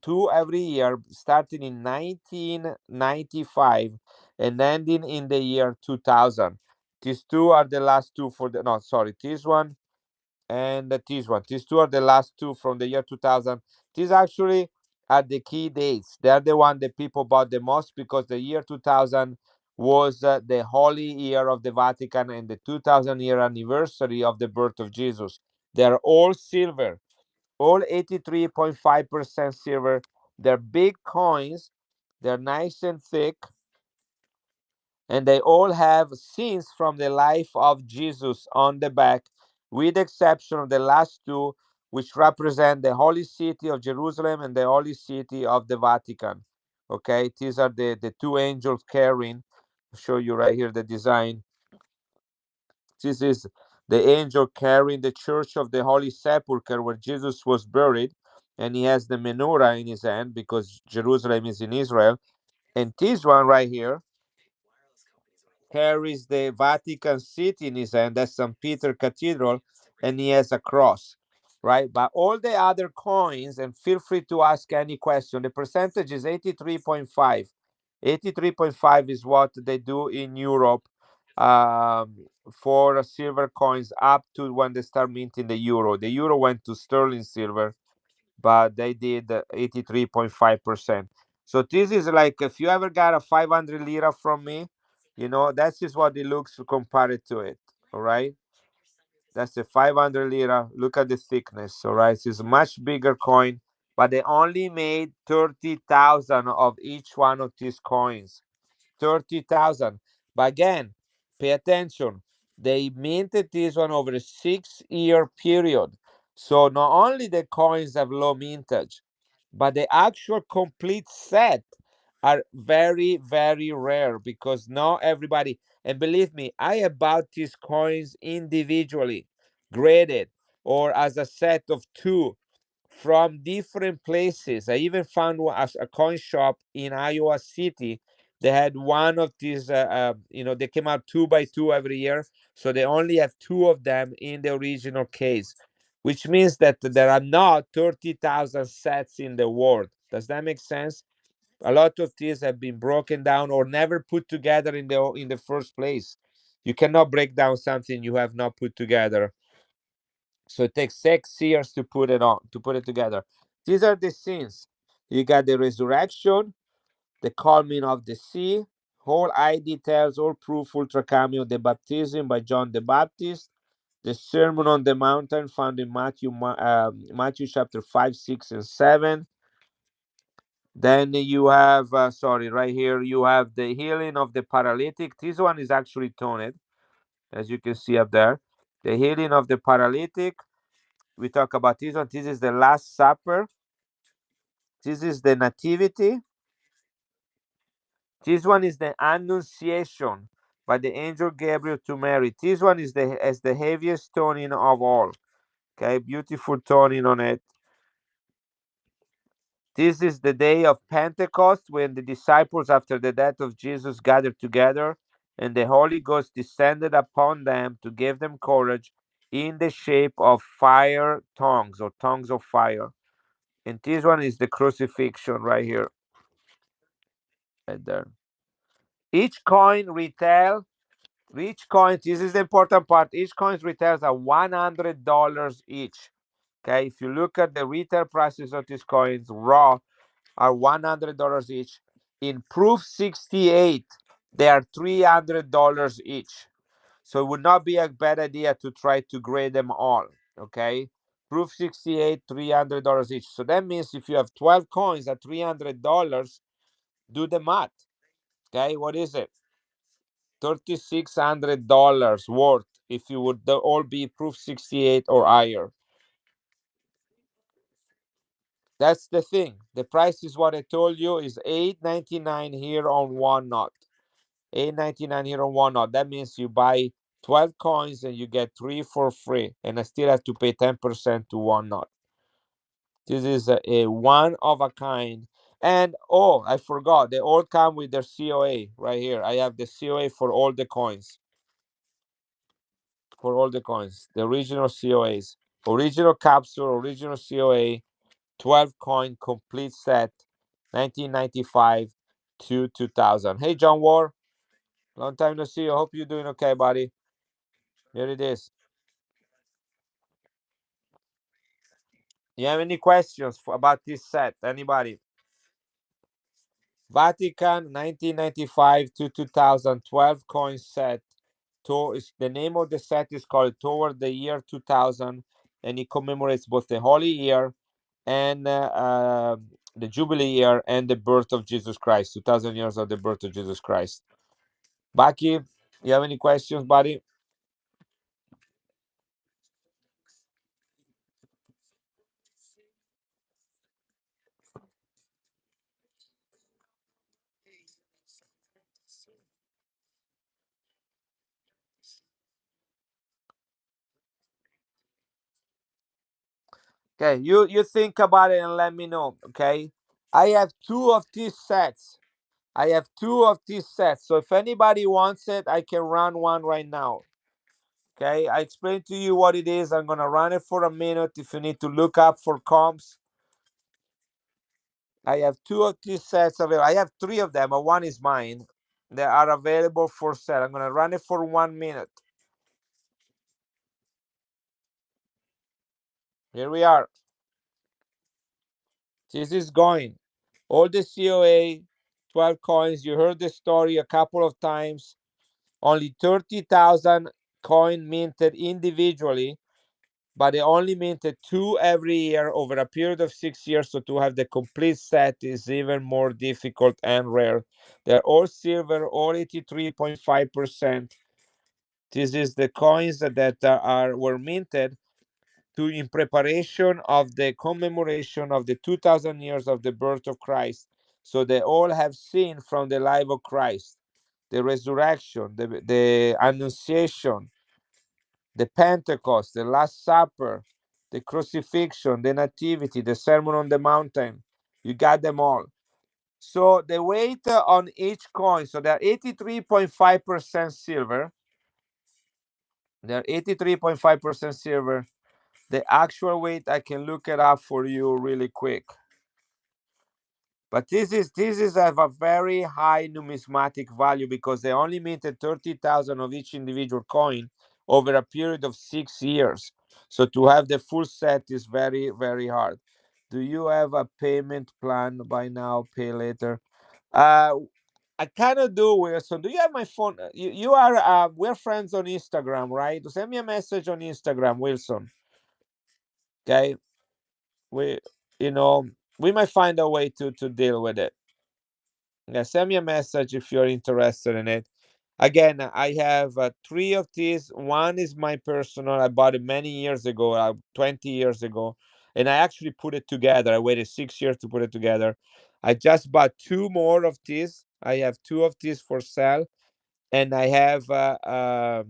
two every year, starting in 1995 and ending in the year 2000. These two are the last two for the, no, sorry, this one and this one. These two are the last two from the year 2000. These actually are the key dates. They are the one that people bought the most because the year 2000 was the holy year of the Vatican and the 2000 year anniversary of the birth of Jesus. They're all silver, all 83.5% silver. They're big coins. They're nice and thick, and they all have scenes from the life of Jesus on the back, with the exception of the last two, which represent the holy city of Jerusalem and the holy city of the Vatican. Okay, these are the two angels carrying. I'll show you right here the design. This is the angel carrying the church of the Holy Sepulchre where Jesus was buried, and he has the menorah in his hand because Jerusalem is in Israel. And this one right here carries the Vatican City in his hand. That's St. Peter Cathedral, and he has a cross, right? But all the other coins, and feel free to ask any question, the percentage is 83.5. 83.5 is what they do in Europe um, for silver coins up to when they start minting the euro. The euro went to sterling silver, but they did 83.5%. So this is like if you ever got a 500 lira from me, that's just what it looks compared to it. All right. That's the 500 lira. Look at the thickness. All right. It's a much bigger coin, but they only made 30,000 of each one of these coins. 30,000. But again, pay attention. They minted this one over a 6-year period. So not only the coins have low mintage, but the actual complete set are very, very rare because not everybody, and believe me, I have bought these coins individually, graded, or as a set of two from different places. I even found a coin shop in Iowa City. They had one of these, they came out 2 by 2 every year. So they only have two of them in the original case, which means that there are not 30,000 sets in the world. Does that make sense? A lot of these have been broken down or never put together in the first place. You cannot break down something you have not put together. So it takes 6 years to put it together. These are the scenes. You got the resurrection, the calming of the sea, whole eye details, all proof, ultra cameo, the baptism by John the Baptist, the Sermon on the Mountain found in Matthew chapter 5, 6, and 7. Then you have, right here, you have the healing of the paralytic. This one is actually toned, as you can see up there. The healing of the paralytic. We talk about this one. This is the Last Supper. This is the Nativity. This one is the Annunciation by the angel Gabriel to Mary. This one is the heaviest toning of all. Okay, beautiful toning on it. This is the day of Pentecost when the disciples, after the death of Jesus, gathered together and the Holy Ghost descended upon them to give them courage in the shape of fire tongues or tongues of fire. And this one is the crucifixion right here, right there. Each coin retail, this is the important part. Each coin retails at $100 each. Okay, if you look at the retail prices of these coins, raw, are $100 each. In proof 68, they are $300 each. So it would not be a bad idea to try to grade them all. Okay, proof 68, $300 each. So that means if you have 12 coins at $300, do the math. Okay, what is it? $3,600 worth if you would all be proof 68 or higher. That's the thing. The price is what I told you is $8.99 here on one knot. $8.99 here on one knot. That means you buy 12 coins and you get 3 for free, and I still have to pay 10% to one knot. This is a one of a kind. And oh, I forgot, they all come with their COA right here. I have the COA for all the coins. For all the coins, the original COAs, original capsule, original COA. 12 coin complete set, 1995 to 2000. Hey, John War, long time no see. I hope you're doing okay, buddy. Here it is. You have any questions about this set? Anybody? Vatican 1995 to 2012 coin set. The name of the set is called Toward the Year 2000, and it commemorates both the Holy Year and the Jubilee year and the birth of Jesus Christ. 2000 years of the birth of Jesus Christ. Baki, you have any questions, buddy? Okay, you think about it and let me know. Okay, I have two of these sets. I have two of these sets. So if anybody wants it, I can run one right now. Okay, I explained to you what it is. I'm gonna run it for a minute. If you need to look up for comps, I have two of these sets available. I have three of them, but one is mine. They are available for sale. I'm gonna run it for 1 minute. Here we are. This is going. All the COA, 12 coins. You heard the story a couple of times. Only 30,000 coin minted individually, but they only minted two every year over a period of 6 years. So to have the complete set is even more difficult and rare. They're all silver, all 83.5%. This is the coins that were minted to in preparation of the commemoration of the 2000 years of the birth of Christ. So they all have seen from the life of Christ, the resurrection, the annunciation, the Pentecost, the Last Supper, the crucifixion, the nativity, the Sermon on the Mountain. You got them all. So the weight on each coin, so they're 83.5% silver. They're 83.5% silver. The actual weight, I can look it up for you really quick. But this is of a very high numismatic value because they only minted 30,000 of each individual coin over a period of 6 years. So to have the full set is very, very hard. Do you have a payment plan by now, pay later? Uh, I kind of do, Wilson. Do you have my phone? You are, we're friends on Instagram, right? Send me a message on Instagram, Wilson. Okay. We, you know, we might find a way to deal with it. Yeah, send me a message if you're interested in it. Again, I have three of these. One is my personal. I bought it many years ago, 20 years ago, and I actually put it together. I waited 6 years to put it together. I just bought two more of these. I have two of these for sale, and I have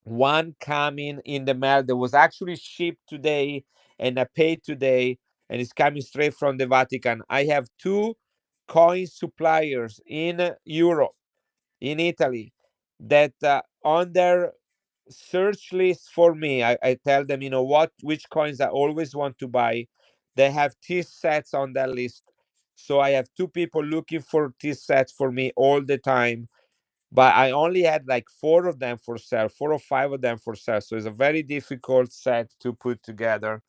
one coming in the mail that was actually shipped today, and I paid today, and it's coming straight from the Vatican. I have two coin suppliers in Europe, in Italy, that on their search list for me, I tell them, you know what, which coins I always want to buy. They have these sets on that list. So I have two people looking for these sets for me all the time, but I only had like four of them for sale, four or five of them for sale. So it's a very difficult set to put together.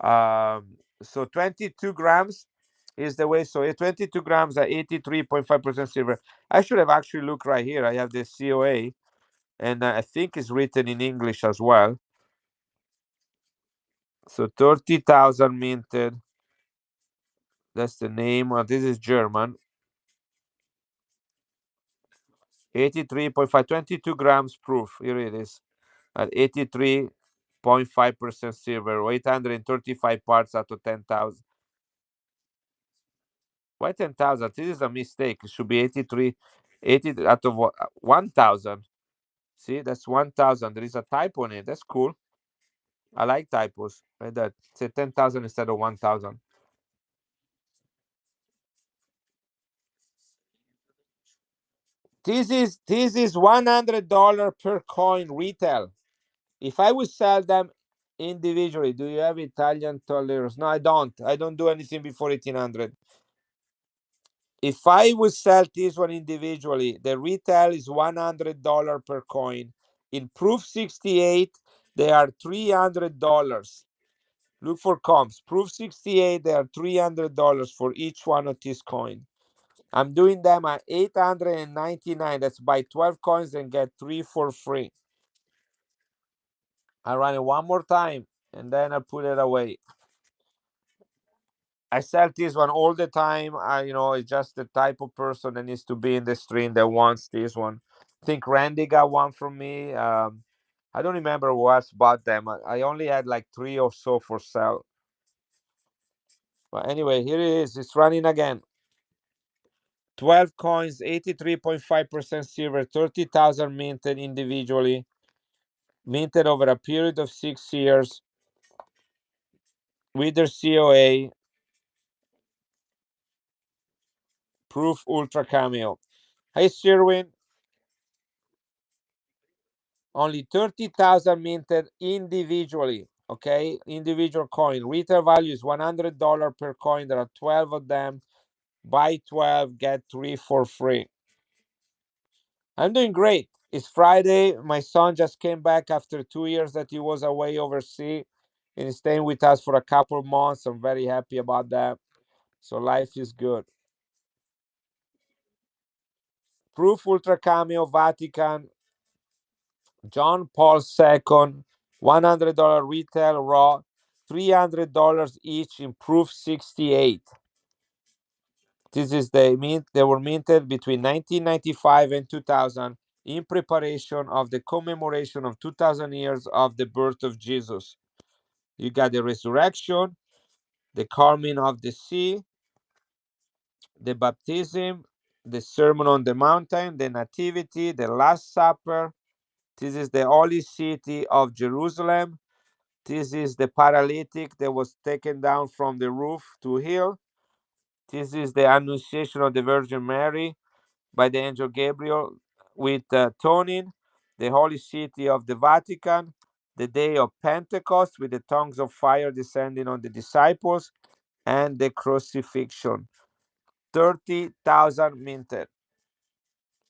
So 22 grams is the way. So 22 grams at 83.5% silver. I should have actually looked right here. I have the COA, and I think it's written in English as well. So 30,000 minted. That's the name. This is German. 83.5, 22 grams proof. Here it is at 83.5% silver, 835 parts out of 10,000. Why 10,000? This is a mistake. It should be 83, 80 out of 1,000. See, that's 1,000. There is a typo in it. That's cool. I like typos. Like that. Say 10,000 instead of 1,000. This is $100 per coin retail. If I would sell them individually. Do you have Italian toleros? No, I don't. I don't do anything before 1800. If I would sell this one individually, the retail is $100 per coin. In proof 68, they are $300. Look for comps. Proof 68, they are $300 for each one of these coins. I'm doing them at 899. That's buy 12 coins and get 3 for free. I run it one more time and then I put it away. I sell this one all the time. It's just the type of person that needs to be in the stream that wants this one. I think Randy got one from me. I don't remember who else bought them. I only had like 3 or so for sale. But anyway, here it is. It's running again. 12 coins, 83.5% silver, 30,000 minted individually, minted over a period of 6 years with their COA, proof ultra cameo. Hey, Sherwin, only 30,000 minted individually. Okay, individual coin. Retail value is $100 per coin. There are 12 of them. Buy 12, get 3 for free. I'm doing great. It's Friday. My son just came back after 2 years that he was away overseas and he's staying with us for a couple of months. I'm very happy about that. So life is good. Proof Ultra Cameo, Vatican, John Paul II, $100 retail raw, $300 each in Proof 68. This is they were minted between 1995 and 2000 in preparation of the commemoration of 2000 years of the birth of Jesus. You got the resurrection, the calming of the sea, the baptism, the Sermon on the Mountain, the Nativity, the Last Supper. This is the holy city of Jerusalem. This is the paralytic that was taken down from the roof to heal. This is the Annunciation of the Virgin Mary by the angel Gabriel with Tonin, the holy city of the Vatican, the day of Pentecost with the tongues of fire descending on the disciples, and the crucifixion. 30,000 minted.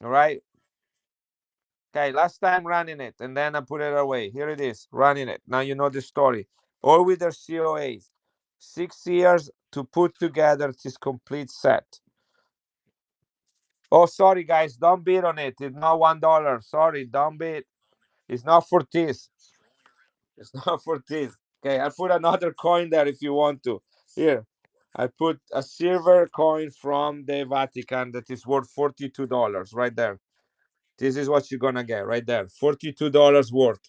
All right. Okay, last time running it, and then I put it away. Here it is, running it. Now you know the story. All with their COAs. 6 years to put together this complete set. Oh, sorry, guys. Don't bid on it. It's not $1. Sorry, don't bid. It's not for this. It's not for this. Okay, I put another coin there if you want to. Here, I put a silver coin from the Vatican that is worth $42 right there. This is what you're gonna get right there. $42 worth.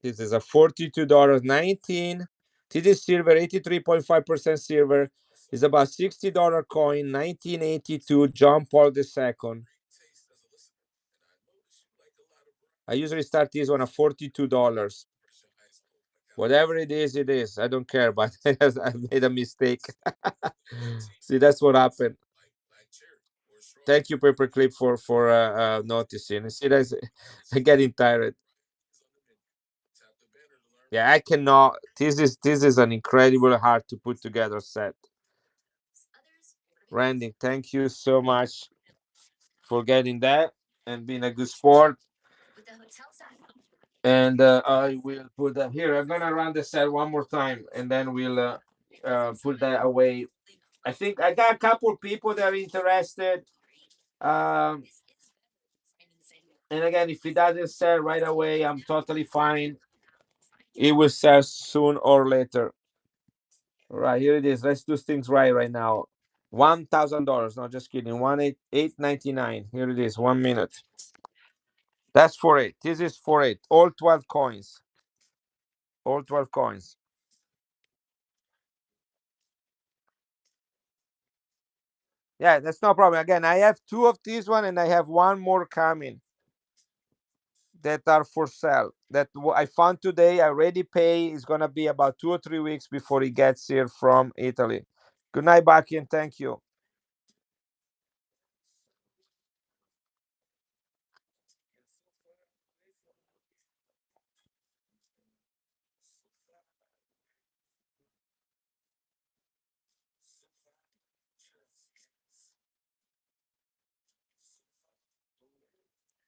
This is a $42.19. This is silver, 83.5% silver. It's about $60 coin, 1982, John Paul II. I usually start this one at $42. Whatever it is, it is. I don't care, but I made a mistake. See, that's what happened. Thank you, Paperclip, for noticing. See, that's I'm getting tired. Yeah, I cannot. This is an incredible hard to put together set. Randy, thank you so much for getting that and being a good sport. And I will put that here. I'm gonna run the set one more time, and then we'll put that away. I think I got a couple people that are interested. Um, and again, if it doesn't sell right away, I'm totally fine. It will sell soon or later. All right, here it is. Let's do things right now. $1,000. No, just kidding. 1,899. Here it is. 1 minute. That's for it. This is for it. All 12 coins. All 12 coins. Yeah, that's no problem. Again, I have 2 of this one and I have 1 more coming that are for sale. That I found today. I already pay. It's gonna be about 2 or 3 weeks before it gets here from Italy. Good night, Baki, and thank you.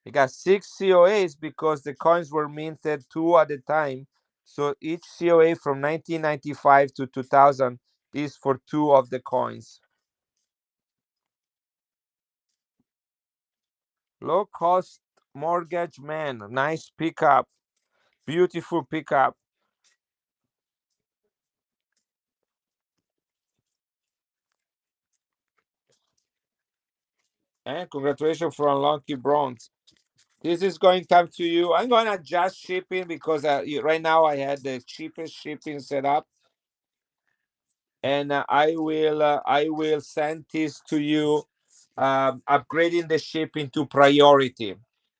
You got 6 COAs because the coins were minted two at a time. So each COA from 1995 to 2000 is for two of the coins. Low cost mortgage man. Nice pickup. Beautiful pickup. And congratulations for unlocking bronze. This is going to come to you. I'm going to adjust shipping because right now I had the cheapest shipping set up, and I will send this to you, upgrading the shipping to priority,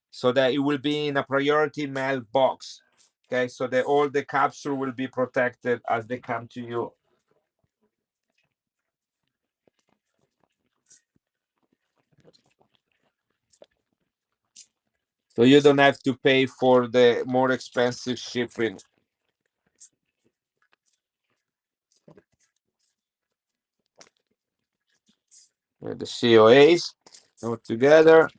so that it will be in a priority mail box. Okay, so that all the capsule will be protected as they come to you. So you don't have to pay for the more expensive shipping. The COAs all together.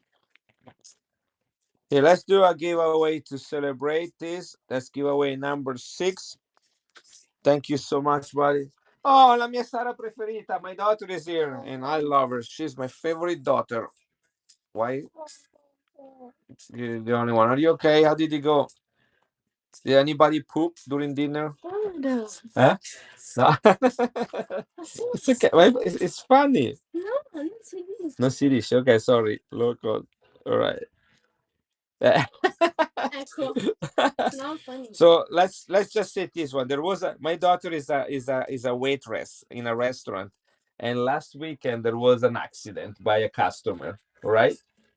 Okay, let's do a giveaway to celebrate this. Let's give away number 6. Thank you so much, buddy. Oh, la mia Sara preferita. My daughter is here, and I love her. She's my favorite daughter. Why? You're the only one. Are you okay? How did it go? Did anybody poop during dinner? No. Huh? No. It's okay. It's funny. No, not serious. No serious. Okay, sorry. Local. All right. Ecco. No, funny. So let's just say this one. There was my daughter is a waitress in a restaurant, and last weekend there was an accident by a customer. All right,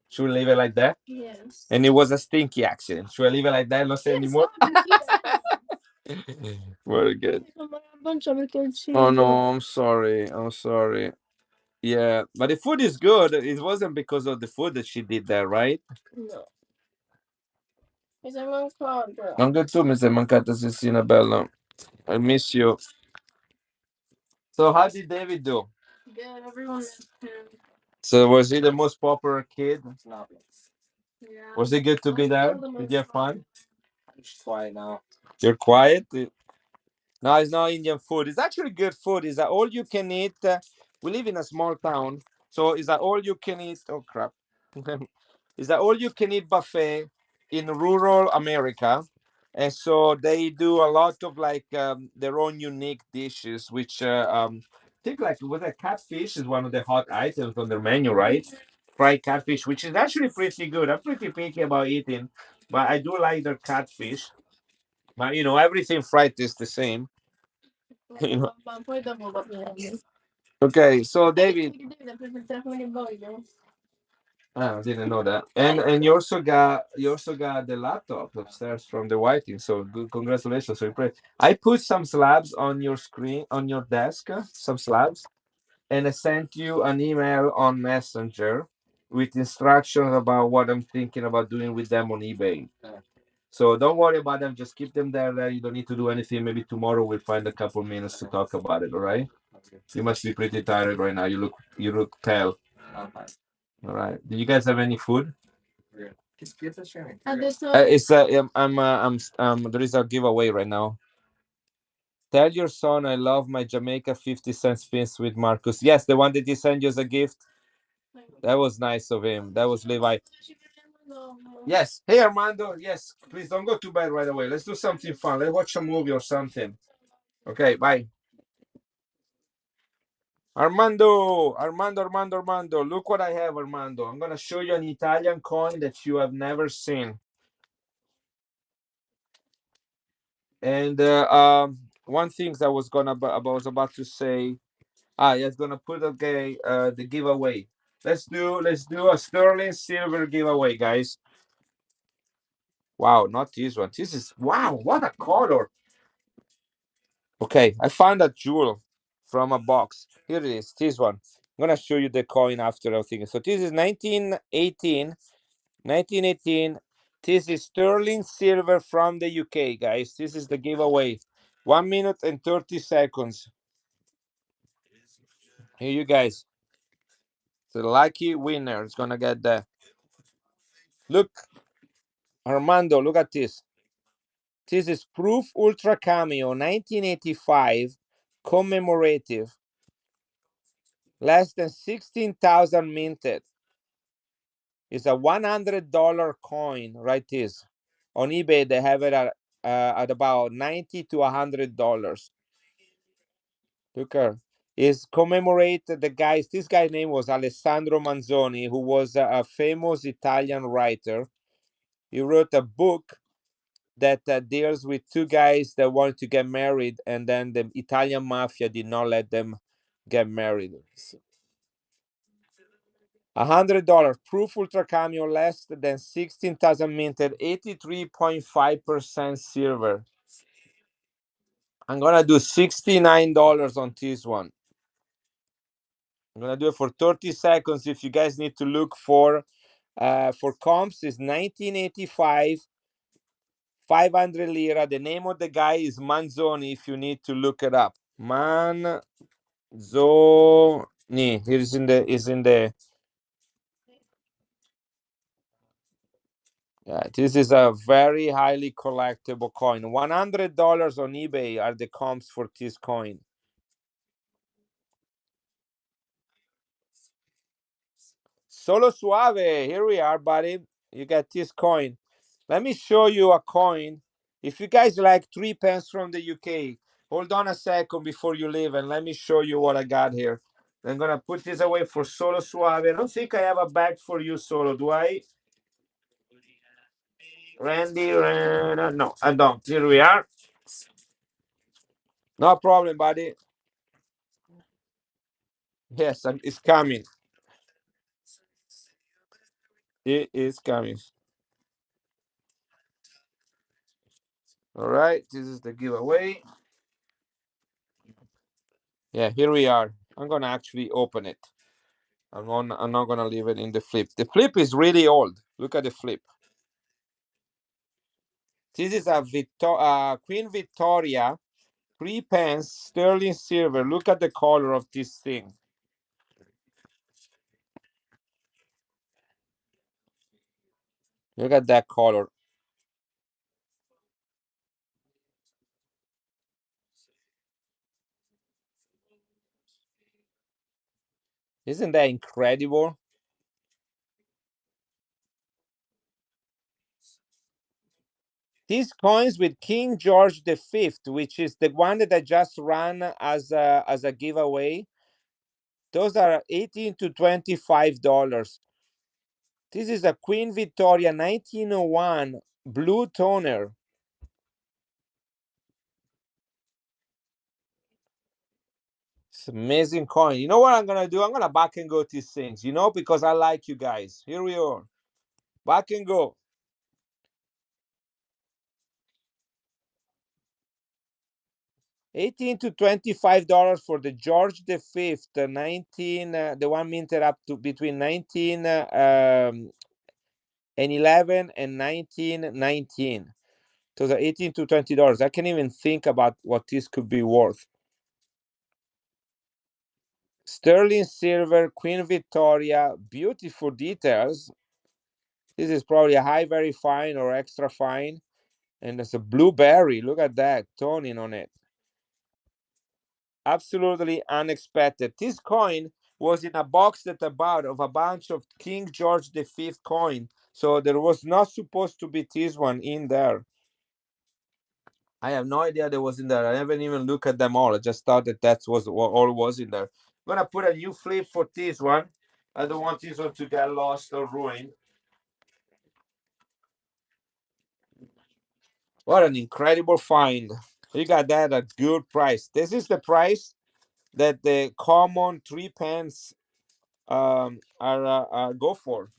should we leave it like that? Yes. And it was a stinky accident. Should I leave it like that? Not say anymore. Very good. Oh no, I'm sorry. I'm sorry. Yeah, but the food is good. It wasn't because of the food that she did that, right? No. I'm good too, Mr. Mancata Cecina Bella. I miss you. So how did David do? Good, everyone missed him. So was he the most popular kid? Yeah. Was it good to be there? Did you have fun? I'm just quiet now. You're quiet? No, it's not Indian food. It's actually good food. It's that all you can eat. We live in a small town, so is that all you can eat? Oh crap! Is that all you can eat buffet in rural America? And so they do a lot of like their own unique dishes, which I think like with a catfish is one of the hot items on their menu, right? Fried catfish, which is actually pretty good. I'm pretty picky about eating, but I do like their catfish. But everything fried is the same. you know. Okay, so David. I didn't know that. And you also got the laptop upstairs from the whiting. So good, congratulations. So I put some slabs on your screen on your desk, some slabs, and I sent you an email on Messenger with instructions about what I'm thinking about doing with them on eBay. So don't worry about them. Just keep them there. You don't need to do anything. Maybe tomorrow we'll find a couple minutes to talk about it. All right? You must be pretty tired right now. You look pale. All right. Do you guys have any food? It's there is a giveaway right now. Tell your son I love my Jamaica 50 cent spins with Marcus. Yes, the one that he sent you as a gift. That was nice of him. That was Levi. Yes. Hey Armando. Yes. Please don't go to bed right away. Let's do something fun. Let's watch a movie or something. Okay. Bye. Armando. Look what I have, Armando. I'm gonna show you an Italian coin that you have never seen. And one thing I was about to say. Yes, gonna put okay the giveaway. Let's do a sterling silver giveaway, guys. Wow, not this one. This is wow, what a color. Okay, I found a jewel from a box. Here it is. This one. I'm gonna show you the coin after I think. So this is 1918. 1918. This is sterling silver from the UK, guys. This is the giveaway. 1 minute and 30 seconds. Here you guys. The lucky winner is gonna get that. Look, Armando, look at this. This is Proof Ultra Cameo 1985 commemorative. Less than 16,000 minted. It's a $100 coin, right? This on eBay they have it at about $90 to $100. Look her. Is commemorate the guys. This guy's name was Alessandro Manzoni, who was a famous Italian writer. He wrote a book that deals with two guys that wanted to get married, and then the Italian mafia did not let them get married. $100 proof ultra cameo, less than 16,000 minted, 83.5% silver. I'm gonna do $69 on this one. I'm gonna do it for 30 seconds. If you guys need to look for comps, is 1985, 500 lira. The name of the guy is Manzoni. If you need to look it up, Manzoni. Here is in the. Yeah, this is a very highly collectible coin. $100 on eBay are the comps for this coin. Solo Suave, here we are, buddy. You got this coin. Let me show you a coin. If you guys like 3 pence from the UK, hold on a second before you leave and let me show you what I got here. I'm gonna put this away for Solo Suave. I don't think I have a bag for you, Solo. Do I? Randy, no, I don't. Here we are. No problem, buddy. Yes, it's coming. It is coming. All right, this is the giveaway. Yeah, here we are. I'm gonna actually open it. I'm not gonna leave it in the flip. The flip is really old. Look at the flip. This is a Queen Victoria 3 pence sterling silver. Look at the color of this thing. Look at that color. Isn't that incredible? These coins with King George V, which is the one that I just ran as a giveaway. Those are $18 to $25. This is a Queen Victoria 1901 blue toner. It's amazing coin. You know what I'm gonna do? I'm gonna back and go these things, because I like you guys. Here we are. Back and go. 18 to $25 for the George V, the 19, the one minted up to between 19 and 11 and 1919. So the 18 to $20. I can't even think about what this could be worth. Sterling silver, Queen Victoria, beautiful details. This is probably a high, very fine or extra fine. And there's a blueberry. Look at that toning on it. Absolutely unexpected. This coin was in a box that I bought of a bunch of King George V coin. So there was not supposed to be this one in there. I have no idea there was in there. I haven't even looked at them all. I just thought that was what all was in there. I'm gonna put a new flip for this one. I don't want this one to get lost or ruined. What an incredible find. You got that at a good price. This is the price that the common 3 pence are go for.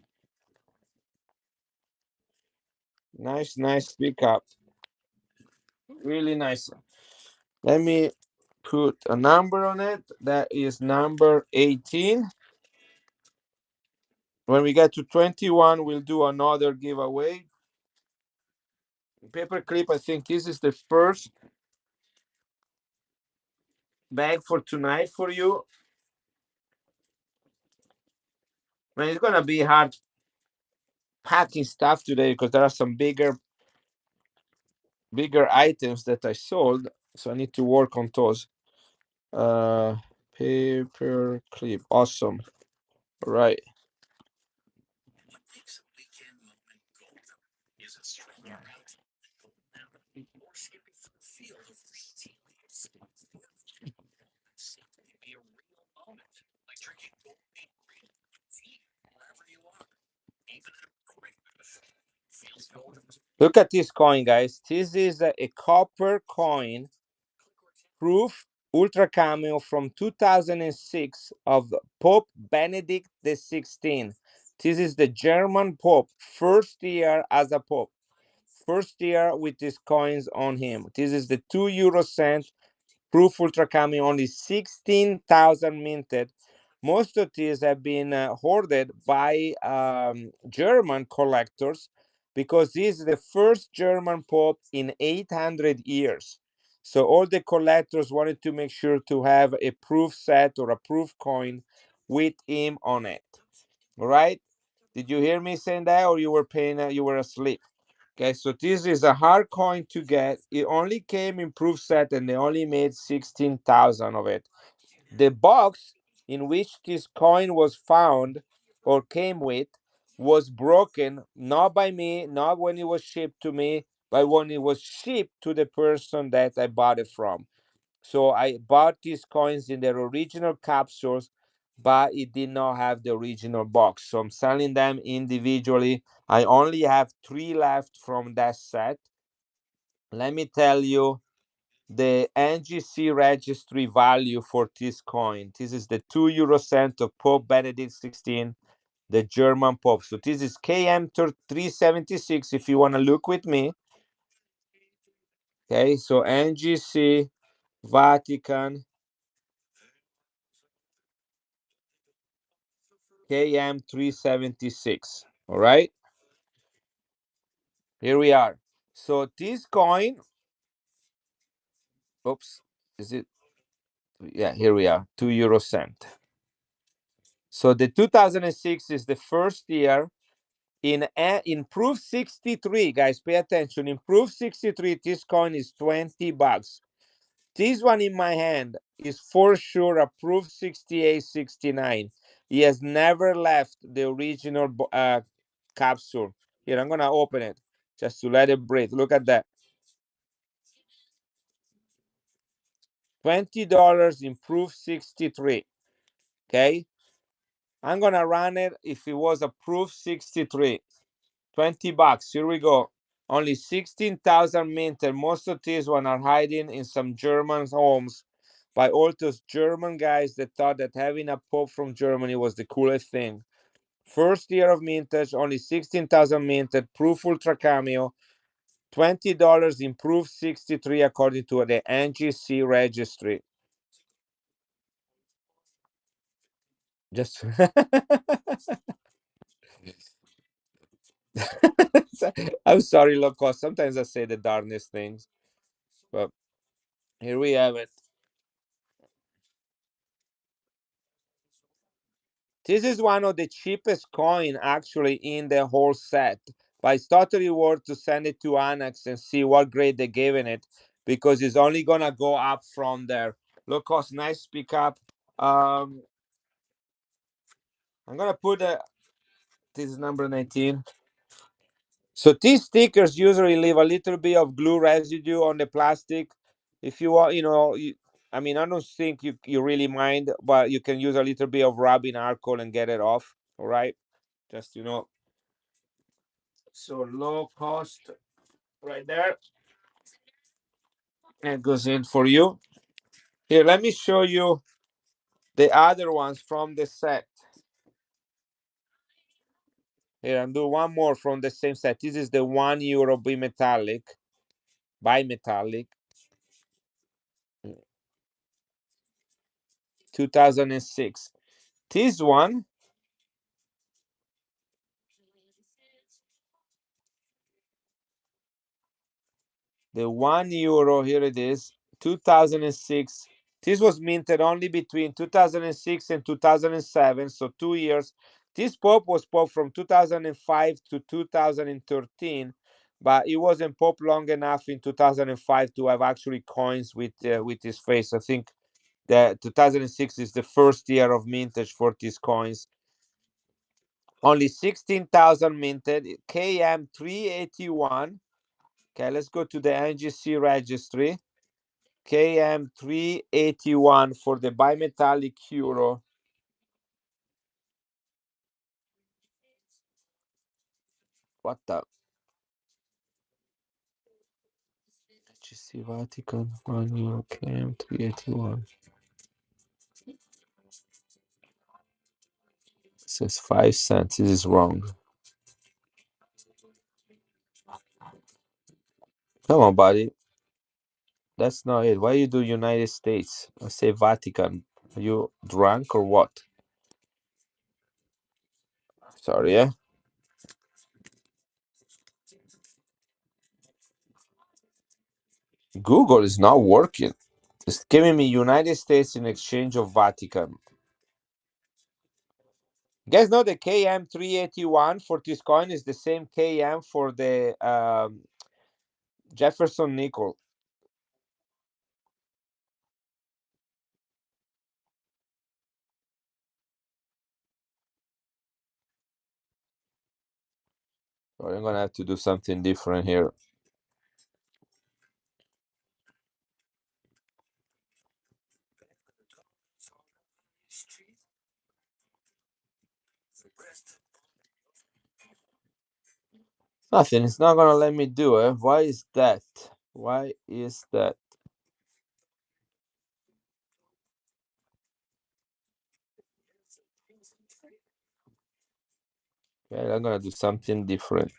Nice pickup. Really nice. Let me put a number on it. That is number 18. When we get to 21, we'll do another giveaway. Paperclip, I think this is the first bag for tonight for you. Man, it's gonna be hard packing stuff today because there are some bigger items that I sold, so I need to work on those. Uh, paper clip, awesome. All right. Look at this coin, guys. This is a copper coin, proof ultra cameo from 2006 of Pope Benedict the 16th. This is the German Pope, first year as a Pope, first year with these coins on him. This is the 2 euro cent proof ultra cameo, only 16,000 minted. Most of these have been hoarded by German collectors because this is the first German Pope in 800 years. So all the collectors wanted to make sure to have a proof set or a proof coin with him on it. All right? Did you hear me saying that, or you were paying? You were asleep? Okay, so this is a hard coin to get. It only came in proof set, and they only made 16,000 of it. The box in which this coin was found or came with was broken, not by me, not when it was shipped to me, but when it was shipped to the person that I bought it from. So I bought these coins in their original capsules, but it did not have the original box. So I'm selling them individually. I only have 3 left from that set. Let me tell you the NGC registry value for this coin. This is the 2 euro cent of Pope Benedict 16, the German Pope. So this is KM 376 if you want to look with me. Okay, so NGC Vatican KM 376. All right, here we are. So this coin, oops, is it? Yeah, here we are, 2 euro cent. So the 2006 is the first year. In proof 63, guys, pay attention. In proof 63, this coin is $20. This one in my hand is for sure a proof 68, 69. He has never left the original capsule. Here, I'm gonna open it just to let it breathe. Look at that. $20 in proof 63. Okay, I'm gonna run it if it was a proof 63. $20. Here we go. Only 16,000 minted. Most of these one are hiding in some German homes by all those German guys that thought that having a pope from Germany was the coolest thing. First year of mintage, only 16,000 minted. Proof ultra cameo. $20 in proof 63 according to the NGC registry. Just I'm sorry, loco. Sometimes I say the darnest things, but here we have it. This is one of the cheapest coin actually in the whole set. But it's totally worth to send it to Annex and see what grade they're giving it because it's only gonna go up from there. Look, cost nice pickup. I'm gonna put this is number 19. So these stickers usually leave a little bit of glue residue on the plastic. If you want, I mean, I don't think you really mind, but you can use a little bit of rubbing alcohol and get it off. All right, just so low cost right there. It goes in for you. Here, let me show you the other ones from the set. Here, and do one more from the same set. This is the €1 bimetallic, 2006. This one, the €1, here it is, 2006. This was minted only between 2006 and 2007, so 2 years. This pope was pope from 2005 to 2013, but he wasn't pope long enough in 2005 to have actually coins with his face. I think that 2006 is the first year of mintage for these coins. Only 16,000 minted. KM 381. Okay, let's go to the NGC registry. KM 381 for the bimetallic euro. What the? NGC Vatican 1 euro KM 381. It says 5 cents. This is wrong. Come on, buddy. That's not it. Why you do United States? I say Vatican. Are you drunk or what? Sorry, yeah. Google is not working. It's giving me United States in exchange of Vatican. You guys know the KM 381 for this coin is the same KM for the Jefferson nickel. So I'm gonna have to do something different here. Nothing. It's not gonna let me do it. Why is that? Why is that? Okay, I'm gonna do something different.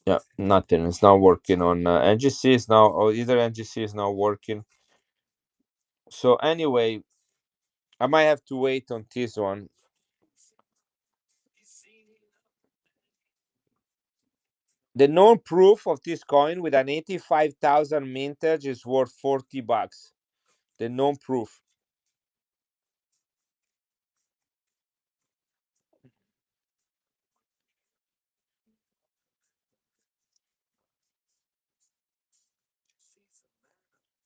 Yeah, nothing. It's not working on NGC. Is now, or either NGC is not working. So anyway, I might have to wait on this one. The known proof of this coin with an 85,000 mintage is worth $40. The known proof.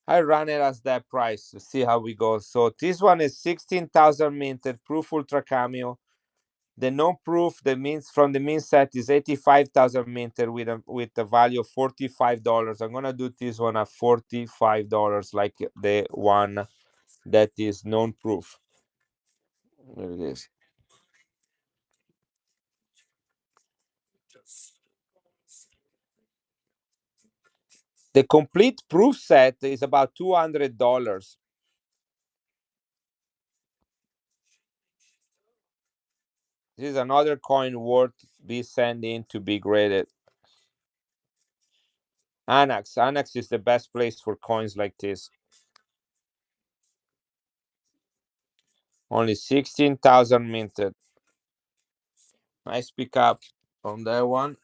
I run it as that price to see how we go. So this one is 16,000 minted proof ultra cameo. The known proof, the means from the min set is 85,000 minted with a value of $45. I'm gonna do this one at $45, like the one that is known proof. There it is. The complete proof set is about $200. This is another coin worth be sent in to be graded. Annex. Annex is the best place for coins like this. Only 16,000 minted. Nice pickup on that one.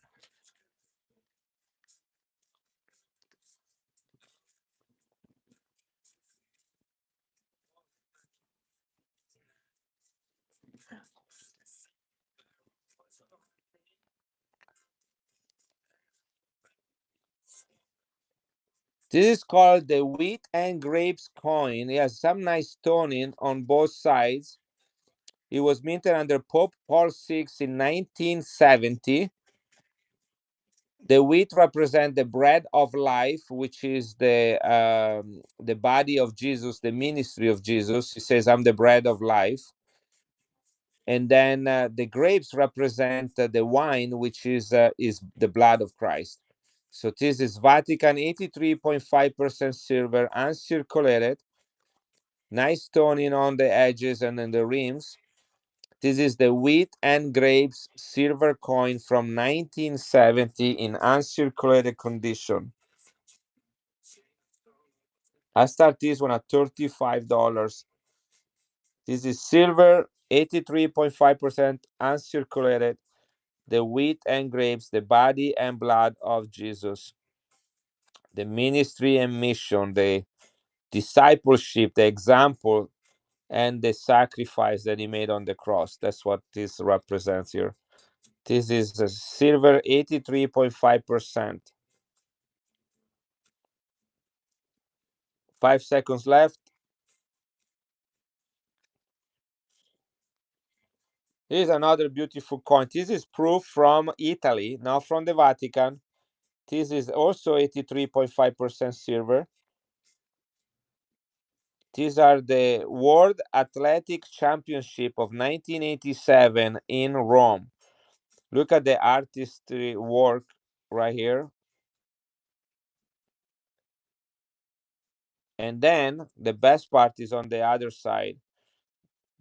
This is called the wheat and grapes coin. It has some nice toning on both sides. It was minted under Pope Paul VI in 1970. The wheat represents the bread of life, which is the body of Jesus, the ministry of Jesus. He says, "I'm the bread of life." And then the grapes represent the wine, which is the blood of Christ. So this is Vatican 83.5% silver, uncirculated. Nice toning on the edges and in the rims. This is the wheat and grapes silver coin from 1970 in uncirculated condition. I start this one at $35. This is silver, 83.5% uncirculated. the wheat and grapes, the body and blood of Jesus, the ministry and mission, the discipleship, the example, and the sacrifice that he made on the cross. That's what this represents here. This is a silver 83.5%. 5 seconds left. Here's another beautiful coin. This is proof from Italy, not from the Vatican. This is also 83.5% silver. These are the World Athletic Championship of 1987 in Rome. Look at the artistry work right here. And then the best part is on the other side.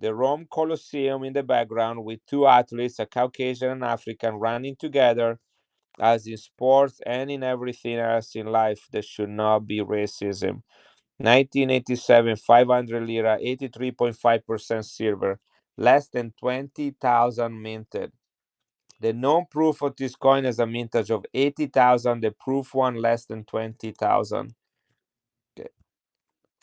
The Rome Colosseum in the background with two athletes, a Caucasian and African, running together, as in sports and in everything else in life. There should not be racism. 1987, 500 lira, 83.5% silver, less than 20,000 minted. The known proof of this coin has a mintage of 80,000, the proof one less than 20,000. Okay.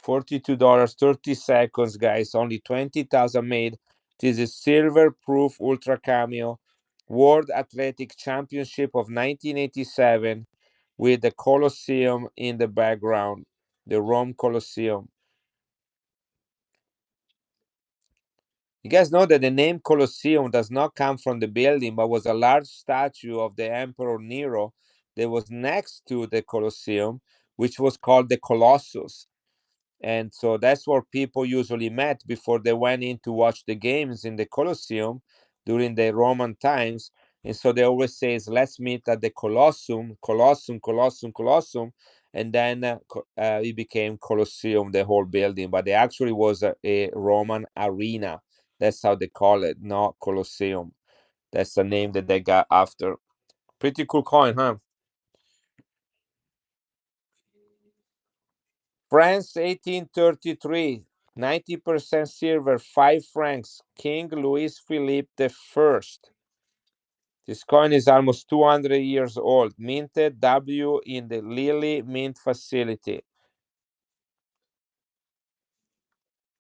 $42, 30 seconds, guys. Only 20,000 made. This is silver proof ultra cameo World Athletic Championship of 1987 with the Colosseum in the background, the Rome Colosseum. You guys know that the name Colosseum does not come from the building, but was a large statue of the Emperor Nero that was next to the Colosseum, which was called the Colossus. And so that's where people usually met before they went in to watch the games in the Colosseum during the Roman times. And so they always say, let's meet at the Colosseum, Colosseum, Colosseum, Colosseum. And then it became Colosseum, the whole building. But it actually was a Roman arena. That's how they call it, not Colosseum. That's the name that they got after. Pretty cool coin, huh? France 1833, 90% silver, 5 francs, King Louis Philippe the First. This coin is almost 200 years old, minted W in the Lille mint facility.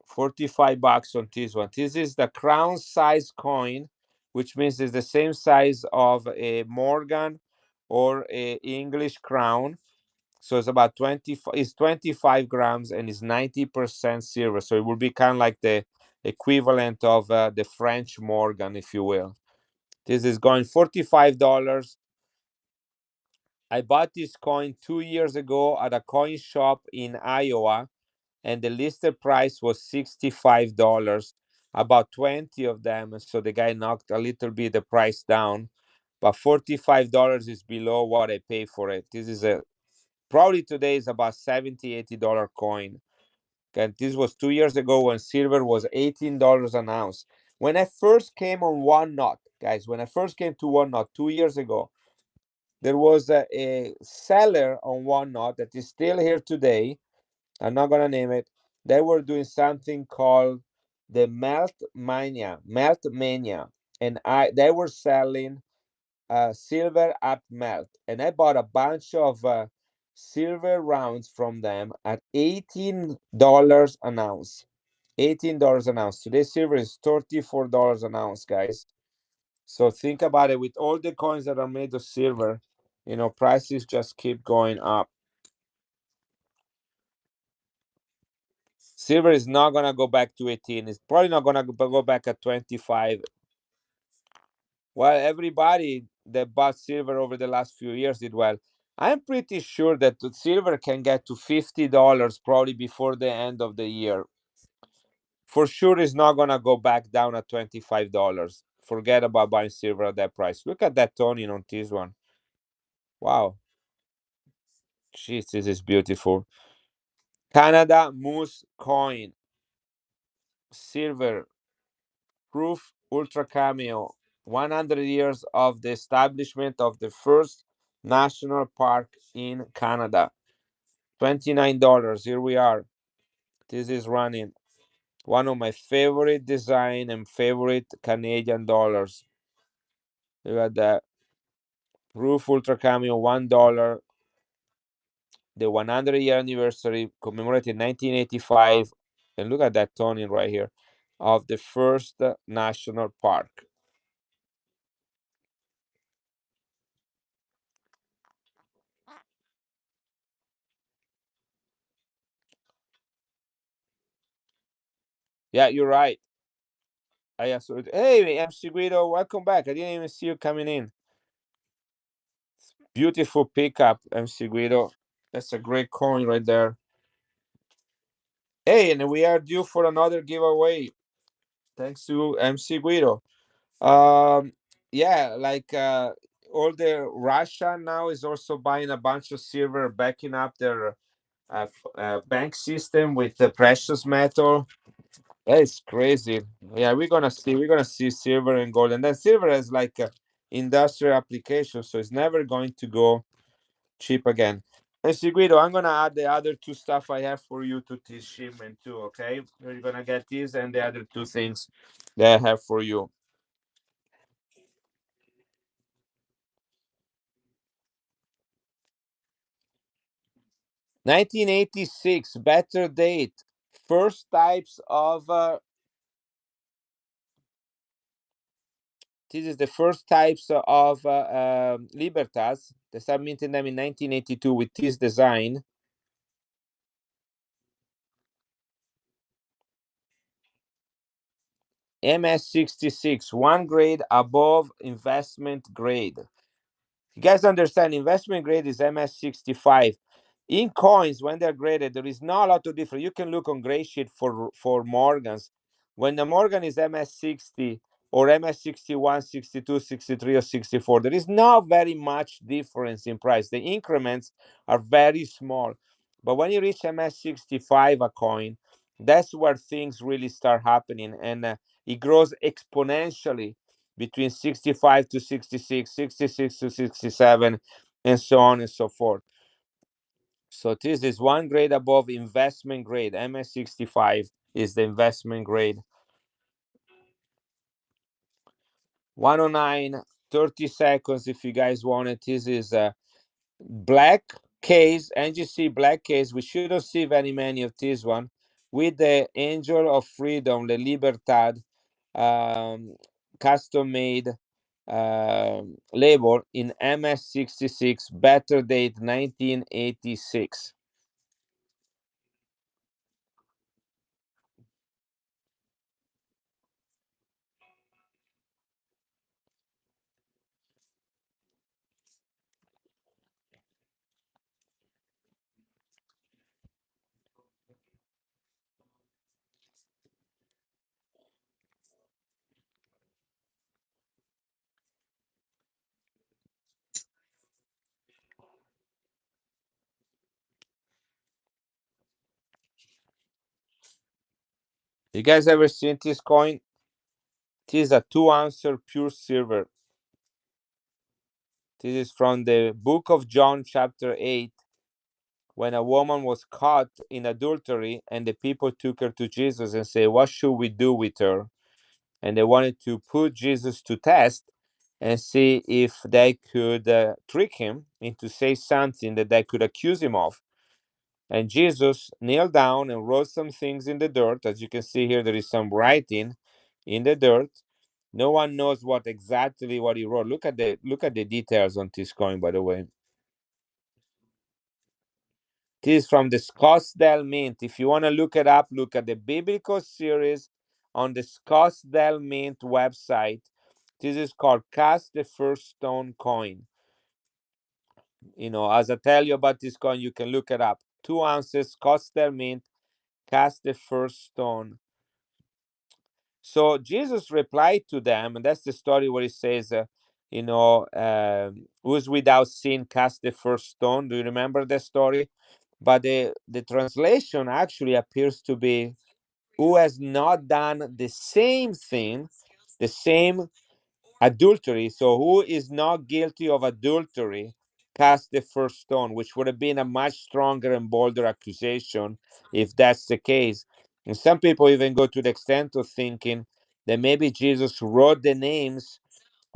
45 bucks on this one. This is the crown size coin, which means it's the same size of a Morgan or a English crown. So it's about 25 grams and is 90% silver. So it will be kind of like the equivalent of the French Morgan, if you will. This is going $45. I bought this coin 2 years ago at a coin shop in Iowa, and the listed price was $65. About 20 of them. So the guy knocked a little bit the price down, but $45 is below what I pay for it. This is a probably today is about $70-$80 coin. Okay, this was 2 years ago when silver was $18 an ounce. When I first came on One Knot, guys, when I first came to One Knot 2 years ago, there was a seller on One Knot that is still here today. I'm not gonna name it. They were doing something called the Melt Mania, and they were selling silver at melt, and I bought a bunch of silver rounds from them at $18 an ounce. $18 an ounce. Today silver is $34 an ounce, guys. So think about it. With all the coins that are made of silver, prices just keep going up. Silver is not gonna go back to 18. It's probably not gonna go back at 25. Well, everybody that bought silver over the last few years did well. I'm pretty sure that the silver can get to $50 probably before the end of the year. For sure, it's not gonna go back down at $25. Forget about buying silver at that price. Look at that toning on this one. Wow. Jeez, this is beautiful. Canada Moose Coin. Silver. Proof Ultra Cameo. 100 years of the establishment of the first national park in Canada. $29. Here we are. This is running. One of my favorite design and favorite Canadian dollars. Look at that. Roof Ultra Cameo, $1. The 100-year anniversary commemorated 1985. And look at that toning right here of the first national park. Yeah, you're right. I absolutely. Hey, MC Guido, welcome back. I didn't even see you coming in. Beautiful pickup, MC Guido. That's a great coin right there. Hey, and we are due for another giveaway. Thanks to MC Guido. Um, yeah, like all the Russia now is also buying a bunch of silver, backing up their bank system with the precious metal. That is crazy. Yeah, we're gonna see silver and gold, and then silver has like a industrial application, so it's never going to go cheap again. And Seguido, I'm gonna add the other two stuff I have for you to this shipment too. Okay, you're gonna get these and the other two things that I have for you. 1986, better date. First types of this is the first types of Libertas. They submitted them in 1982 with this design. MS66, one grade above investment grade. You guys understand investment grade is MS65. In coins, when they're graded, there is not a lot of difference. You can look on gray sheet for Morgans. When the Morgan is MS60 or MS61, 62, 63, or 64, there is not very much difference in price. The increments are very small. But when you reach MS65 a coin, that's where things really start happening. And it grows exponentially between 65 to 66, 66 to 67, and so on and so forth. So this is one grade above investment grade. MS65 is the investment grade. 109, 30 seconds if you guys want it. This is a black case, NGC black case. We shouldn't see very many of this one with the Angel of Freedom, the Libertad, custom made label in MS66, better date 1986. You guys ever seen this coin? This is a 2 ounce pure silver. This is from the book of John, chapter 8, when a woman was caught in adultery and the people took her to Jesus and say, what should we do with her? And they wanted to put Jesus to test and see if they could trick him into say something that they could accuse him of. And Jesus kneeled down and wrote some things in the dirt. As you can see here, there is some writing in the dirt. No one knows what he wrote. Look at the details on this coin, by the way. This is from the Scottsdale Mint. If you want to look it up, look at the Biblical series on the Scottsdale Mint website. This is called Cast the First Stone Coin. As I tell you about this coin, you can look it up. 2 ounces, Scottsdale Mint, Cast the First Stone. So Jesus replied to them, and that's the story where he says, who's without sin cast the first stone. Do you remember that story? But the translation actually appears to be who has not done the same thing, the same adultery. So who is not guilty of adultery cast the first stone, which would have been a much stronger and bolder accusation if that's the case. And some people even go to the extent of thinking that maybe Jesus wrote the names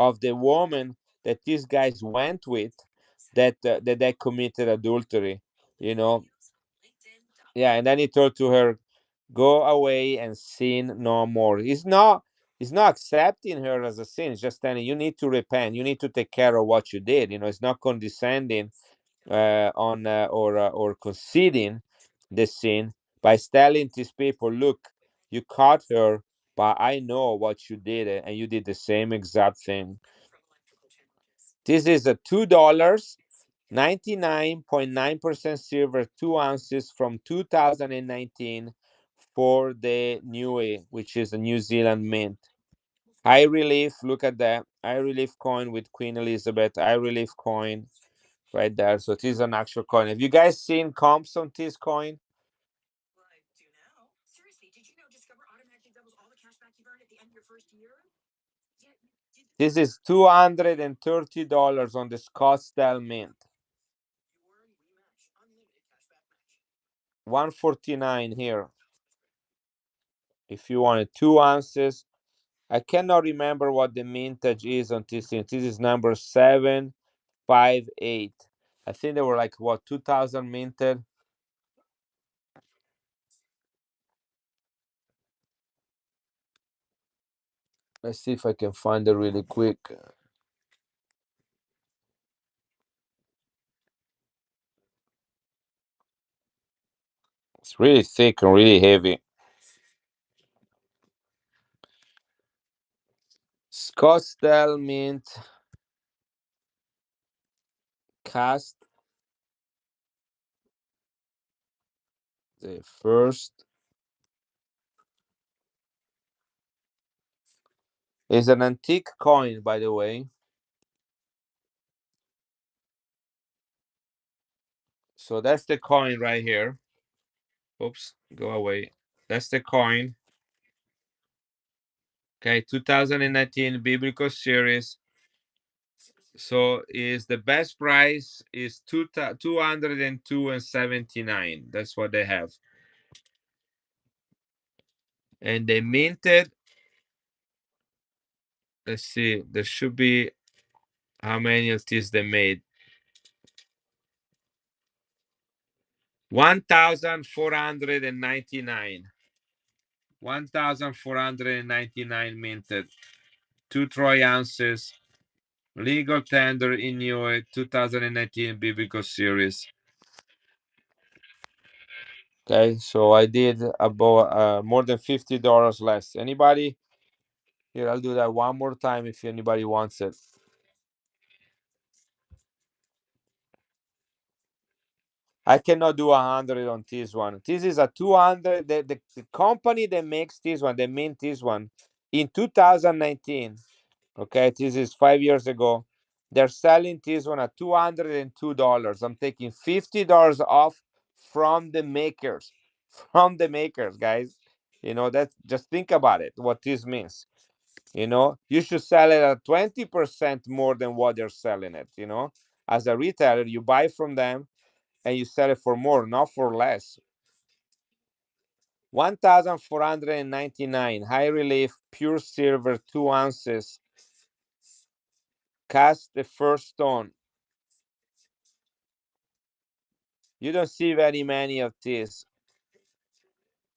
of the woman that these guys went with, that they committed adultery, you know. Yeah, and then he told to her, go away and sin no more. He's not accepting her as a sin. It's just telling you need to repent. You need to take care of what you did. It's not condescending on or conceding the sin by telling these people, look, you caught her, but I know what you did, and you did the same exact thing. This is a $2, 99.9% silver, 2 ounces from 2019 for the Niue, which is a New Zealand mint. High relief, look at that. High relief coin with Queen Elizabeth. High relief coin right there. So it is an actual coin. Have you guys seen comps on this coin? This is $230 on the Scottsdale Mint. 149 here. If you wanted 2 ounces. I cannot remember what the mintage is on this thing. This is number 758. I think they were like what, 2000 minted. Let's see if I can find it really quick. It's really thick and really heavy. Scottsdale Mint cast the first is an antique coin, by the way. So that's the coin right here. Oops, go away. That's the coin. Okay, 2019 Biblical Series. So is the best price is 202 and 79. That's what they have. And they minted. Let's see, there should be how many of these they made. 1,499. 1,499 minted. 2 troy ounces. Legal tender in your 2019 Biblical Series. Okay, so I did about more than $50 less. Anybody? Here, I'll do that one more time if anybody wants it. I cannot do 100 on this one. This is a 200. The company that makes this one, they mint this one in 2019. Okay, this is 5 years ago. They're selling this one at $202. I'm taking $50 off from the makers. From the makers, guys. That, just think about it, what this means. You should sell it at 20% more than what they're selling it. As a retailer, you buy from them and you sell it for more, not for less. 1,499 high relief pure silver, 2 ounces. Cast the first stone. You don't see very many of these.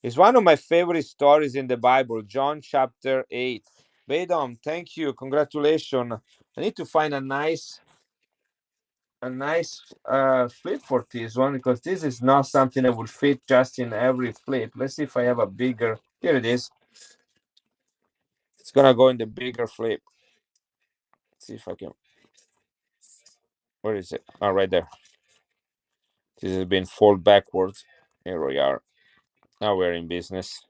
It's one of my favorite stories in the Bible, John chapter 8. Bedom, thank you. Congratulations. I need to find a nice flip for this one, because this is not something that will fit just in every flip. Let's see if I have a bigger. Here it is. It's gonna go in the bigger flip. Let's see if I can. Where is it? Oh, right there. This has been folded backwards. Here we are. Now we're in business.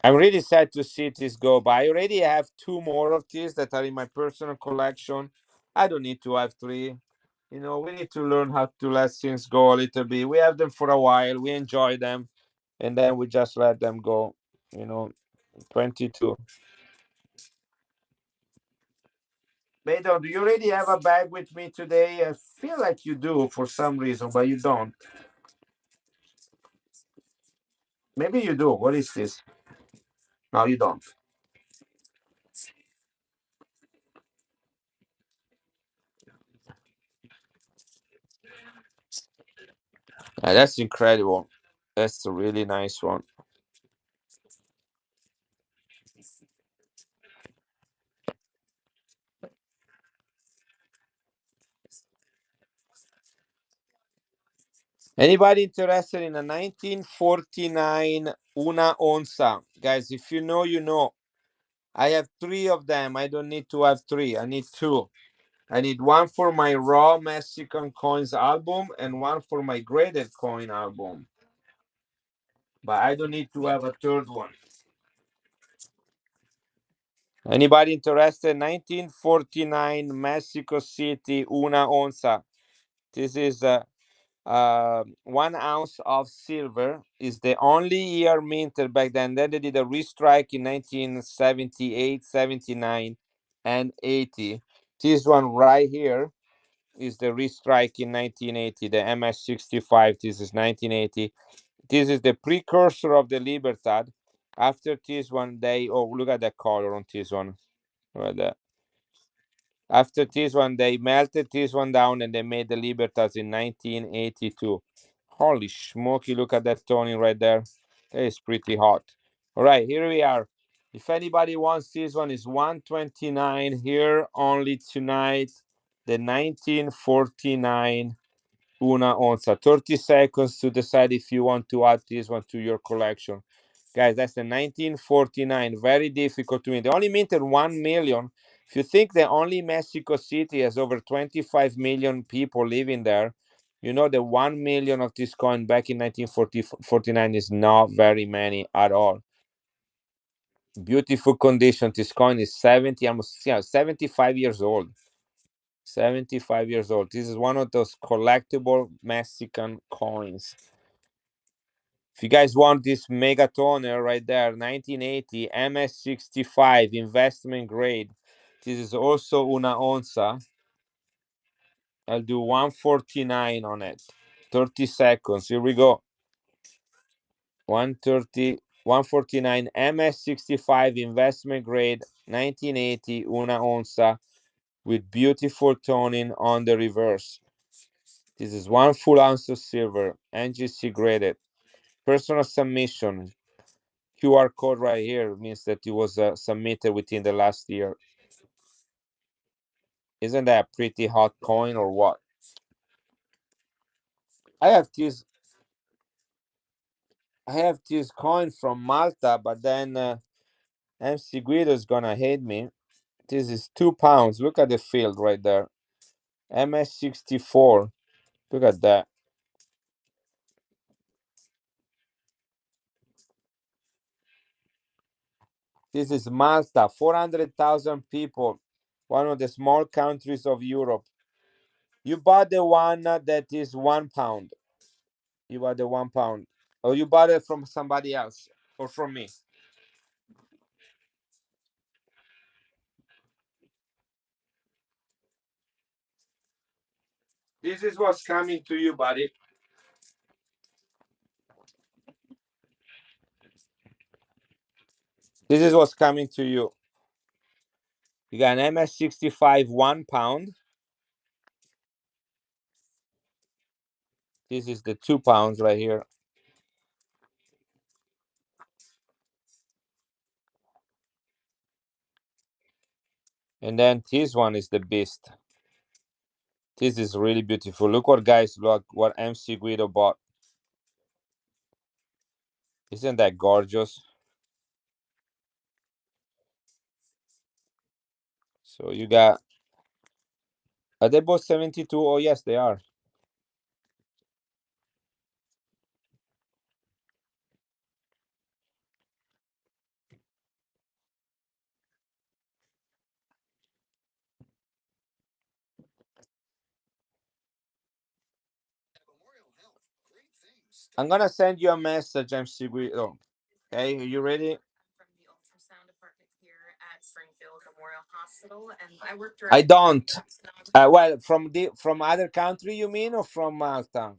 I'm really sad to see this go, but I already have 2 more of these that are in my personal collection. I don't need to have 3. We need to learn how to let things go a little bit. We have them for a while, we enjoy them, and then we just let them go. 22. Beto, do you already have a bag with me today? I feel like you do for some reason, but you don't. Maybe you do. What is this? No, you don't. That's incredible. That's a really nice one. Anybody interested in a 1949 Una Onza? Guys, if you know, you know. I have three of them. I don't need to have three. I need two. I need one for my raw Mexican coins album and one for my graded coin album. But I don't need to have a third one. Anybody interested? 1949 Mexico City Una Onza. This is 1 ounce of silver. Is the only year minted back then. Then they did a restrike in 1978, 79, and 80. This one right here is the restrike in 1980, the MS65. This is 1980. This is the precursor of the Libertad. After this one, look at the color on this one. Right there. After this one, they melted this one down and they made the Libertas in 1982. Holy smoky, look at that toning right there. That is pretty hot. All right, here we are. If anybody wants this one, is 129 here only tonight. The 1949 Una Onza. 30 seconds to decide if you want to add this one to your collection. Guys, that's the 1949. Very difficult to mint. They only minted 1 million. If you think that only Mexico City has over 25 million people living there, you know the 1 million of this coin back in 1949 is not very many at all. Beautiful condition. This coin is 70, almost 75 years old. 75 years old. This is one of those collectible Mexican coins. If you guys want this mega toner right there, 1980 MS65 investment grade. This is also una onza. I'll do 149 on it. 30 seconds. Here we go. 130, 149 MS65 investment grade 1980 una onza with beautiful toning on the reverse. This is 1 full ounce of silver, NGC graded. Personal submission. QR code right here means that it was submitted within the last year. Isn't that a pretty hot coin or what? I have this. I have this coin from Malta, but then MC Guido is gonna hate me. This is 2 pounds. Look at the field right there. MS64. Look at that. This is Malta. 400,000 people. One of the small countries of Europe. You bought the one that is 1 pound. You bought the 1 pound. Or you bought it from somebody else or from me. This is what's coming to you, buddy. This is what's coming to you. You got an MS65 1 pound. This is the 2 pounds right here. And then this one is the beast. This is really beautiful. Look what what MC Guido bought. Isn't that gorgeous? So you got, are they both 72? Oh yes, they are. I'm gonna send you a message, MC Guido. Okay, are you ready? I don't. Well, from other country, you mean, or from Malta?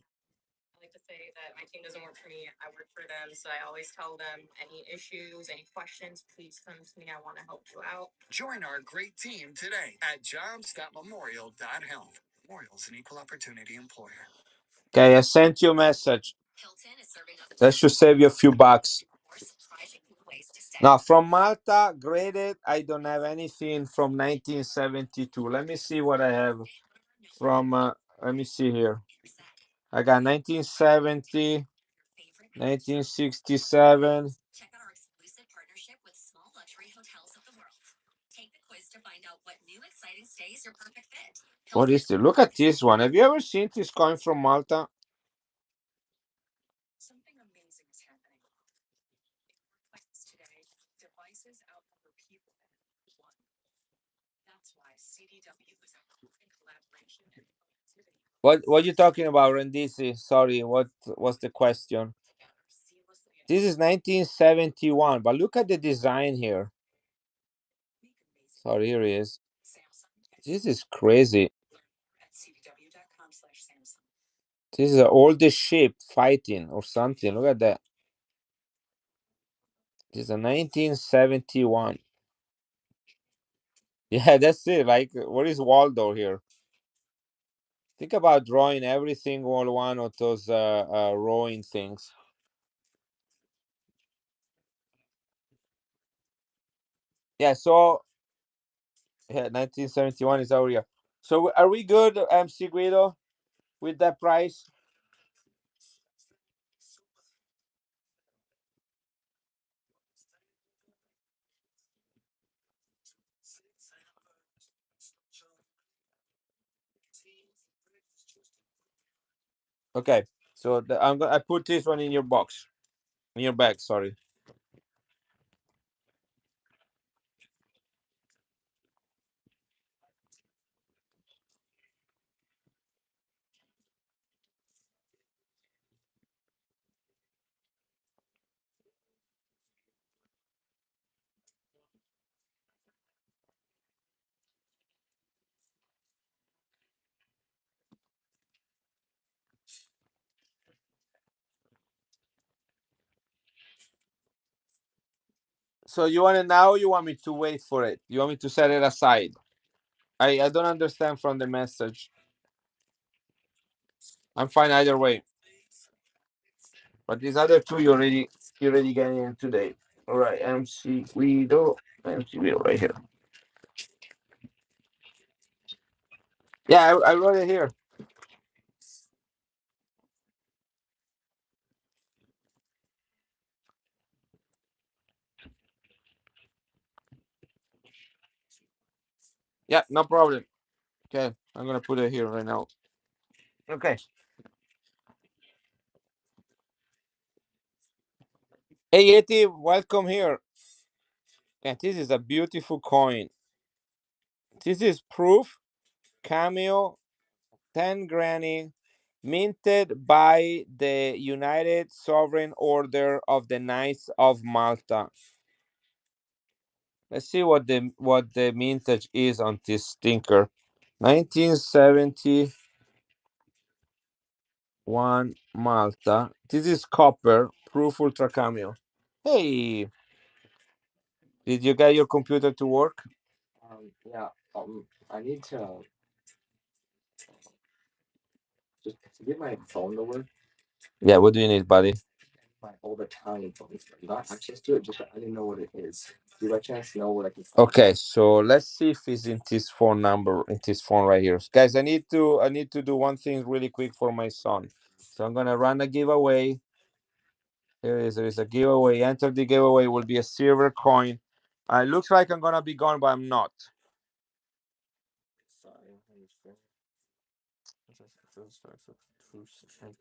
Join our great team today at jobs.memorial.health. Memorial's an equal opportunity employer. Okay, I sent you a message. That should save you a few bucks. Now, from Malta, graded, I don't have anything from 1972. Let me see what I have from, let me see here. I got 1970, 1967. What is it? Look at this one. Have you ever seen this coin from Malta? What you talking about, Rendisi? Sorry, what was the question? This is 1971, but look at the design here. Sorry, here it is. This is crazy. This is an oldest ship fighting or something. Look at that. This is a 1971. Yeah, that's it. Like, what is Waldo here? Think about drawing every single one of those rowing things. Yeah, so yeah, 1971 is over here. So are we good, MC Guido, with that price? Okay. So I put this one in your box, in your bag. Sorry. So you want it now? Or you want me to wait for it? You want me to set it aside? I don't understand from the message. I'm fine either way. But these other two you already getting in today. All right, MC Guido right here. Yeah, I wrote it here. Yeah, no problem. Okay, I'm gonna put it here right now. Okay. Hey Yeti, welcome here. Yeah, this is a beautiful coin. This is proof cameo 10 granny minted by the United Sovereign Order of the Knights of Malta. Let's see what the mintage is on this stinker. 1971 Malta. This is copper, proof ultra cameo. Hey, did you get your computer to work? Yeah. I need to just get my phone to work. Yeah, what do you need, buddy? My old Italian phone. Not access to it, just I didn't know what it is. Do you by chance know what I can find? Okay, so let's see if it's in this phone number, in this phone right here. Guys, I need to do one thing really quick for my son. So I'm gonna run a giveaway. There is a giveaway. Enter the giveaway will be a silver coin. It looks like I'm gonna be gone, but I'm not.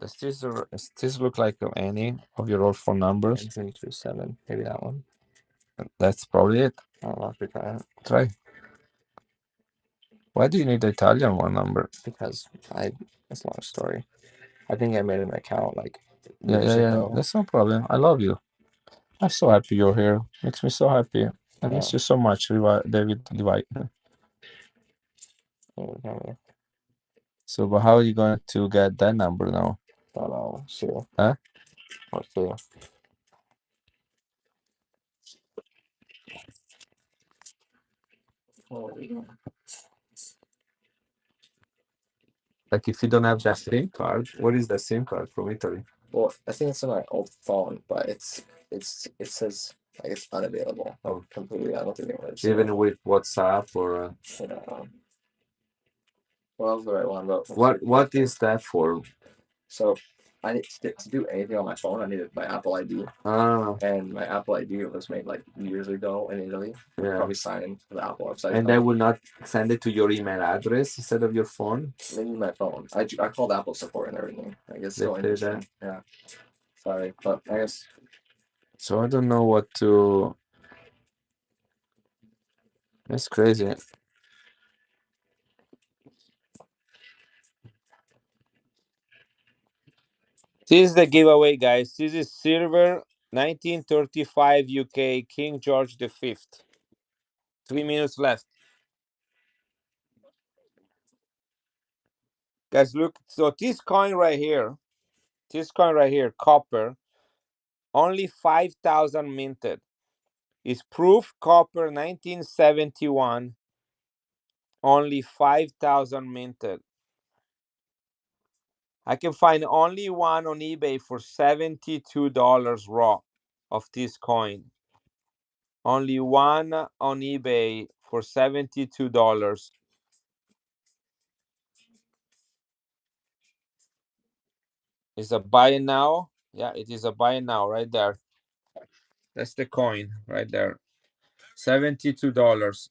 Does this look like any of your old phone numbers? 327, maybe that one. That's probably it. I'll have to try it. Try. Why do you need the Italian one number? Because it's a long story. I think I made an account like years ago. That's no problem. I love you. I'm so happy you're here. Makes me so happy. I miss you so much, David Levi. So, but how are you going to get that number now? I don't know. See. Huh? Let's see. Like if you don't have that SIM card, what is the SIM card from Italy? Well, I think it's on my old phone, but it says like it's unavailable. Oh, Completely. I don't think it was. even with WhatsApp or Yeah. Well, that was the right one, but what is that for? So I need to do anything on my phone. I needed my Apple ID, and my Apple ID was made like years ago in Italy. Yeah. Probably sign into the Apple website. And they will not send it to your email address instead of your phone? They need my phone. I called Apple support and everything. I guess They so say interesting. that? Yeah. Sorry, but I guess So I don't know what to. That's crazy. This is the giveaway, guys. This is silver 1935 UK King George V. 3 minutes left. Guys, look. So this coin right here, copper, only 5,000 minted. Is proof copper 1971, only 5,000 minted. I can find only one on eBay for $72 raw of this coin. Only one on eBay for $72. Is a buy now? Yeah, it is a buy now right there. That's the coin right there. $72.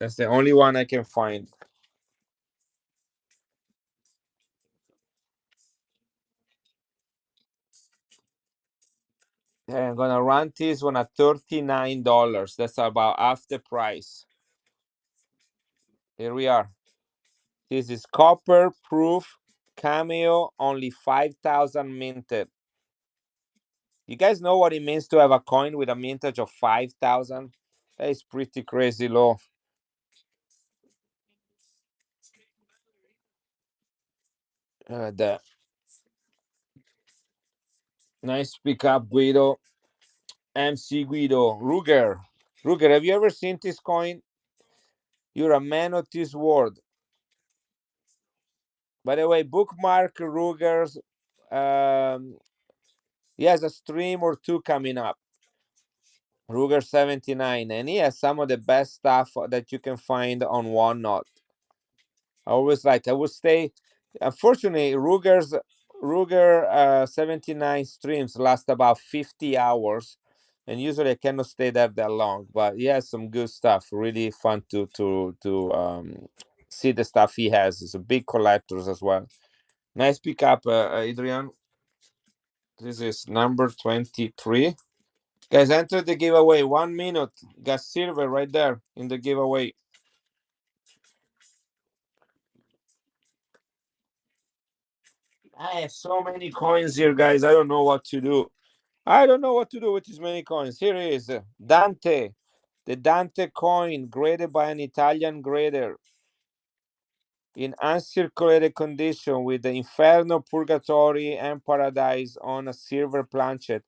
That's the only one I can find. Okay, I'm gonna run this one at $39. That's about half the price. Here we are. This is copper proof cameo, only 5,000 minted. You guys know what it means to have a coin with a mintage of 5,000? That is pretty crazy low. The nice pickup, Guido. MC Guido. Ruger, have you ever seen this coin? You're a man of this world. By the way, bookmark Ruger's. He has a stream or two coming up. Ruger 79, and he has some of the best stuff that you can find on Whatnot. I would stay. Unfortunately, Ruger 79 streams last about 50 hours, and usually I cannot stay there that long. But he has some good stuff. Really fun to see the stuff he has. He's a big collectors as well. Nice pickup, Adrian. This is number 23. Guys, enter the giveaway. 1 minute. Got silver right there in the giveaway. I have so many coins here, guys. I don't know what to do. I don't know what to do with these many coins. Here it is. Dante. The Dante coin graded by an Italian grader in uncirculated condition with the Inferno, Purgatory, and Paradise on a silver planchet.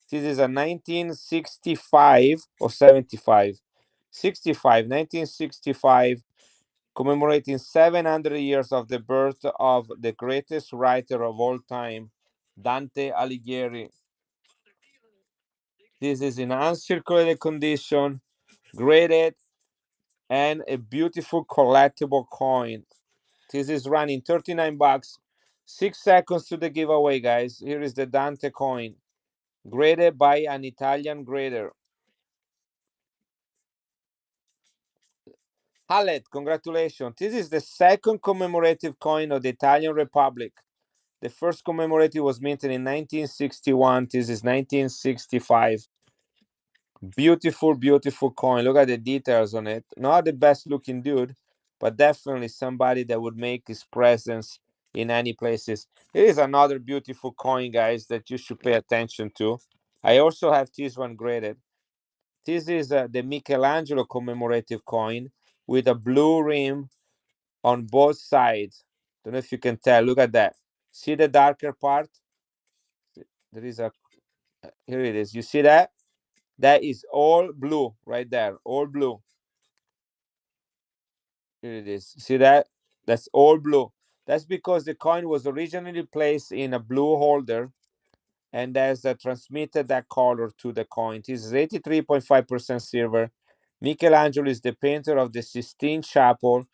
This is a 1965 or 75. 65, 1965, commemorating 700 years of the birth of the greatest writer of all time, Dante Alighieri. This is in uncirculated condition, graded, and a beautiful collectible coin. This is running 39 bucks. 6 seconds to the giveaway, guys. Here is the Dante coin, graded by an Italian grader. Hallet, congratulations. This is the second commemorative coin of the Italian Republic. The first commemorative was minted in 1961. This is 1965. Beautiful, beautiful coin. Look at the details on it. Not the best looking dude, but definitely somebody that would make his presence in any places. Here is another beautiful coin, guys, that you should pay attention to. I also have this one graded. This is the Michelangelo commemorative coin with a blue rim on both sides. Don't know if you can tell. Look at that. See the darker part? There is a, here it is. You see that? That is all blue right there. All blue. Here it is. See that? That's all blue. That's because the coin was originally placed in a blue holder and has transmitted that color to the coin. It is 83.5% silver. Michelangelo is the painter of the Sistine Chapel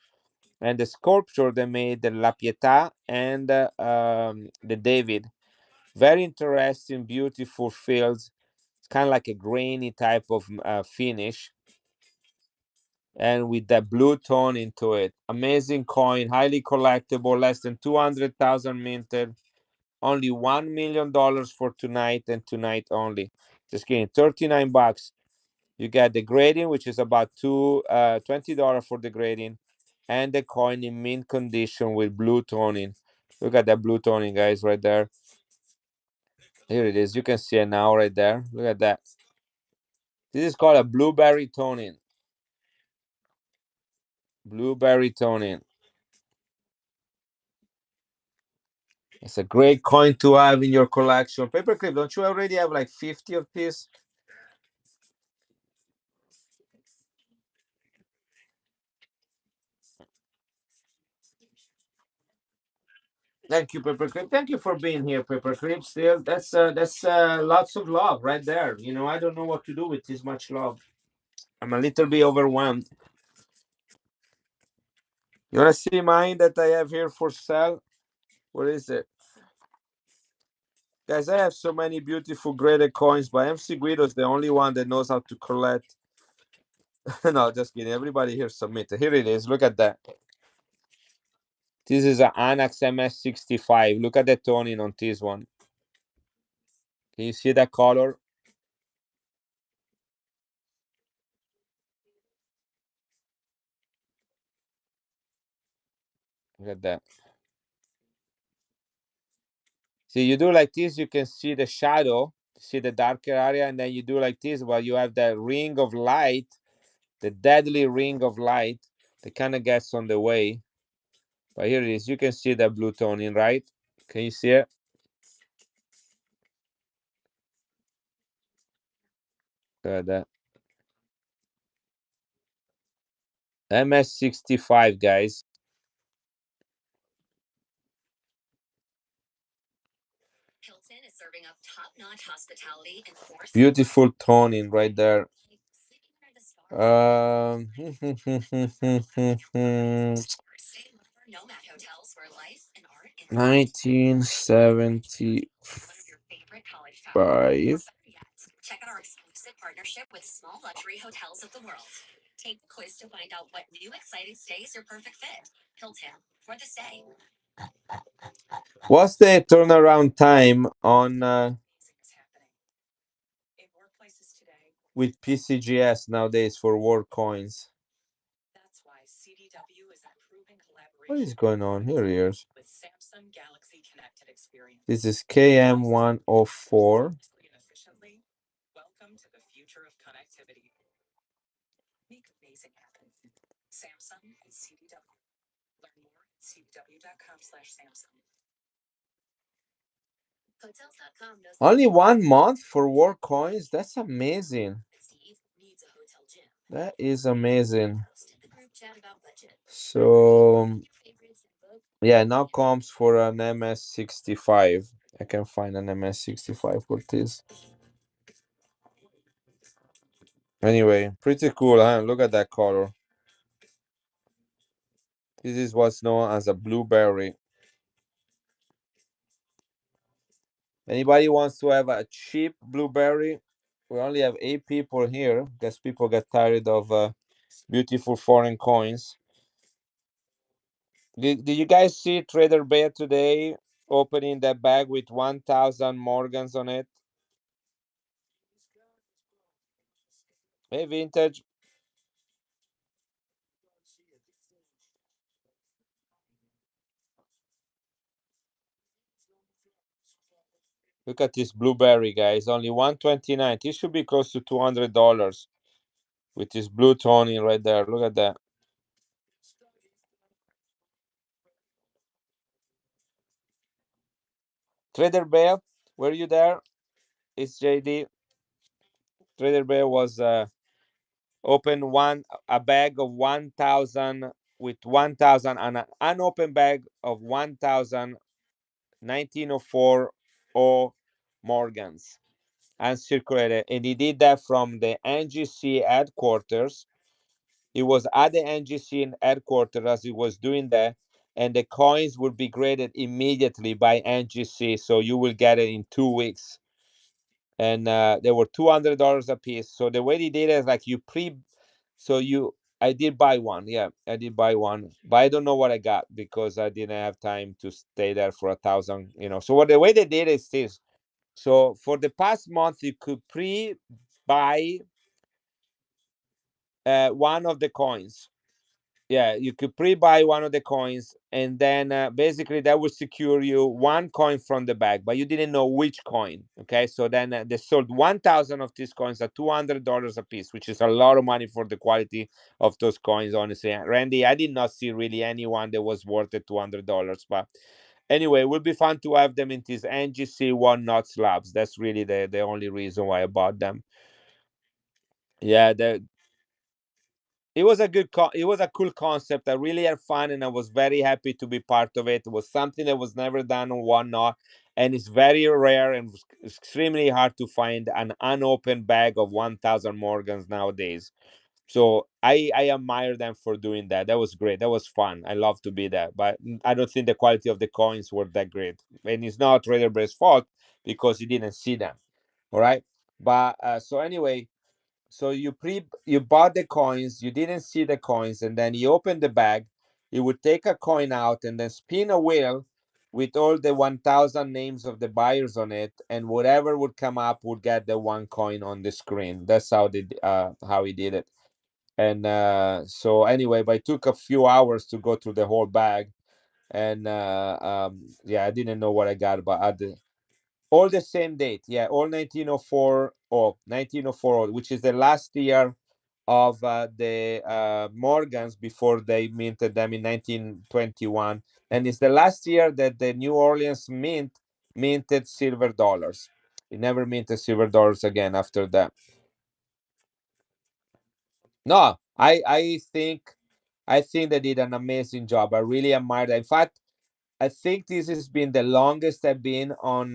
and the sculpture that made the La Pietà and the David. Very interesting, beautiful fields. It's kind of like a grainy type of finish, and with that blue tone into it. Amazing coin, highly collectible, less than 200,000 minted. Only $1 million for tonight and tonight only. Just kidding. 39 bucks. You get the grading, which is about $20 for the grading, and the coin in mint condition with blue toning. Look at that blue toning, guys, right there. Here it is. You can see it now right there. Look at that. This is called a blueberry toning. Blueberry toning. It's a great coin to have in your collection. Paperclip, don't you already have like 50 of these? Thank you, Paperclip. Thank you for being here, Paperclip. Still, that's lots of love right there. You know, I don't know what to do with this much love. I'm a little bit overwhelmed. You wanna see mine that I have here for sale? What is it? Guys, I have so many beautiful graded coins, but MC Guido is the only one that knows how to collect. No, just kidding. Everybody here submitted. Here it is. Look at that. This is an Anax MS65. Look at the toning on this one. Can you see that color? Look at that. See, you do like this, you can see the shadow, see the darker area, and then you do like this, but you have that ring of light, the deadly ring of light that kind of gets on the way. But here it is. You can see that blue toning, right? Can you see it? Look at that. MS65, guys. Hilton is serving up top-notch hospitality in Beautiful toning right there. 1975. Check out our exclusive partnership with small luxury hotels of the world. Take the quiz to find out what new exciting stay is your perfect fit. Hilton for the stay. What's the turnaround time on with PCGS nowadays for world coins? What is going on here? This is KM104. Only 1 month for world coins? That's amazing. That is amazing. So yeah, now comes for an MS65. I can find an MS65 for this. Anyway, pretty cool, huh? Look at that color. This is what's known as a blueberry. Anybody wants to have a cheap blueberry? We only have 8 people here because people get tired of beautiful foreign coins. Did you guys see Trader Bear today opening that bag with 1,000 Morgans on it? Hey, Vintage. Look at this blueberry, guys. Only 129. This should be close to $200 with this blue toning right there. Look at that. Trader Bear, were you there? It's JD. Trader Bear was open a bag of 1,000 with 1,000, an unopened bag of 1,1904 O Morgans uncirculated, and he did that from the NGC headquarters. It was at the NGC headquarters as he was doing that, and the coins would be graded immediately by NGC, so you will get it in 2 weeks. And they were $200 a piece. So the way they did it is like so I did buy one. Yeah, I did buy one, but I don't know what I got because I didn't have time to stay there for 1,000. So what the way they did is this. So for the past month, you could pre-buy one of the coins. Yeah, you could pre-buy one of the coins, and then basically that would secure you one coin from the bag, but you didn't know which coin. Okay, so then they sold 1,000 of these coins at $200 a piece, which is a lot of money for the quality of those coins. Honestly, Randy, I did not see really anyone that was worth it $200, but anyway, it would be fun to have them in these NGC 1/0 slabs. That's really the only reason why I bought them. Yeah, it was it was a cool concept. I really had fun, and I was very happy to be part of it. It was something that was never done on 1/0, and it's very rare and extremely hard to find an unopened bag of 1,000 Morgans nowadays. So I admire them for doing that. That was great. That was fun. I love to be there, but I don't think the quality of the coins were that great, and it's not Trader Bear's fault because he didn't see them. All right, but so anyway, so you bought the coins, you didn't see the coins, and then you open the bag. You would take a coin out and then spin a wheel with all the 1,000 names of the buyers on it, and whatever would come up would get the one coin on the screen. That's how he did it. And so anyway, but it took a few hours to go through the whole bag, and yeah, I didn't know what I got, but all the same date. Yeah, all 1904 or 1904, which is the last year of the Morgans before they minted them in 1921. And it's the last year that the New Orleans Mint minted silver dollars. It never minted silver dollars again after that. No, I think they did an amazing job. I really admire that. In fact, I think this has been the longest I've been on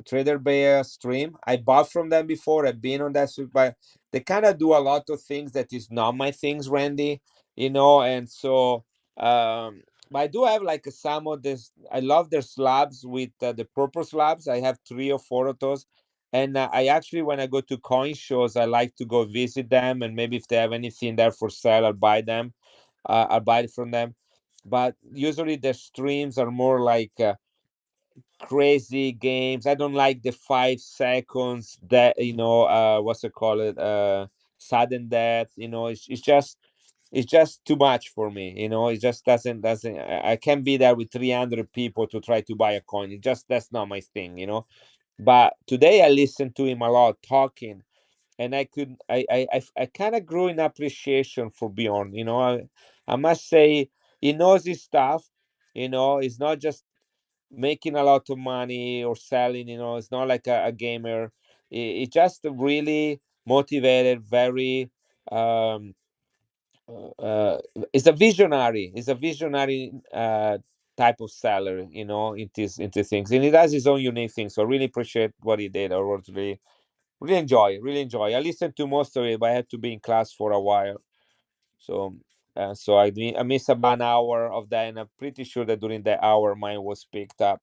Trader Bear stream. I bought from them before. I've been on that stream, but they kind of do a lot of things that is not my things, Randy. And so, but I do have like some of this. I love their slabs with the purple slabs. I have 3 or 4 of those. And I actually, when I go to coin shows, I like to go visit them, and maybe if they have anything there for sale, I'll buy them. I'll buy it from them, but usually the streams are more like crazy games. I don't like the 5 seconds that what's it called it sudden death. It's just too much for me. It just doesn't I can't be there with 300 people to try to buy a coin. That's not my thing. But today I listened to him a lot talking, and I kind of grew in appreciation for Bjorn. I must say he knows his stuff. He's not just making a lot of money or selling. It's not like a gamer. He just really motivated, very is a visionary. Is a visionary type of seller. Into things, and he does his own unique things. So I really appreciate what he did. I was really enjoy, really enjoy. I listened to most of it, but I had to be in class for a while. So, I missed about an hour of that, and I'm pretty sure that during that hour, mine was picked up.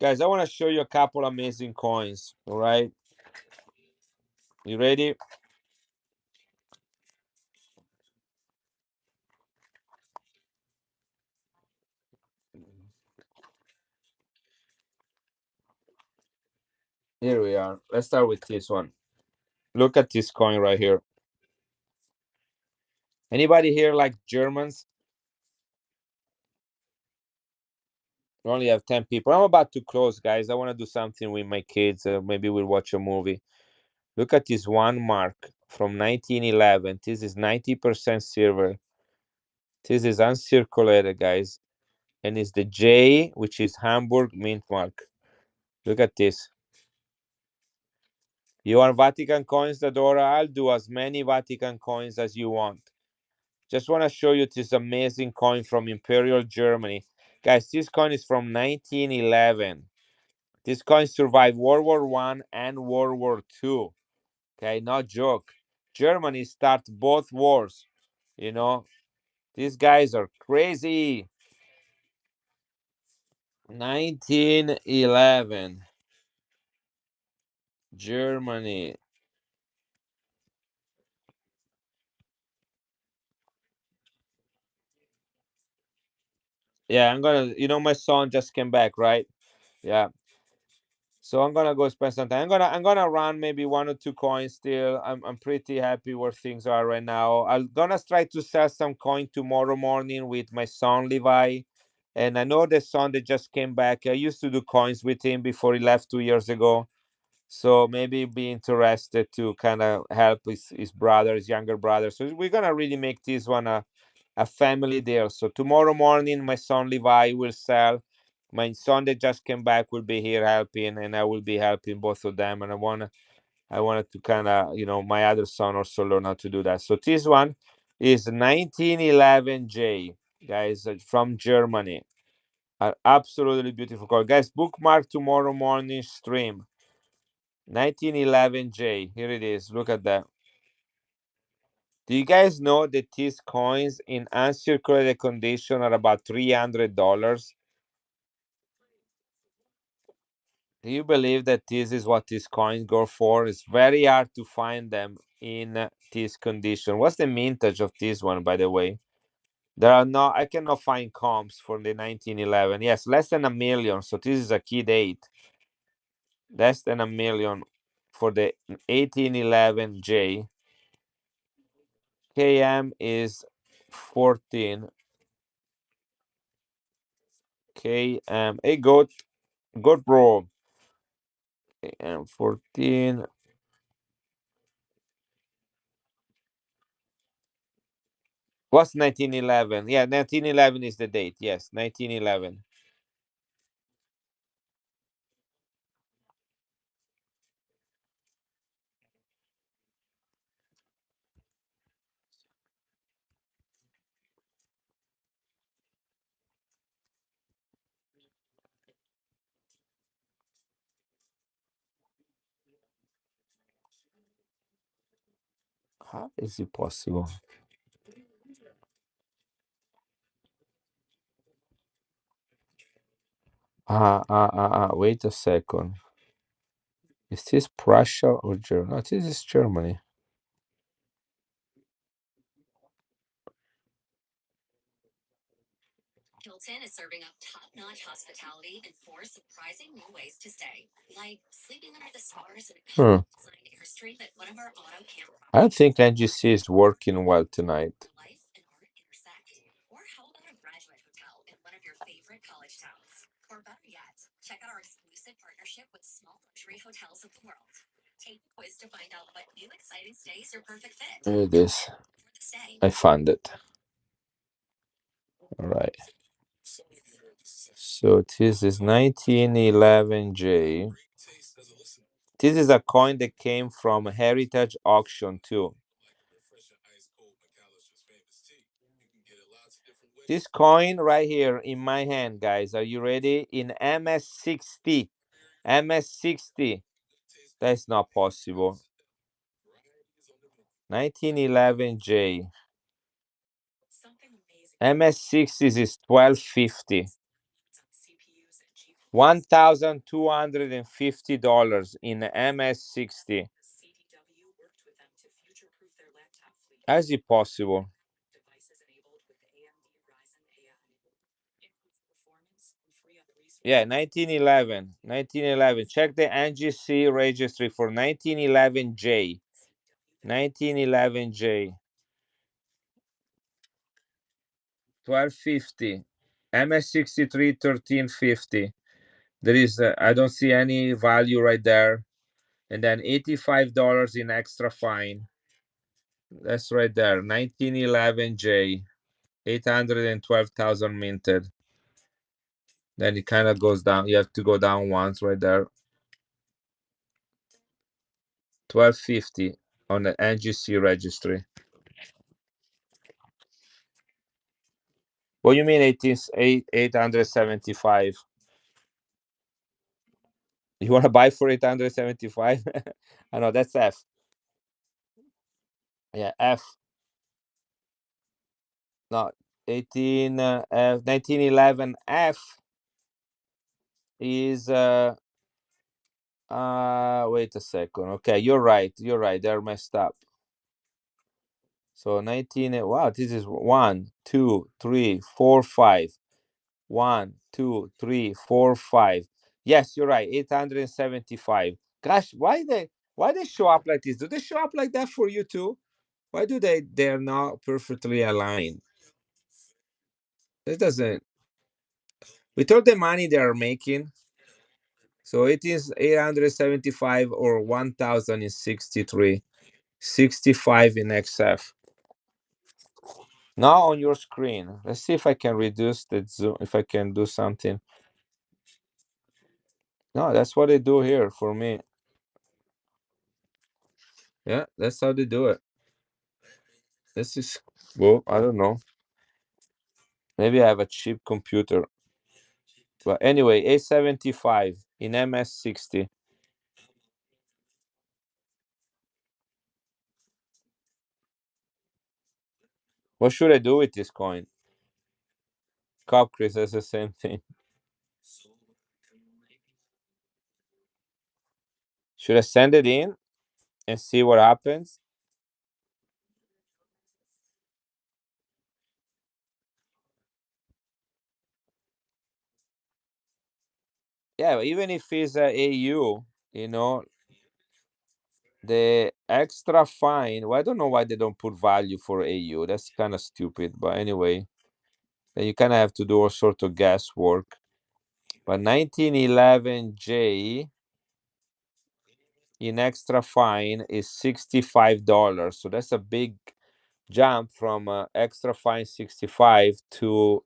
Guys, I want to show you a couple amazing coins. All right, you ready? Here we are. Let's start with this one. Look at this coin right here. Anybody here like Germans? We only have 10 people. I'm about to close, guys. I want to do something with my kids. Maybe we'll watch a movie. Look at this one mark from 1911. This is 90% silver. This is uncirculated, guys. And it's the J, which is Hamburg mint mark. Look at this. You want Vatican coins, Dadora? I'll do as many Vatican coins as you want. Just want to show you this amazing coin from Imperial Germany. Guys, this coin is from 1911. This coin survived World War One and World War Two. Okay, not joke. Germany started both wars. You know, these guys are crazy. 1911. Germany. Yeah, I'm gonna, my son just came back, right? Yeah. So I'm gonna go spend some time. I'm gonna run maybe one or two coins still. I'm pretty happy where things are right now. I'm gonna try to sell some coin tomorrow morning with my son Levi. And I know the son that just came back. I used to do coins with him before he left 2 years ago. So maybe be interested to kind of help his brother, his younger brother. So we're gonna really make this one a family deal. So tomorrow morning, my son Levi will sell. My son that just came back will be here helping, and I will be helping both of them. And I wanted to kind of, my other son also learn how to do that. So this one is 1911J, guys, from Germany. An absolutely beautiful car, guys. Bookmark tomorrow morning stream. 1911J. Here it is. Look at that. Do you guys know that these coins in uncirculated condition are about $300? Do you believe that this is what these coins go for? It's very hard to find them in this condition. What's the mintage of this one, by the way? There are no, I cannot find comps for the 1911. Yes, less than a million. So this is a key date. Less than a million for the 1811J. KM is 14. KM. Hey, goat bro. KM 14. What's 1911? Yeah, 1911 is the date. Yes, 1911. How is it possible? Wait a second. Is this Prussia or Germany? No, this is Germany. Hilton is serving up top-notch hospitality and four surprising new ways to stay, like sleeping under the stars in a Hmm. designed Airstream at one of our auto camp I don't properties. think NGC is working well tonight. Life and art intersect. Or how about a graduate hotel in one of your favorite college towns? Or better yet, check out our exclusive partnership with small luxury hotels of the world. Take a quiz to find out what new exciting stays your perfect fit. Here it is. For the stay. I found it. All right. So this is 1911J. This is a coin that came from Heritage Auction too. This coin right here in my hand, guys. Are you ready? In MS60. MS60. That's not possible. 1911J. MS60 is 1250. $1,250 in MS60. How is it possible? Yeah, 1911. 1911. Check the NGC registry for 1911J. 1911J. 1250. MS63 1350. There is I don't see any value right there. And then $85 in extra fine. That's right there. 1911J. 812,000 minted. Then it kind of goes down. You have to go down once right there. 1250 on the NGC registry. What do you mean 875? You want to buy for 875? I know that's F. Yeah, F. No, 1911 F is wait a second. Okay, you're right. You're right. They're messed up. So 19, wow, this is 1, 2, 3, 4, 5. 1, 2, 3, 4, 5. Yes, you're right. 875. Gosh, why they show up like this? Do they show up like that for you too? Why do they're not perfectly aligned? It doesn't with all the money they are making. So it is 875 or 1063. 65 in XF. Now on your screen. Let's see if I can reduce the zoom, if I can do something. No, that's what they do here for me. Yeah, that's how they do it. This is, well, I don't know. Maybe I have a cheap computer. But anyway, A75 in MS60. What should I do with this coin? Cop Chris, that's the same thing. Should I send it in and see what happens? Yeah, but even if it's a AU, you know, the extra fine. Well, I don't know why they don't put value for AU. That's kind of stupid. But anyway, then you kind of have to do all sort of guesswork. But 1911J in extra fine is $65. So that's a big jump from extra fine 65 to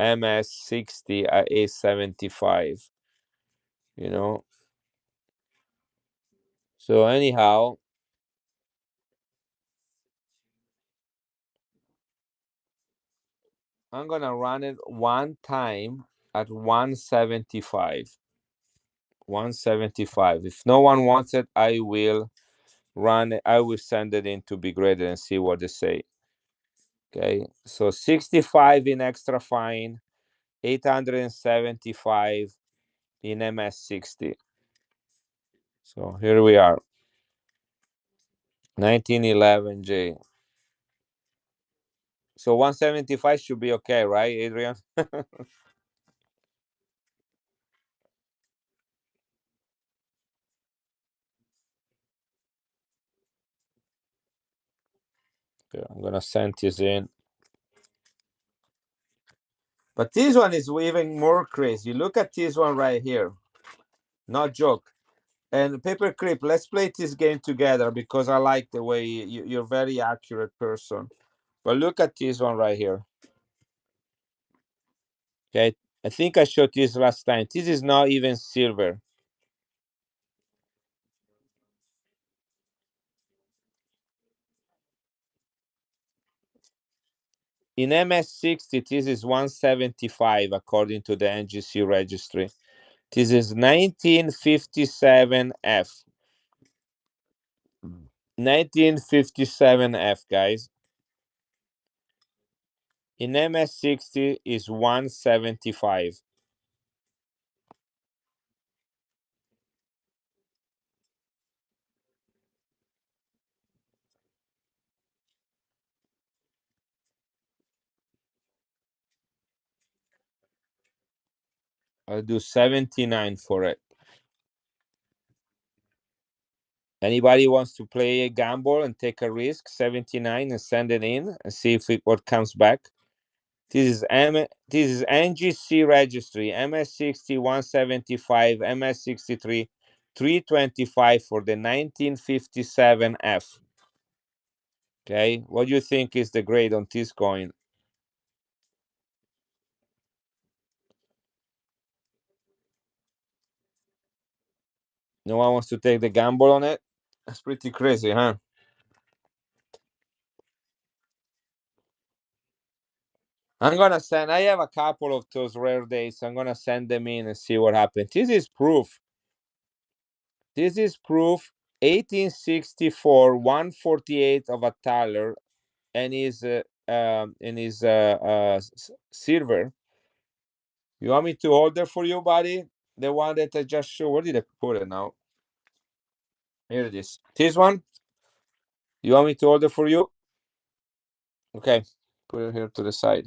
MS 60 at A75. You know. So anyhow, I'm gonna run it one time at 175. 175. If no one wants it, I will run it. I will send it in to be graded and see what they say. Okay. So 65 in extra fine, 875 in MS60. So here we are. 1911J. So 175 should be okay, right, Adrian? Okay, I'm gonna send this in. But this one is even more crazy. Look at this one right here. Not joke. And Paperclip, let's play this game together because I like the way you're very accurate person. But look at this one right here. Okay, I think I showed this last time. This is not even silver. In MS60, this is 175 according to the NGC registry. This is 1957F. 1957F, guys. In MS60 is 175. I'll do 79 for it. Anybody wants to play a gamble and take a risk? 79 and send it in and see if what comes back. This is NGC registry, MS60 175, MS63 325 for the 1957F. Okay, what do you think is the grade on this coin? No one wants to take the gamble on it? That's pretty crazy, huh? I'm gonna send. I have a couple of those rare days. I'm gonna send them in and see what happens. This is proof. This is proof. 1864, 148 of a thaler, and is silver. You want me to order for you, buddy? The one that I just showed. Where did I put it now? Here it is. This one. You want me to order for you? Okay, put it here to the side.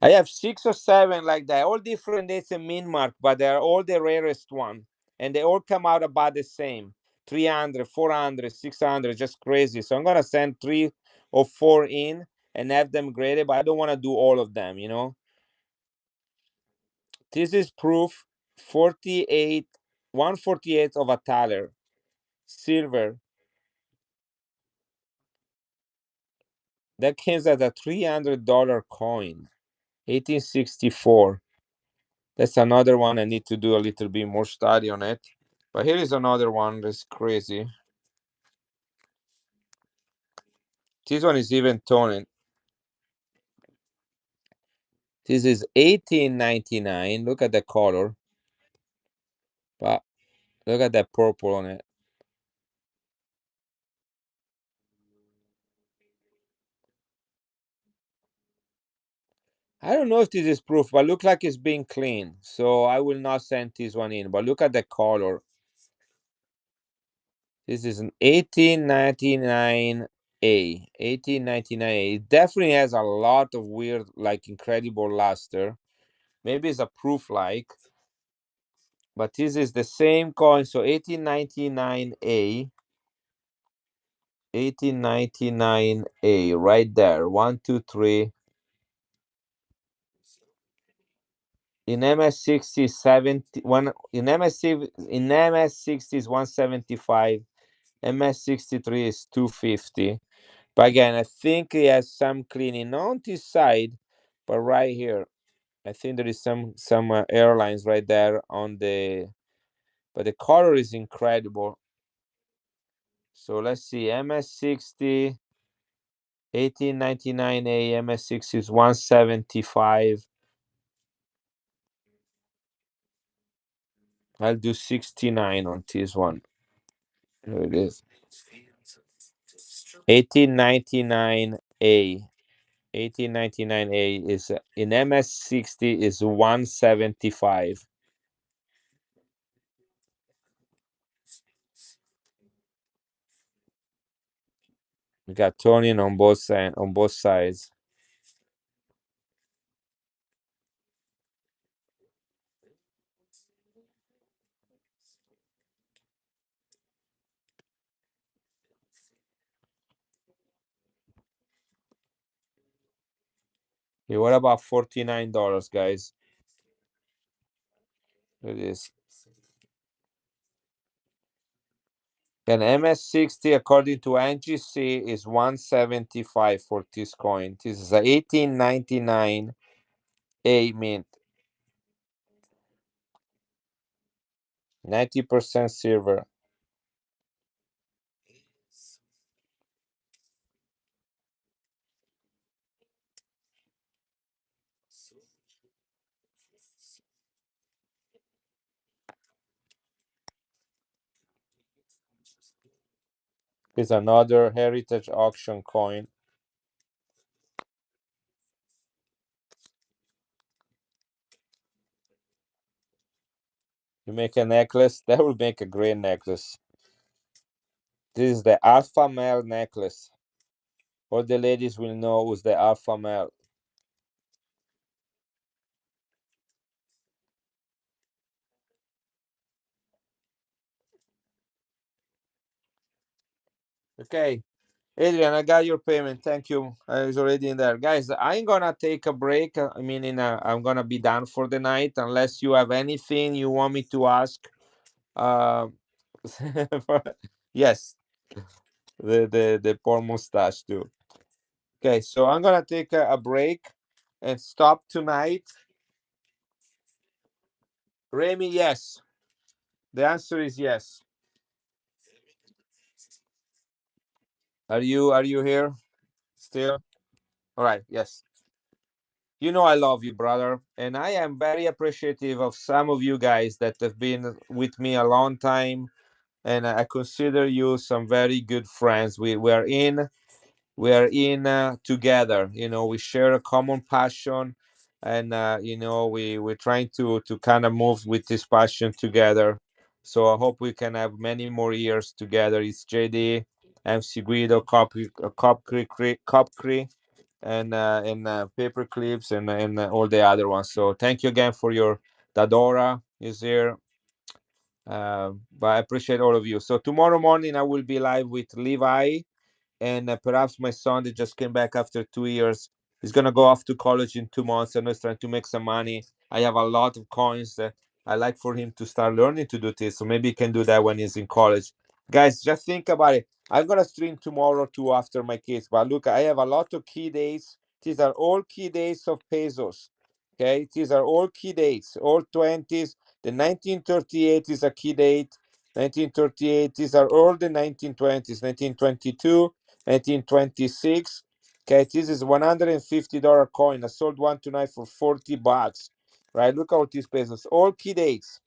I have 6 or 7 like that, all different dates and min mark, but they're all the rarest one, and they all come out about the same. 300, 400, 600, just crazy. So I'm gonna send 3 or 4 in and have them graded, but I don't want to do all of them. This is proof. 48, 148 of a thaler, silver. That comes at a $300 coin, 1864. That's another one I need to do a little bit more study on it. But here is another one that's crazy. This one is even toned. This is 1899. Look at the color. But look at that purple on it. I don't know if this is proof, but look like it's being cleaned. So I will not send this one in. But look at the color. This is an 1899A. 1899A. It definitely has a lot of weird, like incredible luster. Maybe it's a proof like. But this is the same coin. So 1899A. 1899A. Right there. 1, 2, 3. In MS60 70 one in MS60 is 175, MS63 is 250. But again, I think it has some cleaning, not on this side, but right here. I think there is some airlines right there on the, but the color is incredible. So let's see, MS60 1899A, MS60 is 175. I'll do 69 on this one. Here it is. 1899A. 1899A is in MS60 is 175. We got toning on both sides. Okay, what about $49, guys? It is. And MS60 according to NGC is 175 for this coin. This is a 1899 A mint. 90% silver. Is another heritage auction coin. You make a necklace, that will make a great necklace. This is the alpha male necklace. All the ladies will know who's the alpha male. Okay, Adrian, I got your payment. Thank you. I was already in there, guys. I'm gonna take a break. I mean, I'm gonna be done for the night unless you have anything you want me to ask. Uh, yes, the poor mustache too. Okay, so I'm gonna take a break and stop tonight. Remy, yes. The answer is yes. Are you here still? All right. Yes. You know I love you, brother, and I am very appreciative of some of you guys that have been with me a long time, and I consider you some very good friends. We are in together. We share a common passion, and we're trying to kind of move with this passion together. So I hope we can have many more years together. It's JD, MC Guido, Copcree, and paper clips, and all the other ones. So thank you again for your Dadora is here. But I appreciate all of you. So tomorrow morning I will be live with Levi, and perhaps my son that just came back after 2 years. He's gonna go off to college in 2 months, and he's trying to make some money. I have a lot of coins that I like for him to start learning to do this. So maybe he can do that when he's in college. Guys, just think about it. I'm gonna stream tomorrow too after my kids. But look, I have a lot of key dates. These are all key dates of pesos. Okay, these are all key dates, all 20s. The 1938 is a key date. 1938. These are all the 1920s. 1922. 1926. Okay, this is $150 coin. I sold one tonight for $40. Right? Look at these pesos. All key dates.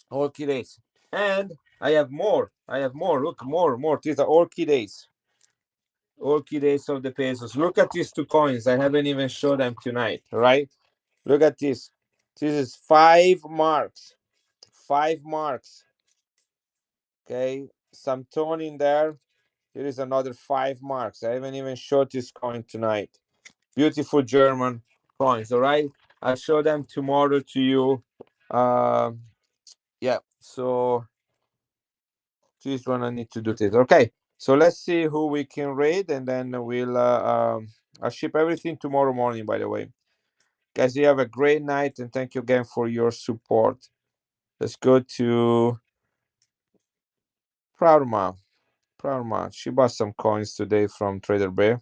All key dates. And I have more. I have more. Look, more. These are all key dates. All key dates of the pesos. Look at these two coins. I haven't even showed them tonight. Right? Look at this. This is 5 marks. 5 marks. Okay. Some tone in there. Here is another 5 marks. I haven't even showed this coin tonight. Beautiful German coins. All right. I'll show them tomorrow to you. Yeah. So this one I need to do this. Okay. So let's see who we can raid, and then I'll ship everything tomorrow morning, by the way. Guys, you have a great night, and thank you again for your support. Let's go to Proud Mom. Proud Mom. She bought some coins today from Trader Bear.